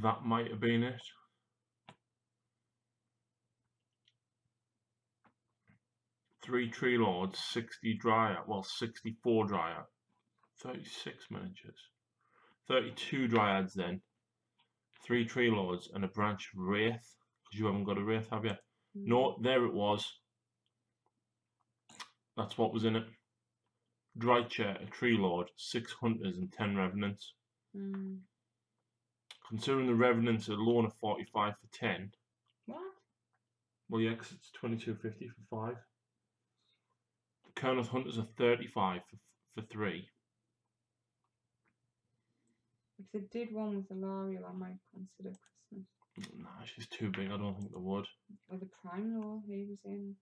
That might have been it. Three Tree Lords, 60 Dryad, well, 64 Dryad, 36 miniatures, 32 Dryads then, 3 Tree Lords and a branch of Wraith, because you haven't got a Wraith, have you? No, there it was. That's what was in it. Dry Chair, a Tree Lord, 6 Hunters and 10 Revenants. Considering the Revenants are loan of 45 for 10. What? Well, yeah, because it's 22.50 for 5. Colonel's Hunters are 35 for 3. If they did one with Alariel, I might consider Christmas. Nah, she's too big. I don't think they would. Or the Prime Law he was in.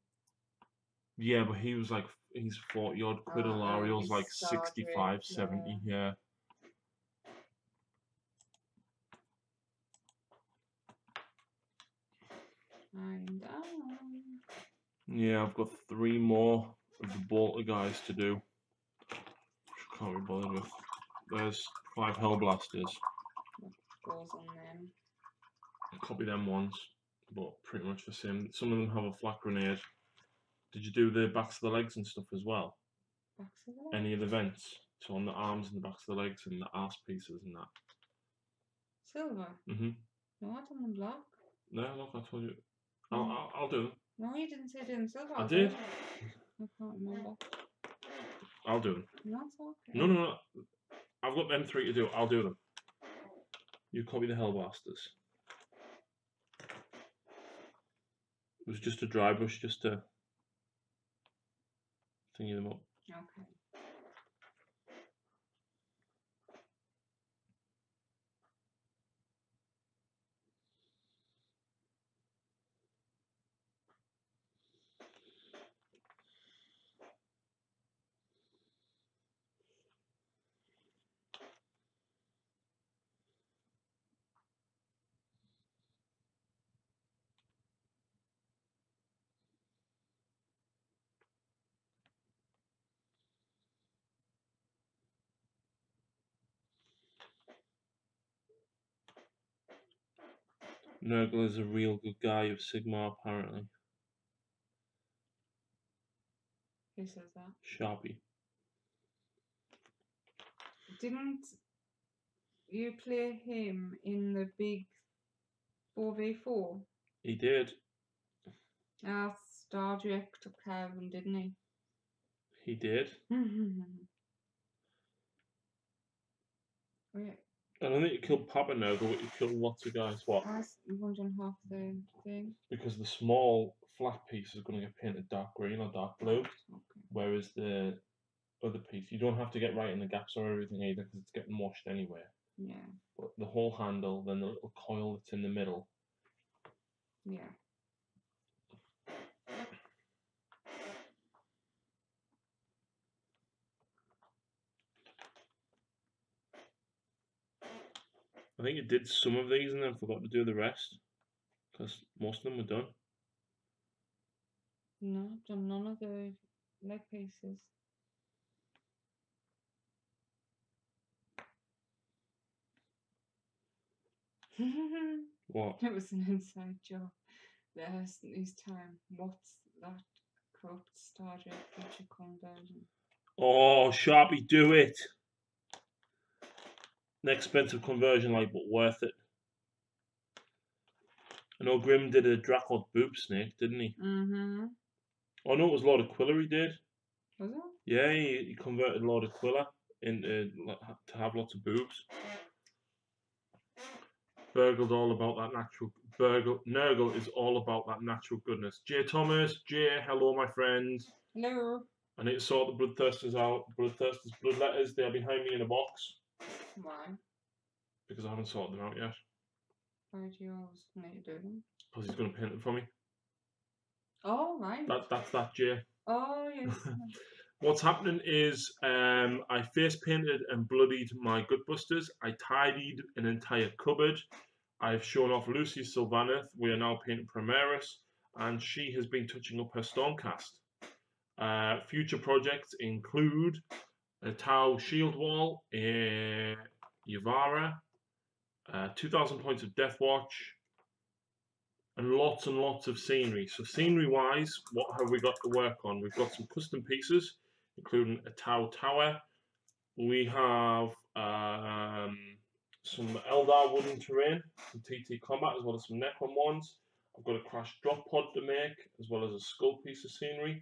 Yeah, but he was like, he's 40 odd quid. Alariel's he's like Star 65, Drake, 70. Yeah. I'm down. Yeah, I've got 3 more of the Bolter guys to do. Which I can't be bothered with. There's 5 Hellblasters. What goes on them? Copy them ones, but pretty much the same. Some of them have a flak grenade. Did you do the backs of the legs and stuff as well? Backs of the Any of the vents? So on the arms and the backs of the legs and the arse pieces and that. Silver? Mhm. No, I don't want black. No, look, I told you. I'll do them. No, you didn't say doing silver. I did. I can't remember. I'll do them. No, it's okay. No. I've got them 3 to do. I'll do them. You copy the Hellblasters. It was just a dry brush, just to thingy them up. Okay. Nurgle is a real good guy of Sigmar, apparently. Who says that? Sharpie. Didn't you play him in the big 4v4? He did. Starjack took care of him, didn't he? He did. Wait, I don't think you killed Papa Nurgle, but you killed lots of guys. What? I was wondering half the thing. Because the small flat piece is going to get painted dark green or dark blue, Okay. whereas the other piece, you don't have to get right in the gaps or everything either, because it's getting washed anyway. Yeah. But the whole handle, then the little coil that's in the middle. Yeah. I think you did some of these and then forgot to do the rest, because most of them were done. No, I've done none of the leg pieces. What? It was an inside job. There's this time. What's that corrupt Starjack feature conversion? Oh, Sharpie, do it! An expensive conversion, like, but worth it. I know Grim did a Dracod boob snake, didn't he? Mm-hmm. Oh no, it was Lord Aquila he did. Was it? Yeah, he converted Lord Aquila into to have lots of boobs. Burgle's all about that natural. Nurgle is all about that natural goodness. Jay Thomas, Jay, hello, my friend. Hello. I need to sort the Bloodthirsters out. Bloodthirsters blood letters, they are behind me in a box Why? because I haven't sorted them out yet. Why do you always need to do them? Because he's going to paint them for me. Oh, right. That's that, Jay. Oh, yes. What's happening is I face painted and bloodied my Gutbusters. I tidied an entire cupboard. I've shown off Lucy Sylvaneth. We are now painting Primaris, and she has been touching up her Stormcast. Future projects include a Tau Shield Wall, a Yavara, 2,000 points of Death Watch, and lots of scenery. So scenery-wise, what have we got to work on? We've got some custom pieces, including a Tau Tower. We have some Eldar wooden terrain from TT Combat, as well as some Necron ones. I've got a Crash Drop Pod to make, as well as a skull piece of scenery.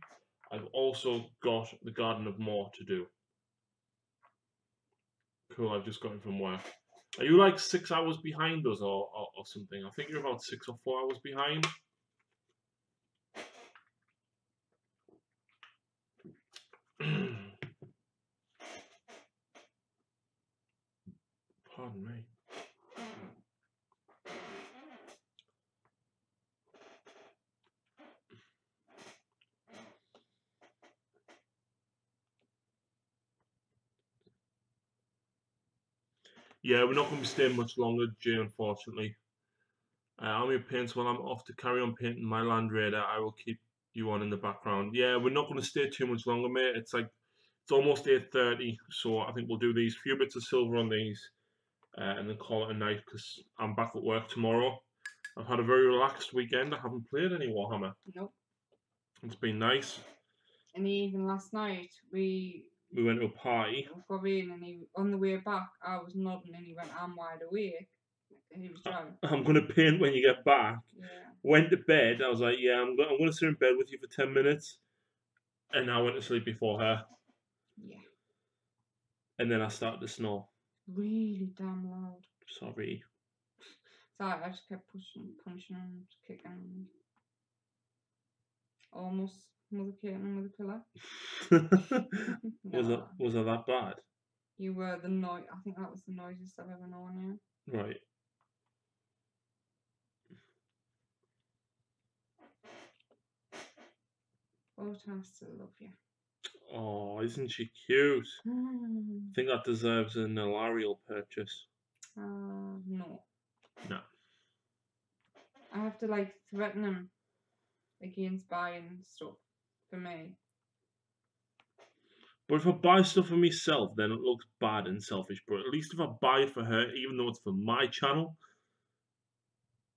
I've also got the Garden of Moor to do. Cool, I've just got in from work. Are you like 6 hours behind us or something? I think you're about 6 or 4 hours behind. Pardon me. Yeah, we're not going to be staying much longer, Jay, unfortunately. Army of Paints, while I'm off to carry on painting my Land Raider, I will keep you on in the background. Yeah, we're not going to stay too much longer, mate. It's almost 8:30, so I think we'll do these few bits of silver on these, and then call it a night because I'm back at work tomorrow. I've had a very relaxed weekend. I haven't played any Warhammer. Nope. It's been nice. And even last night, we went to a party. got in, and on the way back, I was nodding, and he went, "I'm wide awake." And he was drunk. I'm going to paint when you get back. Yeah. Went to bed. I was like, yeah, I'm going to sit in bed with you for 10 minutes. And I went to sleep before her. Yeah. And then I started to snore. Really damn loud. Sorry. So I just kept pushing, punching and kicking. Almost Mother Kitten with a pillar. Was that bad? You were the noise. I think that was the noisiest I've ever known you. Right. But I still love you. Oh, isn't she cute? I think that deserves an Ilarial purchase. No. No. I have to like threaten him against buying stuff for me. But if I buy stuff for myself, then it looks bad and selfish. But at least if I buy it for her, even though it's for my channel,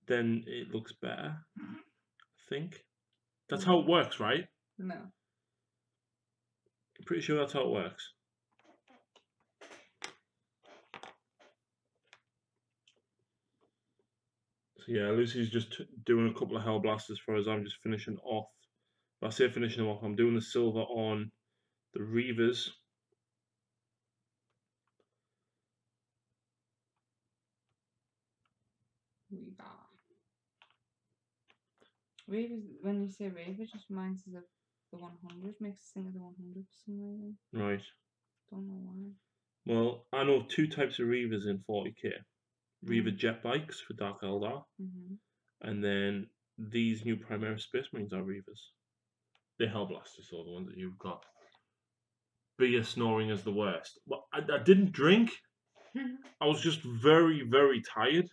then it looks better. I think. That's how it works, right? No. I'm pretty sure that's how it works. So yeah, Lucy's just doing a couple of Hell Blasters for us. I'm just finishing off. When I say finishing them off, I'm doing the silver on the Reavers. Reaver, when you say Reaver, just reminds us of the 100. Makes us think of the 100 for some reason. Right. Don't know why. Well, I know two types of Reavers in 40k. Reaver jet bikes for Dark Eldar, and then these new Primaris Space Marines are Reavers. They're Hell Blasters, so the ones that you've got. Beer snoring is the worst. Well, I didn't drink. I was just very, very tired.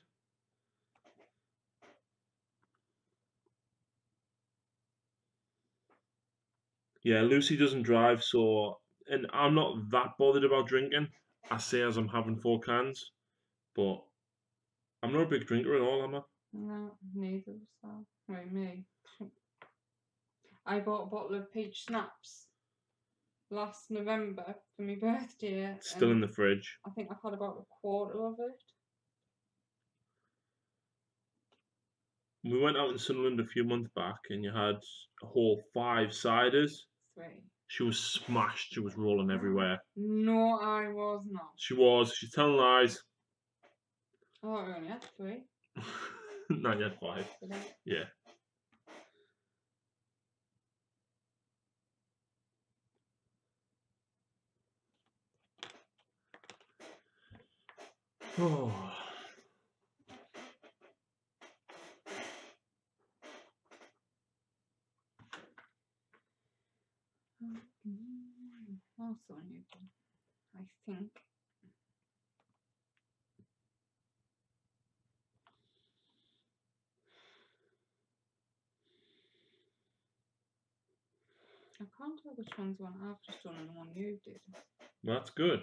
Yeah, Lucy doesn't drive, so... And I'm not that bothered about drinking. I say as I'm having 4 cans. But I'm not a big drinker at all, am I? No, neither so. Right, me. I bought a bottle of peach schnapps last November for my birthday. Still in the fridge. I think I've had about a quarter of it. We went out in Sunderland a few months back and you had a whole 5 ciders. 3. She was smashed. She was rolling everywhere. No, I was not. She was. She's telling lies. Oh, I only had 3. Not yet 5. Yeah. Oh. Also new, I think. I can't tell which one's one I've just done and the one you did. That's good.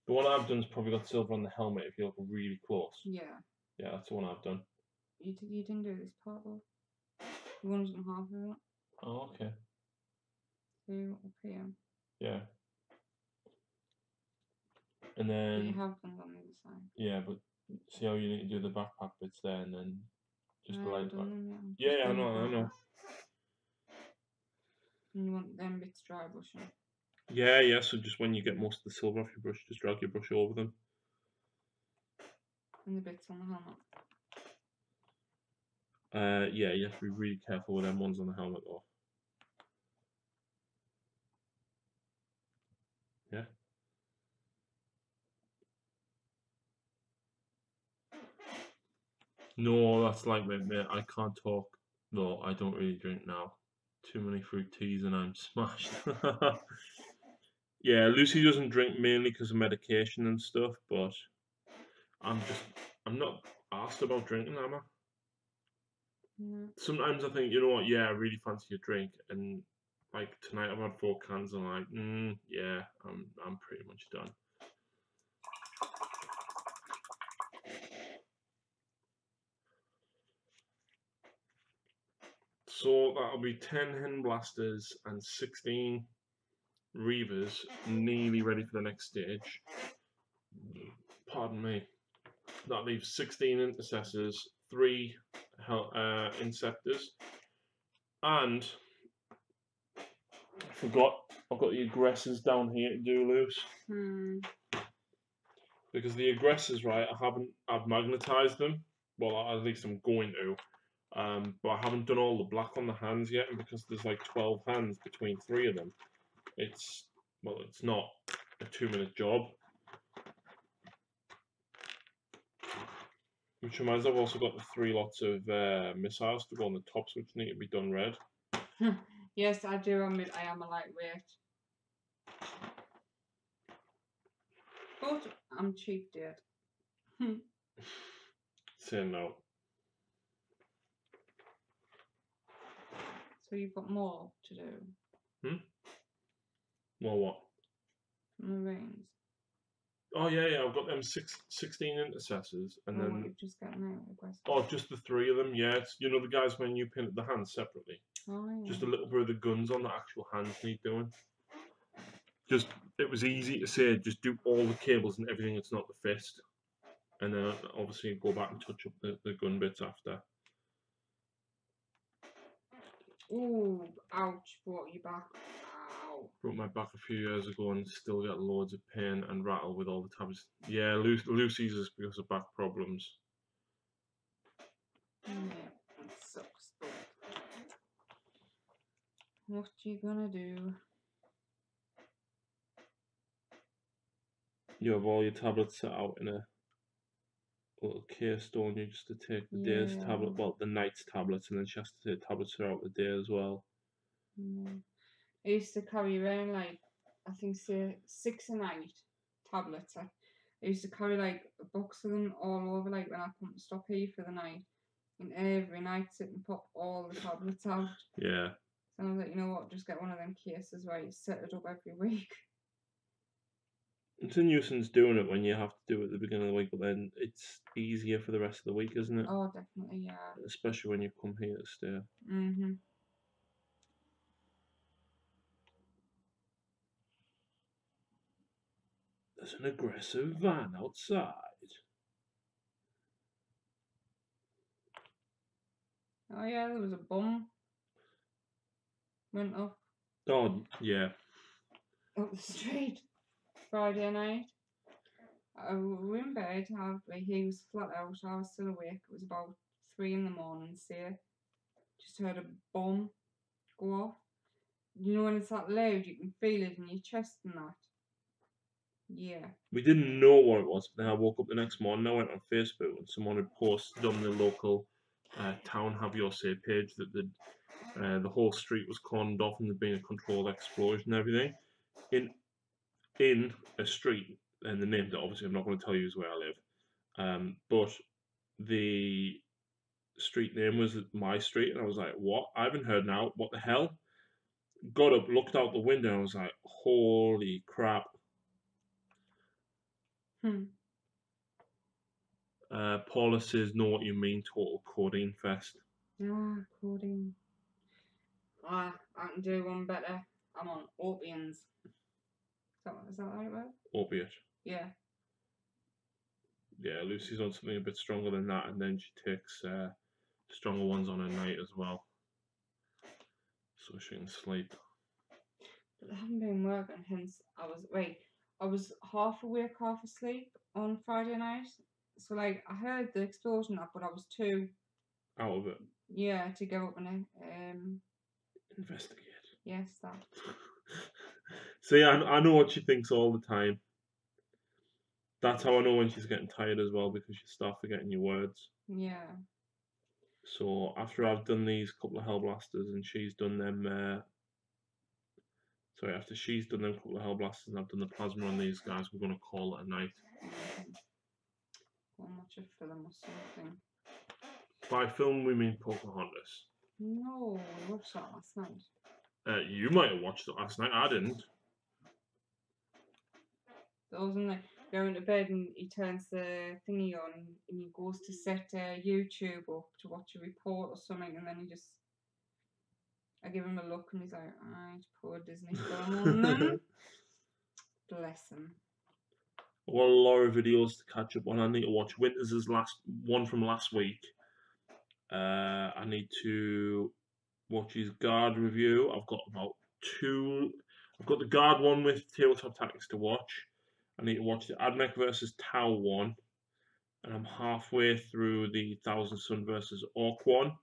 The one I've done has probably got silver on the helmet if you look really close. Yeah. Yeah, that's the one I've done. You didn't do this part though. You wanted to half of it. Oh, okay. 2 up here. Yeah. And But then... you have them on the other side. Yeah, but see how you need to do the backpack bits there and then just the light back. Yeah, Yeah, I know. And you want them bits dry brushing. Yeah, so just when you get most of the silver off your brush, just drag your brush over them. And the bits on the helmet. Yeah, you have to be really careful with them ones on the helmet though. Yeah. No, that's like mate, I can't talk. No, I don't really drink now. Too many fruit teas and I'm smashed. Yeah, Lucy doesn't drink mainly because of medication and stuff, but I'm not asked about drinking, am I? Yeah. Sometimes I think, you know what, yeah, I really fancy a drink, and like tonight I've had 4 cans and I'm like, yeah, I'm pretty much done. So that'll be 10 Hen Blasters and 16 Reavers nearly ready for the next stage. Pardon me. That leaves 16 Intercessors, 3 Inceptors, and I forgot, I've got the Aggressors down here to do loose. because the aggressors, right? I've magnetized them. Well, at least I'm going to. But I haven't done all the black on the hands yet, and because there's like 12 hands between 3 of them, it's not a 2-minute job. Which reminds me, I've also got the 3 lots of missiles to go on the tops, which need to be done red. Yes, I do admit I am a lightweight. But I'm cheap, dead. Say no. So you've got more to do. More what? Marines. Oh yeah, I've got them 16 intercessors, and What then you've just got now, aggressive. oh, just the 3 of them. Yeah, it's, you know the guys when you pin the hands separately. Oh, yeah. Just a little bit of the guns on the actual hands need doing. Just it was easy to say, just do all the cables and everything that's not the fist, and then obviously go back and touch up the gun bits after. Ooh, ouch, brought you back. Ow. Broke my back a few years ago and still get loads of pain and rattle with all the tablets. Yeah, Lucy's is because of back problems. Yeah, it sucks, but what you gonna do? You have all your tablets set out in a little case, don't you, just to take the day's tablet, well, the night's tablets, and then she has to take tablets throughout the day as well. I used to carry around like, I think, say 6 a night tablets. I used to carry like a box of them all over, like when I couldn't stop here for the night. And every night sit and pop all the tablets out. Yeah. So I was like, you know what, just get one of them cases where you set it up every week. It's a nuisance doing it when you have to do it at the beginning of the week, but then it's easier for the rest of the week, isn't it? Oh, definitely, yeah. Especially when you come here to stay. Mm-hmm. There's an aggressive van outside. Oh yeah, there was a bomb. Went off Oh, yeah. up the street Friday night. I was in bed, he was flat out, I was still awake. It was about 3 in the morning, say. Just heard a bomb go off. You know when it's that loud, you can feel it in your chest and that. Yeah. We didn't know what it was, but then I woke up the next morning, I went on Facebook and someone had posted on the local town Have Your Say page that the whole street was cordoned off and there'd been a controlled explosion and everything. In a street, and the name that obviously I'm not going to tell you is where I live, but the street name was my street, and I was like, what? I haven't heard now, what the hell? Got up, looked out the window, and I was like, holy crap. Paula says, know what you mean, total codeine fest. Ah, codeine. Ah, I can do one better. I'm on opiums. Is that right word? Opiate. Yeah. Yeah, Lucy's on something a bit stronger than that, and then she takes stronger ones on at night as well, so she can sleep. But I haven't been working, hence I was half awake, half asleep on Friday night. So like I heard the explosion up, but I was too out of it. Yeah, to go up and investigate. Yes, that. See, I know what she thinks all the time. That's how I know when she's getting tired as well, because you start forgetting your words. Yeah. So after I've done these couple of Hellblasters and she's done them, after she's done them couple of Hellblasters and I've done the plasma on these guys, we're going to call it a night. Go and watch a film or something. By film, we mean Pocahontas. No, we watched that last night. You might have watched it last night. I didn't. So wasn't like going to bed and he turns the thingy on and he goes to set YouTube up to watch a report or something, and then I give him a look and he's like, alright, poor Disney film on then. Bless him. I've got a lot of videos to catch up on. I need to watch Winters' last one from last week. I need to watch his guard review. I've got about 2. I've got the guard one with Tabletop Tactics to watch. I need to watch the Admech versus Tau one, and I'm halfway through the Thousand Sun versus Orc one,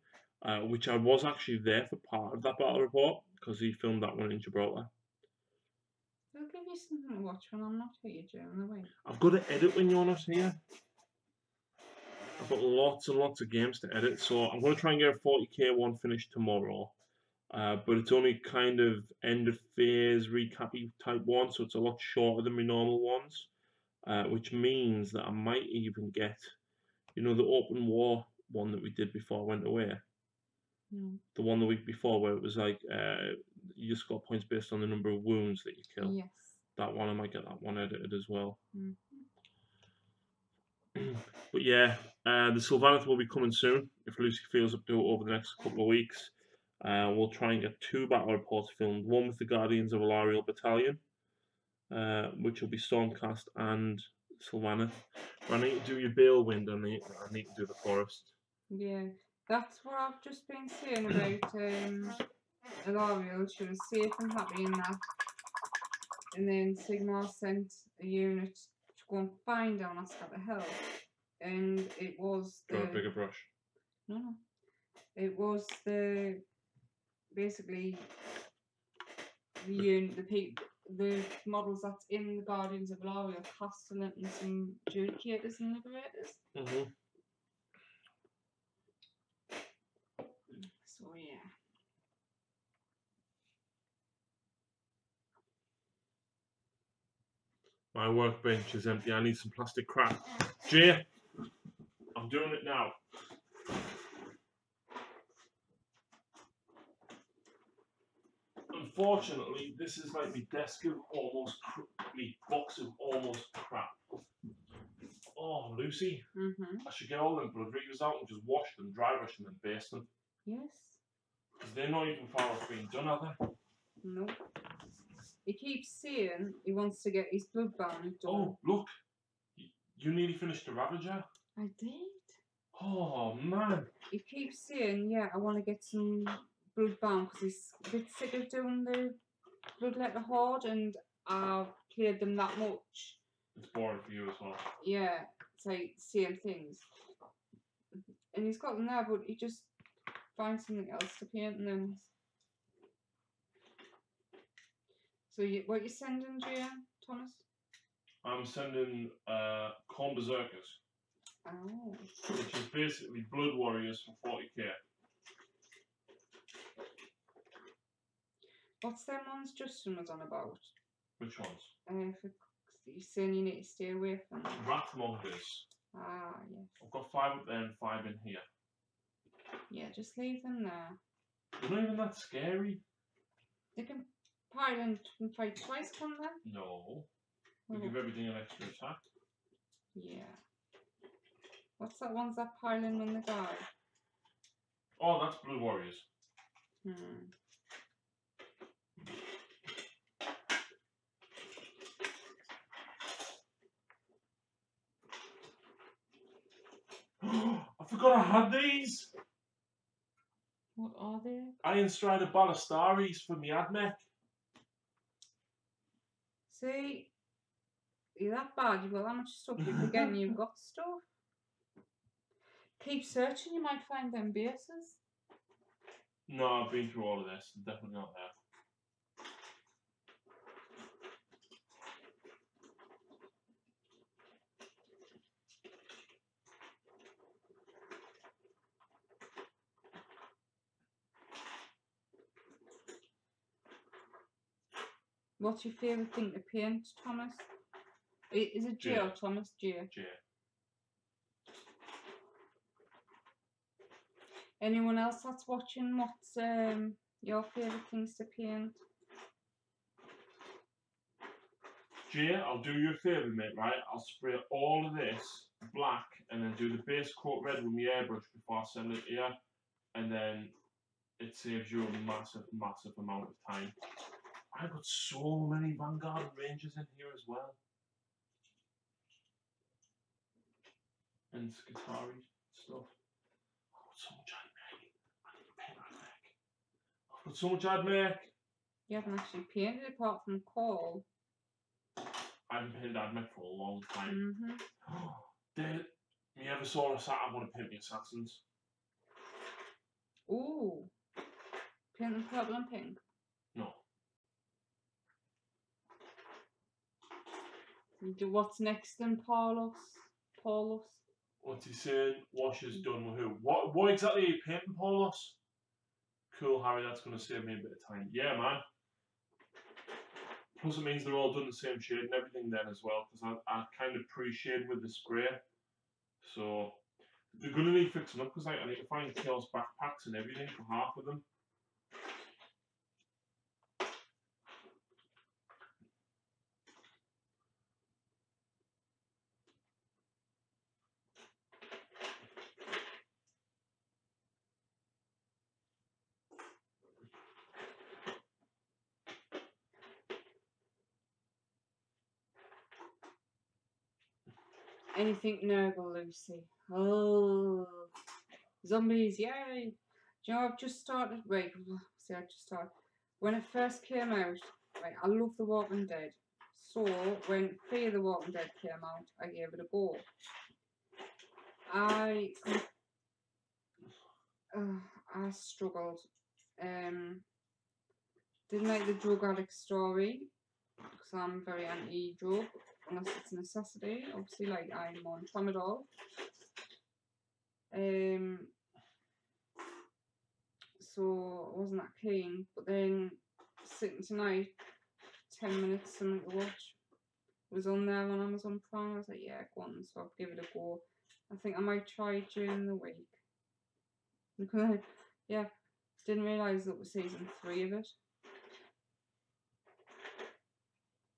which I was actually there for part of that battle report because he filmed that one in Gibraltar. They'll give you something to watch when I'm not here during the week. I've got to edit when you're not here. I've got lots and lots of games to edit, so I'm going to try and get a 40k one finished tomorrow. But it's only kind of end of phase recappy type one, so it's a lot shorter than my normal ones. Which means that I might even get, you know, the open war one that we did before I went away. The one the week before where it was like you just got points based on the number of wounds that you kill. Yes. That one, I might get that one edited as well. Mm-hmm. But yeah, the Sylvaneth will be coming soon if Lucy feels up to it over the next couple of weeks. We'll try and get 2 battle reports filmed, one with the Guardians of Alariel Battalion, which will be Stormcast and Sylvaneth. But I need to do your Balewind, and I need to do the Forest. Yeah, that's what I've just been saying about Alariel. She was safe and happy in that. And then Sigmar sent a unit to go and find down Ascot Hill. And it was Do you want a bigger brush? No. It was basically the models that's in the Guardians of Alariel, Castellan and some Judicators and Liberators. So yeah. My workbench is empty. I need some plastic crap. Jay, I'm doing it now. Unfortunately, this is like my desk of almost, my box of almost crap. Oh, Lucy, I should get all them blood reavers out and just wash them, dry brush them, and baste them. Yes. Because they're not even far off being done, are they? No. He keeps saying he wants to get his blood bound done. Oh, look. You nearly finished the Ravager. I did. Oh, man. He keeps saying, yeah, I want to get some blood bound because he's a bit sick of doing the Bloodletter Horde and I've cleared them that much. It's boring for you as well. Yeah, it's like same things. And he's got them there, but he just finds something else to paint and then. So what you sending, Gia, Thomas? I'm sending Corn Berserkers. Oh. Which is basically Blood Warriors for 40k. What's them ones Justin was on about? Which ones? You're saying you need to stay away from them. Wrathmongers. Ah, yes. I've got 5 up there and 5 in here. Yeah, just leave them there. They're not even that scary. They can pile in and fight twice, can't they? No. They give everything an extra attack. Yeah. What's that ones that pile in when they die? Oh, that's Blood Warriors. I forgot I had these. What are they? Iron Strider Ballastaries for me Admech. See, you're that bad. You've got that much stuff. You're forgetting you've got stuff. Keep searching. You might find them bases. No, I've been through all of this. They're definitely not there. What's your favourite thing to paint, Thomas? Is it J or Thomas? J. J. Anyone else that's watching, what's your favourite things to paint? Jay, I'll do you a favour, mate, right? I'll spray all of this black and then do the base coat red with my airbrush before I send it here. And then it saves you a massive, massive amount of time. I've got so many Vanguard Rangers in here as well. And Skitari stuff. I've got so much Admech. I need to paint Admech. I've got so much Admech. You haven't actually painted apart from Call. I haven't painted Admech for a long time. Mm-hmm. You ever saw a sat? I want to paint the assassins. Ooh. Paint them purple and pink. No. What's next then, Paulus? What's he saying? Washer's done with who? What exactly are you painting, Paulus? Cool, Harry, that's going to save me a bit of time. Yeah, man. Plus it means they're all done the same shade and everything then as well, because I kind of pre-shade with the spray. So, they're going to need fixing up, because I need to find Tails backpacks and everything for half of them. Anything Nurgle, Lucy? Oh, zombies, yay! Do you know, I've just started, wait, see, I just started. When it first came out, right, I love The Walking Dead. So, when Fear the Walking Dead came out, I gave it a go. I struggled. Didn't like the drug addict story, because I'm very anti-drug, unless it's a necessity. Obviously, like, I'm on tramadol. So I wasn't that keen, but then sitting tonight, 10 minutes, something to watch, was on there on Amazon Prime. I was like, yeah, go on, so I'll give it a go. I think I might try it during the week. Because yeah, didn't realise that was season 3 of it.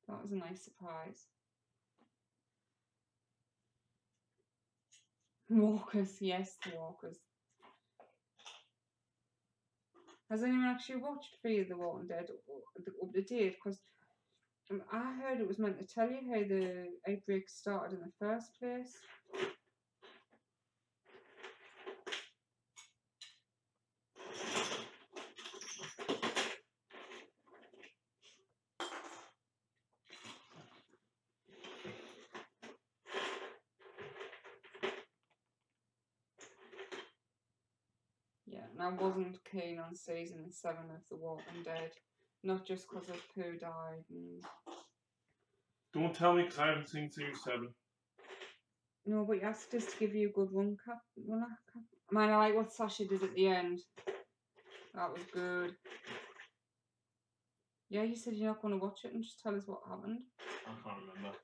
That was a nice surprise. Walkers, yes, the Walkers. Has anyone actually watched Fear the Walking Dead up to date? Because I heard it was meant to tell you how the outbreak started in the first place. Yeah, and I wasn't keen on season 7 of The Walking Dead. Not just because of who died. And... Don't tell me, because I haven't seen season 7. No, but you asked us to give you a good one, Cap. I mean, I like what Sasha did at the end. That was good. Yeah, you said you're not going to watch it and just tell us what happened. I can't remember.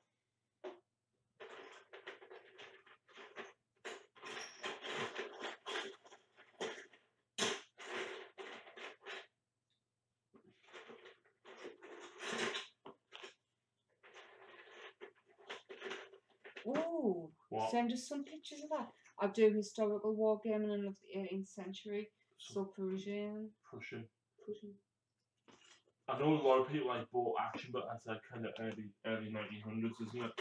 Ooh, What? send us some pictures of that. I do historical wargaming and of the 18th century. So Prussian. I know a lot of people like bought action, but that's like kind of early 1900s, isn't it?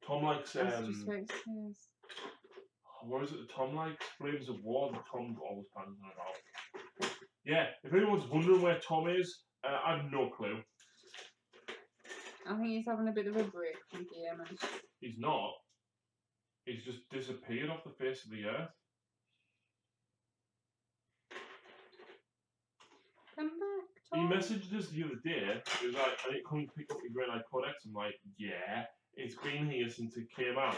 Tom likes That's just what it says. what is it? Tom likes Flames of War. That Tom always plans on about. Yeah, if anyone's wondering where Tom is, I have no clue. I think he's having a bit of a break from gaming. He's not. He's just disappeared off the face of the earth. Come back, He Tom. messaged us the other day. He was like, I didn't come to pick up your Grey Knight Codex. I'm like, yeah, it's been here since it came out.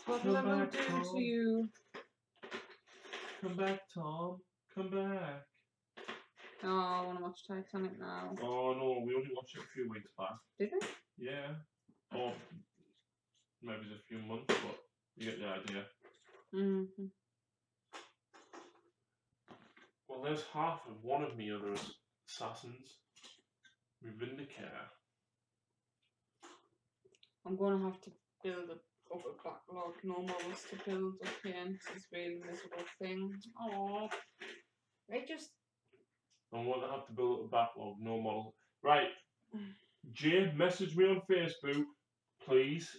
What will I do to you? Come back, Tom. Come back. Oh, I want to watch Titanic now. Oh no, we only watched it a few weeks back. Did we? Yeah. Or maybe it's a few months, but you get the idea. Mm-hmm. Well, there's half of one of me other assassins. My Vindicator. I'm going to have to build up a backlog. No models to build up again. It's a really miserable thing. Oh, I'm going to have to build up a backlog. No models. Right. Jay, message me on Facebook, please,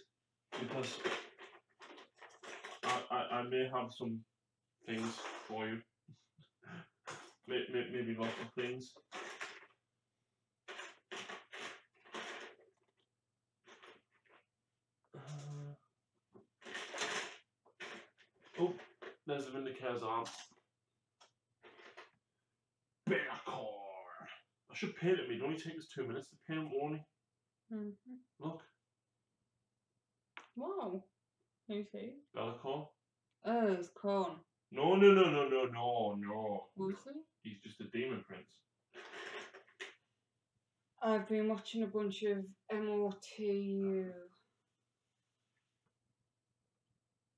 because I may have some things for you. maybe lots of things. Oh, there's the Vindicator's arm. Bearcore. I should paint it. It only takes us 2 minutes to paint only. Look. Wow. Who's he? Bellacore. Oh, it's corn. No. Who's he? He's just a demon prince. I've been watching a bunch of MOTU.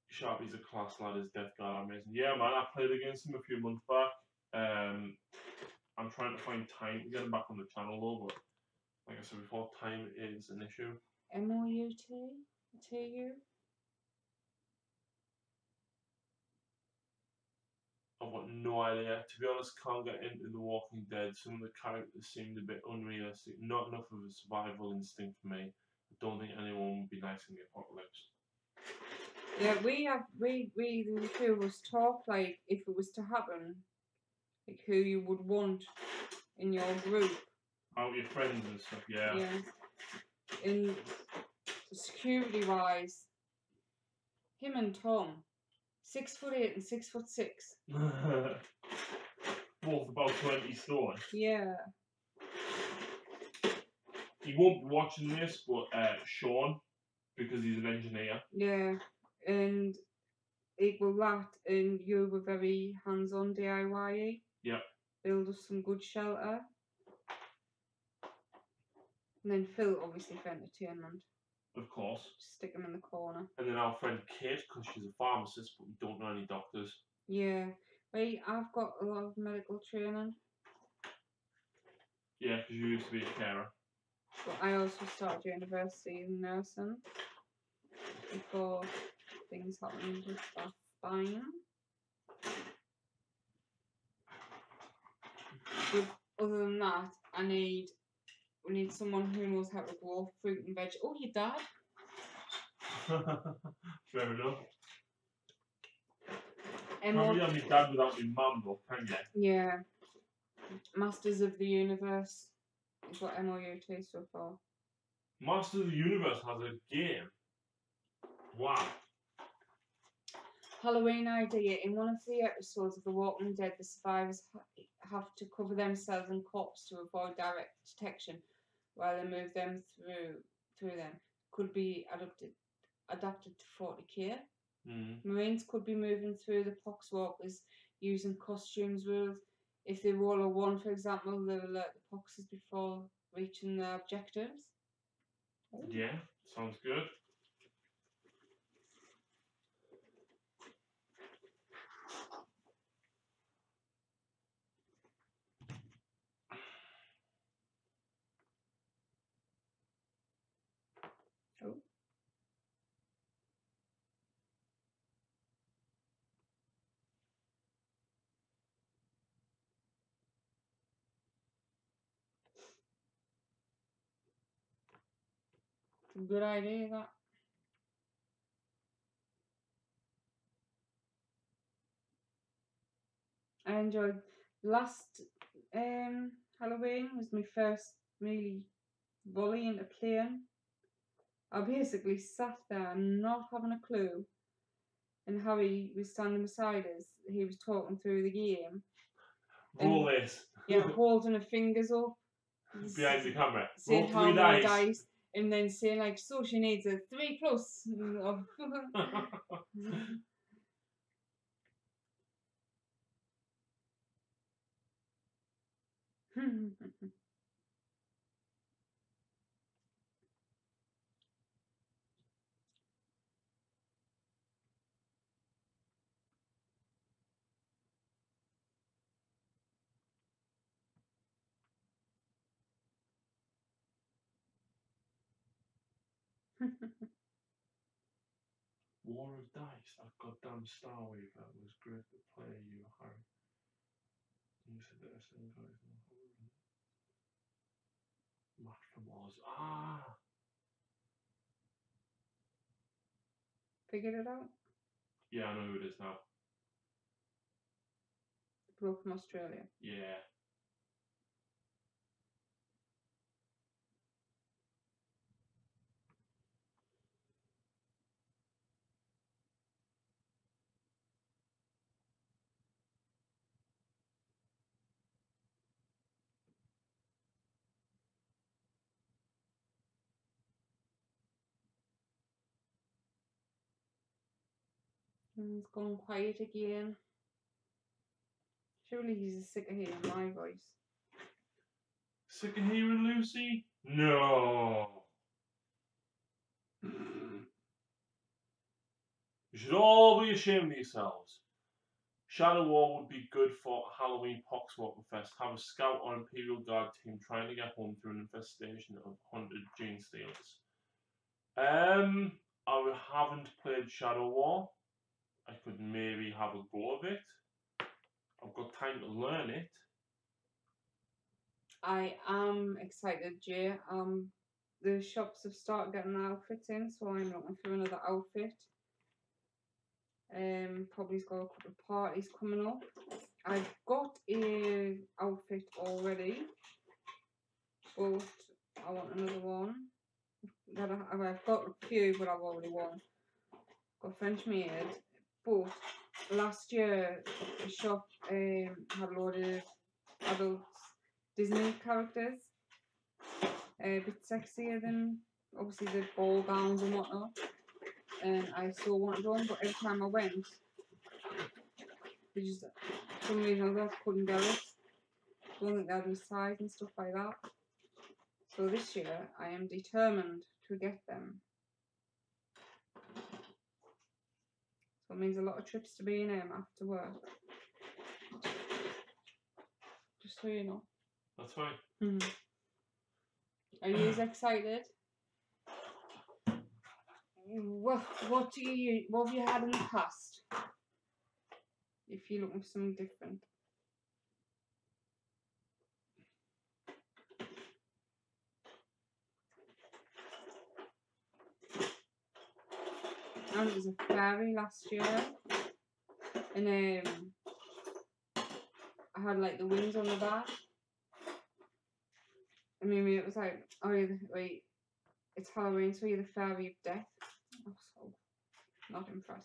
Sharpie's a class lad, his Death Guard amazing. Yeah, man, I played against him a few months back. I'm trying to find time to get him back on the channel though, but like I said before, time is an issue. MOUT? I've got no idea. To be honest, can't get into The Walking Dead. Some of the characters seemed a bit unrealistic. Not enough of a survival instinct for me. I don't think anyone would be nice in the apocalypse. Yeah, the two of us talk like if it was to happen, like who you would want in your group. Out your friends and stuff, yeah. Yeah. In security wise, him and Tom, 6'8" and 6'6". Both about 20 stone. Yeah. He won't be watching this, but Sean, because he's an engineer. Yeah. And equal that, and you were very hands-on DIY. Yep. Build us some good shelter. And then Phil, obviously, for entertainment. Of course. Stick him in the corner. And then our friend Kate, because she's a pharmacist, but we don't know any doctors. Yeah. Right, I've got a lot of medical training. Yeah, because you used to be a carer. But I also started university in nursing before things happened with that spine. But other than that, we need someone who knows how to grow fruit and veg. Oh, your dad? Fair enough. Can't be on your dad without your mum, though, can you? Yeah. Masters of the Universe is what MOUT stood for. Masters of the Universe has a game. Wow. Halloween idea. In one of the episodes of The Walking Dead, the survivors have to cover themselves in corpse to avoid direct detection while they move them through them. Could be adapted to 40k. Marines could be moving through the poxwalkers using costumes rules. If they roll a 1, for example, they'll alert the poxers before reaching their objectives. Ooh. Yeah, sounds good. Oh. Good idea, that. I enjoyed last Halloween was my first really volley into playing. I basically sat there not having a clue, and Harry was standing beside us. He was talking through the game. Roll this. Yeah, holding her fingers up. Behind the camera. Saying Roll how 3 many dice. dice. And then saying like, so she needs a 3+. War of Dice, that goddamn Star Weaver was great to play, you, Harry. You said that Master was. Figured it out? Yeah, I know who it is now. Bloke from Australia. Yeah. And he's gone quiet again. Surely he's sick of hearing my voice. Sick of hearing Lucy? No. You should all be ashamed of yourselves. Shadow War would be good for Halloween Poxwalker Fest. Have a scout or Imperial Guard team trying to get home through an infestation of hunted gene stealers. I haven't played Shadow War. I could maybe have a go of it. I've got time to learn it. I am excited, Jay. The shops have started getting outfits in, so I'm looking for another outfit. Probably's got a couple of parties coming up. I've got a outfit already, but I want another one. I've got a few, but I've already won. Got French made, but last year the shop had a lot of adult Disney characters, a bit sexier than obviously the ball gowns and whatnot. And I still wanted one, but every time I went, they just, for some reason I couldn't get it. Don't think they had my size and stuff like that. So this year I am determined to get them. So it means a lot of trips to B&M after work. Just so you know. That's fine. Are you as excited? What have you had in the past? If you're looking for something different. And it was a fairy last year, and I had like the wings on the back. I mean, it was like, oh yeah, wait, it's Halloween, so you're the fairy of death. I was so not impressed.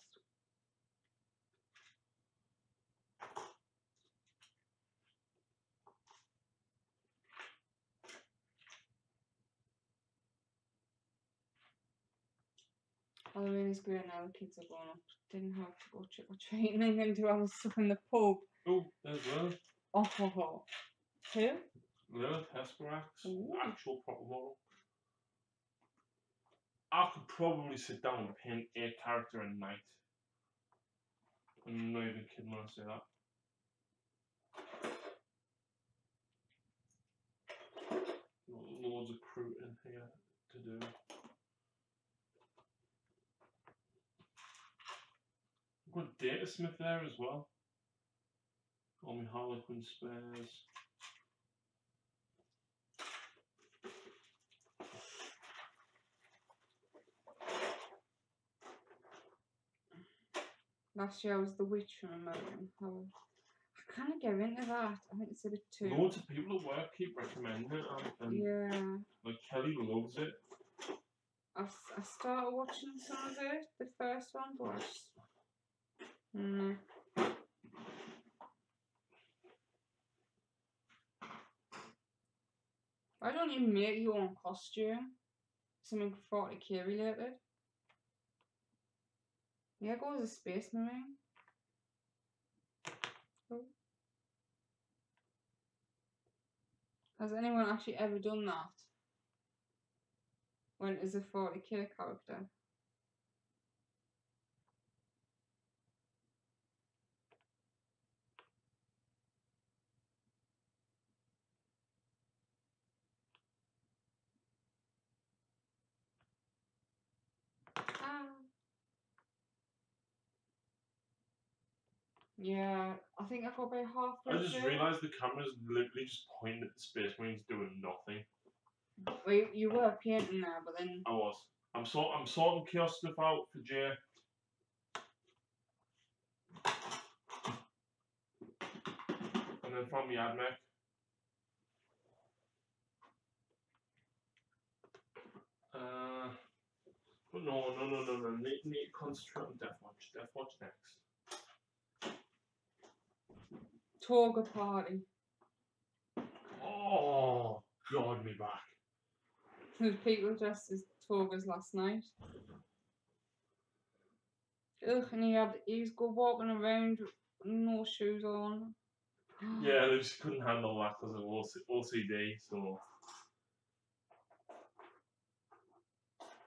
Halloween is great now, the kids are grown up. Didn't have to go trick or treating and then do all the stuff in the pub. Oh, there's Lilith. Oh. Who? Lilith Hesperax. Ooh. Actual proper model. I could probably sit down and paint a character a night. I'm not even kidding when I say that. Loads of crew in here to do. I've got Data Smith there as well. All my Harlequin spares. Last year I was the witch from American Horror. I kind of get into that. I think it's a bit too. Loads of people at work keep recommending it, and yeah. like Kelly loves it. I started watching some of it, the first one, but I just... Why don't you make your own costume? Something 40k related. Yeah, go as a space marine. Oh. Has anyone actually ever done that? When is a 40k character? Yeah, I think I got about halfway. I just realised the camera's literally just pointing at the Space Marines doing nothing. Well, you were painting there, but then I was. I'm sorting chaos stuff out for Jay. and then found my ad mech. But no. Need to concentrate on Death Watch. Death Watch next. Toga party. Oh, God, me back. There's people dressed as togas last night. Ugh, and he was go walking around with no shoes on. Yeah, they just couldn't handle that because of OCD, so...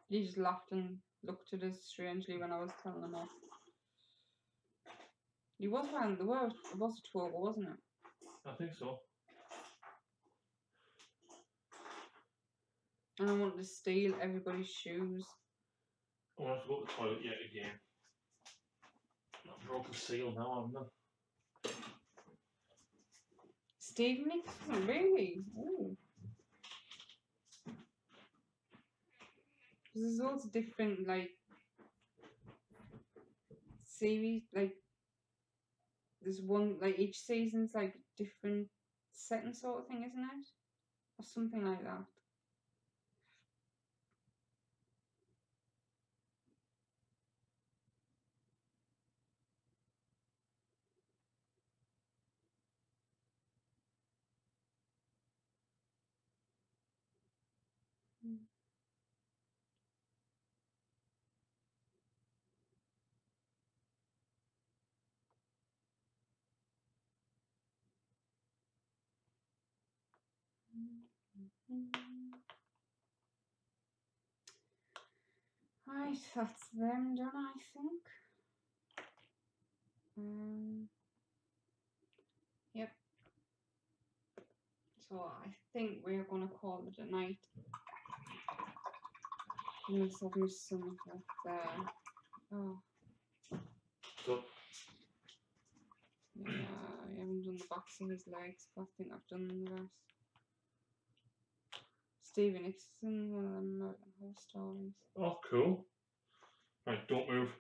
He just laughed and looked at us strangely when I was telling him off. He was wearing the word. It was a toga, wasn't it? I think so. And I wanted to steal everybody's shoes. I want to go to the toilet yet again. I broke the seal now, haven't I? Steve Nixon, really? Ooh. There's loads of different, like, series, like, there's one, like, each season's, like, different setting sort of thing, isn't it? Or something like that. Right, that's them done, I think. Yep. So I think we're gonna call it a night. Unless I've missed something up there. Oh. So, Yeah, I haven't done the backs of his legs, but I think I've done the rest. Stephen Nixon, one of the American Horror Stories. oh, cool. Right, don't move.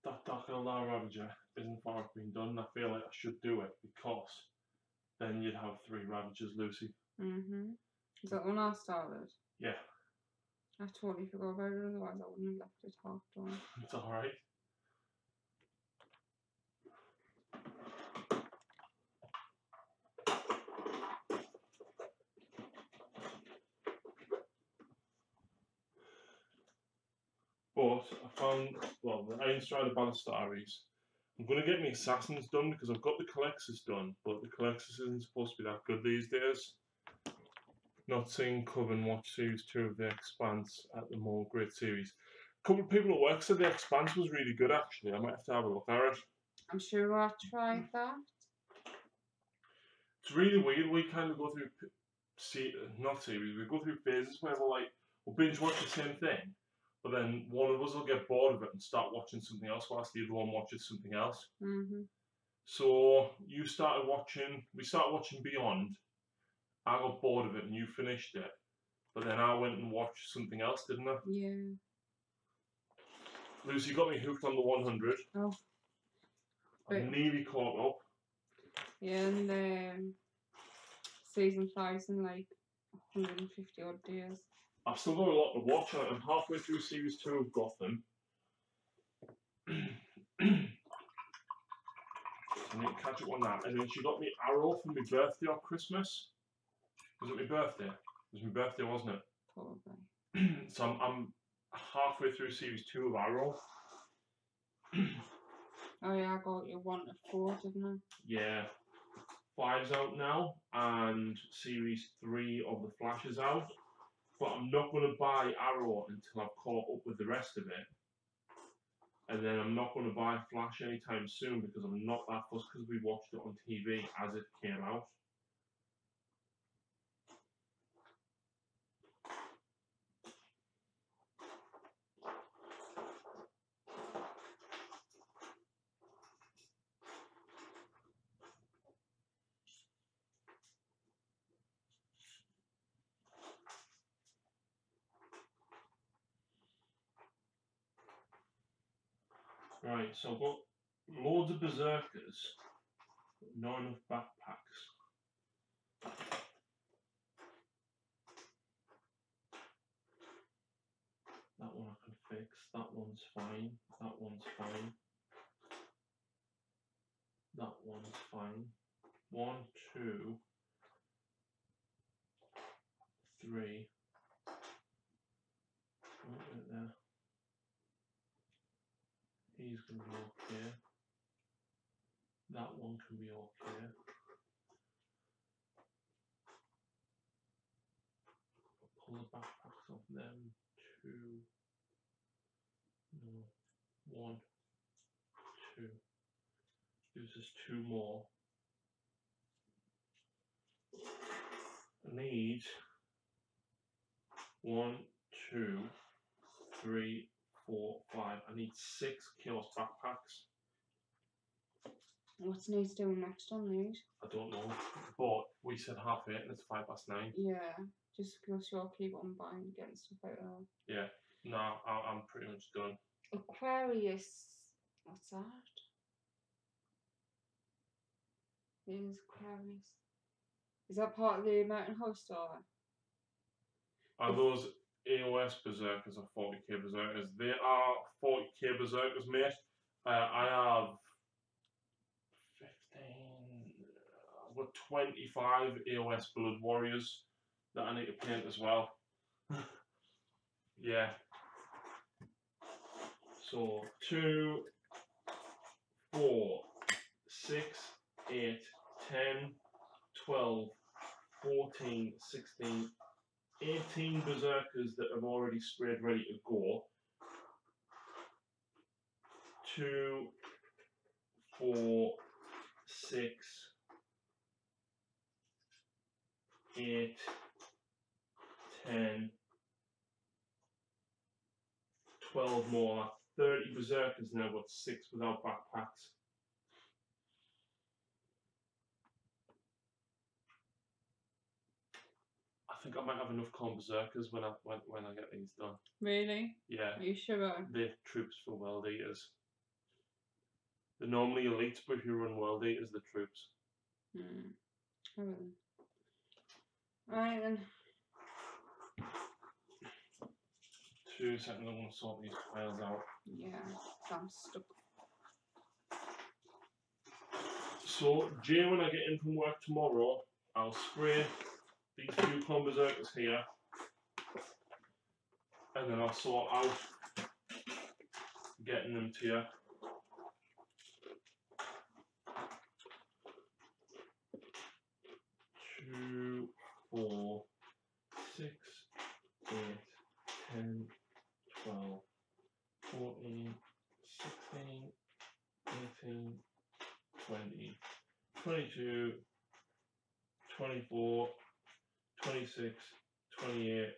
That Dark Ravager isn't far off being done. I feel like I should do it because then you'd have 3 Ravagers, Lucy. Is that one I started? Yeah. I totally forgot about it, otherwise I wouldn't have left it half done. It's alright. But I found, well, the Iron Strider Ballestaris. I'm going to get my Assassins done because I've got the Collectors done, but the Collectors isn't supposed to be that good these days. Not seeing Coven watch Series 2 of The Expanse at the more great series. A couple of people at work said The Expanse was really good actually. I might have to have a look at it. I'm sure I tried that. It's really weird. We kind of go through, not series, we go through phases where we'll binge watch the same thing, but then one of us will get bored of it and start watching something else whilst the other one watches something else. So we started watching Beyond. I got bored of it and you finished it, but then I went and watched something else, didn't I? Yeah. Lucy got me hooked on the 100. Oh. I'm nearly caught up. Yeah, and season 5's in like 150 odd days. I've still got a lot to watch. I'm halfway through series 2 of Gotham. I need to catch up on that. And then she got me Arrow for my birthday or Christmas. Was it my birthday? It was my birthday, wasn't it? Probably. So I'm halfway through series 2 of Arrow. Oh yeah, I got you 1 to 4, didn't I? Yeah. 5's out now, and series 3 of The Flash is out. But I'm not going to buy Arrow until I've caught up with the rest of it. And then I'm not going to buy Flash anytime soon because I'm not that fussed because we watched it on TV as it came out. Right, so loads of berserkers, but not enough backpacks. That one I can fix. That one's fine. That one's fine. That one's fine. 1, 2, 3. Right there. He's going to be okay. That one can be okay. Pull the backpacks off them. 2. No. 1, 2. Gives us 2 more. I need 1, 2, 3, 4, 5. I need 6 chaos backpacks. What's needs doing next on these? I don't know, but we said 8:30 and it's 9:05. Yeah, just because you'll keep on buying, getting stuff out there. Yeah, no, I'm pretty much done. Aquarius, what's that? Is Aquarius. Is that part of the Mountain House store? Are those AOS berserkers or 40k berserkers? They are 40k berserkers, mate. I have 15. I've got 25 AOS blood warriors that I need to paint as well. Yeah. So 2, 4, 6, 8, 10, 12, 14, 16, 18 berserkers that have already sprayed ready to go. 2, 4, 6, 8, 10, 12 more. 30 berserkers now, got 6 without backpacks. I think I might have enough corn berserkers when I get these done. Really? Yeah. Are you sure? They're troops for world eaters. They're normally elites, but if you run world eaters, they're troops. Oh, really? Right then. 2 seconds, I'm going to sort these files out. Yeah, I'm stuck. So, Jay, when I get in from work tomorrow, I'll spray these 2 corn berserkers here, and then I'll sort out getting them to you. Two, 4, 6, 8, 10, 12, 14, 16, 18, 20, 22, 24, 26, 28,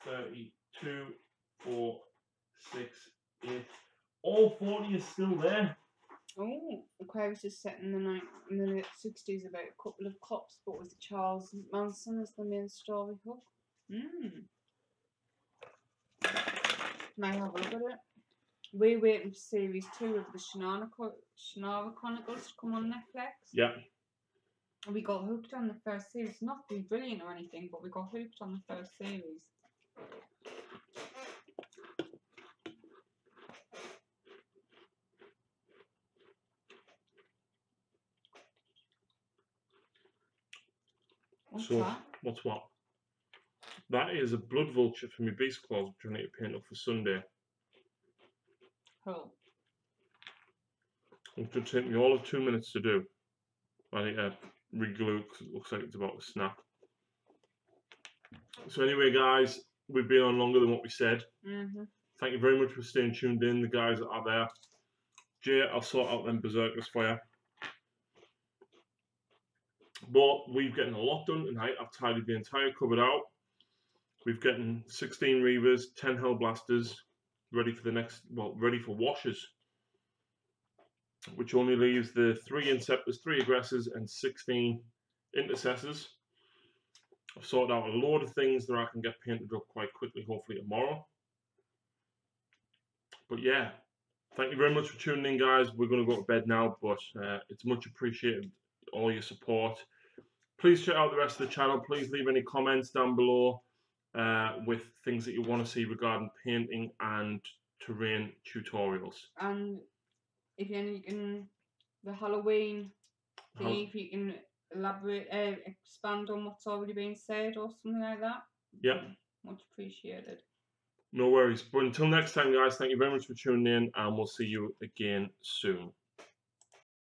32, 4, 6, 8. All 40 is still there. Oh, Aquarius is set in the 60s about a couple of cops, but with Charles Manson as the main story hook. Can I have a look at it? We're waiting for series 2 of the Shannara Chronicles to come on Netflix. Yeah. We got hooked on the first series. Not be brilliant or anything, but we got hooked on the first series. What's that? What's what? That is a blood vulture for my beast claws, which I need to paint up for Sunday. Cool. It should take me all of 2 minutes to do. I need to reglue because it looks like it's about to snap. So anyway, guys, we've been on longer than what we said. Thank you very much for staying tuned in, the guys that are there. Jay, I'll sort out them berserkers for you. But we've getting a lot done tonight. I've tidied the entire cupboard out. We've getting 16 Reavers, 10 Hellblasters, ready for the next, well, ready for washers. Which only leaves the 3 Inceptors, 3 Aggressors, and 16 Intercessors. I've sorted out a load of things that I can get painted up quite quickly, hopefully tomorrow. But yeah, Thank you very much for tuning in, guys. We're going to go to bed now, but it's much appreciated, all your support. Please check out the rest of the channel. Please leave any comments down below with things that you want to see regarding painting and terrain tutorials. And if you can, the Halloween thing, if you can elaborate, expand on what's already been said or something like that. Yeah. Much appreciated. No worries. But until next time, guys, thank you very much for tuning in, and we'll see you again soon.